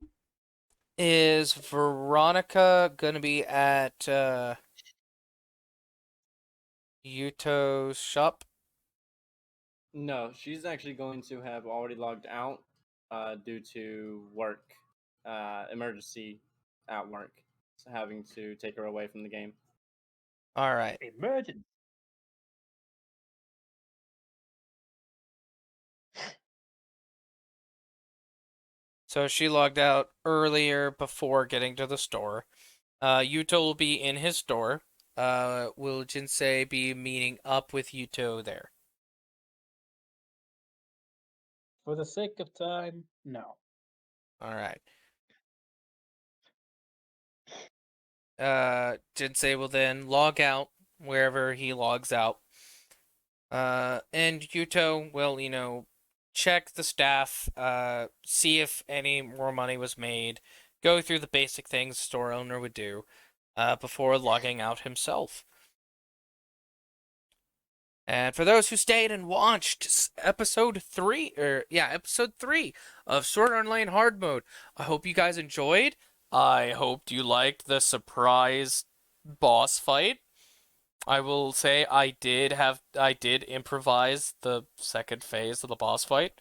is Veronica gonna be at Yuto's shop? No, she's actually going to have already logged out due to work, emergency at work, so having to take her away from the game. All right. Emergency. So she logged out earlier before getting to the store. Yuto will be in his store. Will Jinsei be meeting up with Yuto there? For the sake of time, no. All right. Jinsei will then log out wherever he logs out. And Yuto will, check the staff, see if any more money was made, go through the basic things the store owner would do, before logging out himself. And for those who stayed and watched episode 3 of Sword Art Online Hard Mode, I hope you guys enjoyed. I hoped you liked the surprise boss fight. I will say I did improvise the second phase of the boss fight.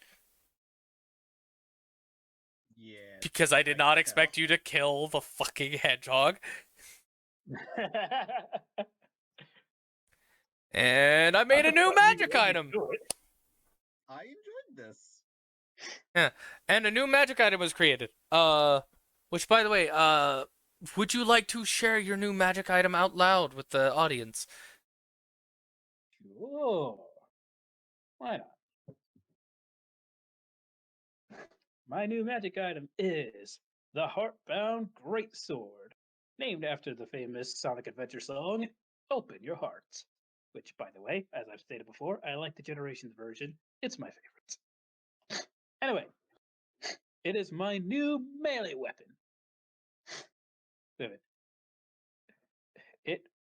Yeah. Because I did not expect you to kill the fucking hedgehog. And I made a new magic item. I enjoyed this. Yeah, and a new magic item was created. Which, by the way, would you like to share your new magic item out loud with the audience? Sure. Why not? My new magic item is the Heartbound Greatsword, named after the famous Sonic Adventure song, Open Your Heart. Which, by the way, as I've stated before, I like the Generations version. It's my favorite. Anyway, it is my new melee weapon.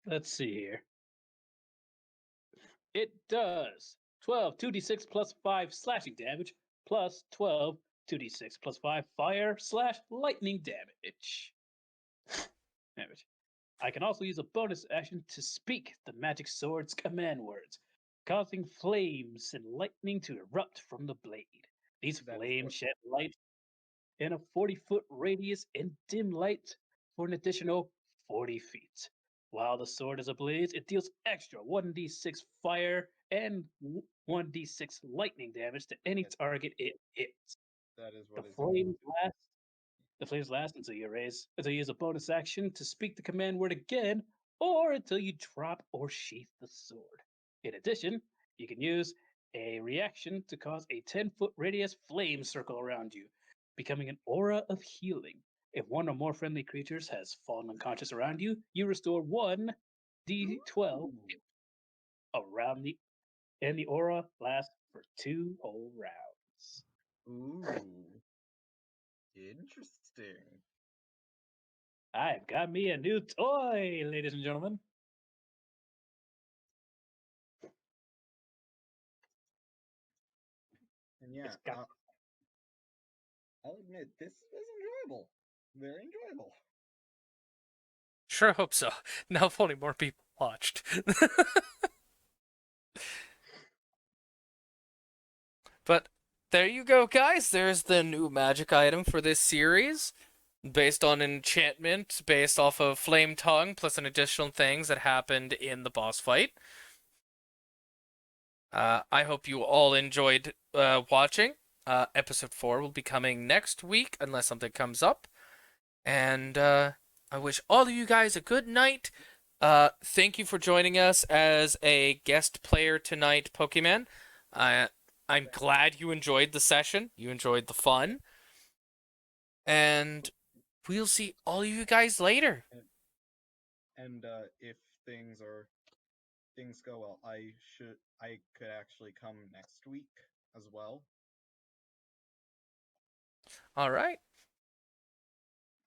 Let's see here. It does 12 2d6 plus 5 slashing damage, plus 12 2d6 plus 5 fire/lightning damage. I can also use a bonus action to speak the magic sword's command words, causing flames and lightning to erupt from the blade. These flames shed light in a 40-foot radius and dim light for an additional 40 feet. While the sword is ablaze, it deals extra 1d6 fire and 1d6 lightning damage to any target it hits. That is The what is flames last. The flames last until you use a bonus action to speak the command word again, or until you drop or sheath the sword. In addition, you can use a reaction to cause a 10-foot radius flame circle around you, becoming an aura of healing. If one or more friendly creatures has fallen unconscious around you, you restore 1d12 around and the aura lasts for 2 whole rounds. Ooh. Interesting. I've got me a new toy, ladies and gentlemen. And yeah, I'll admit, this was enjoyable. Very enjoyable. Sure hope so. Now if only more people watched. But there you go, guys. There's the new magic item for this series. Based on enchantment, based off of Flame Tongue, plus an additional things that happened in the boss fight. I hope you all enjoyed watching. Episode 4 will be coming next week, unless something comes up. And I wish all of you guys a good night. Thank you for joining us as a guest player tonight, Pokemon. I'm glad you enjoyed the session. You enjoyed the fun. And we'll see all of you guys later. And if things go well, I could actually come next week as well. All right.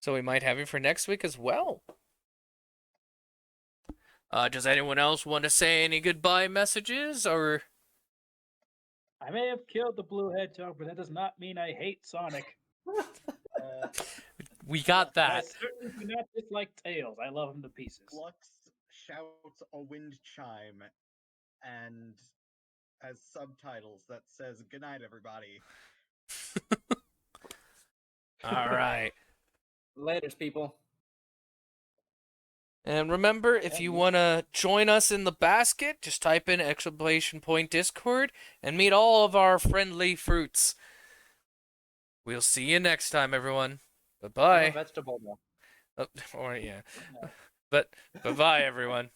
So we might have you for next week as well. Does anyone else want to say any goodbye messages, or? I may have killed the blue hedgehog, but that does not mean I hate Sonic. We got And I that. certainly do not dislike Tails. I love him to pieces. Flux shouts a wind chime and has subtitles that says "Good night, everybody." All right. Laters, people. And remember, if you want to join us in the basket, just type in !Discord and meet all of our friendly fruits. We'll see you next time, everyone. I'm a Bye-bye. vegetable though. Or, yeah. But bye-bye, everyone.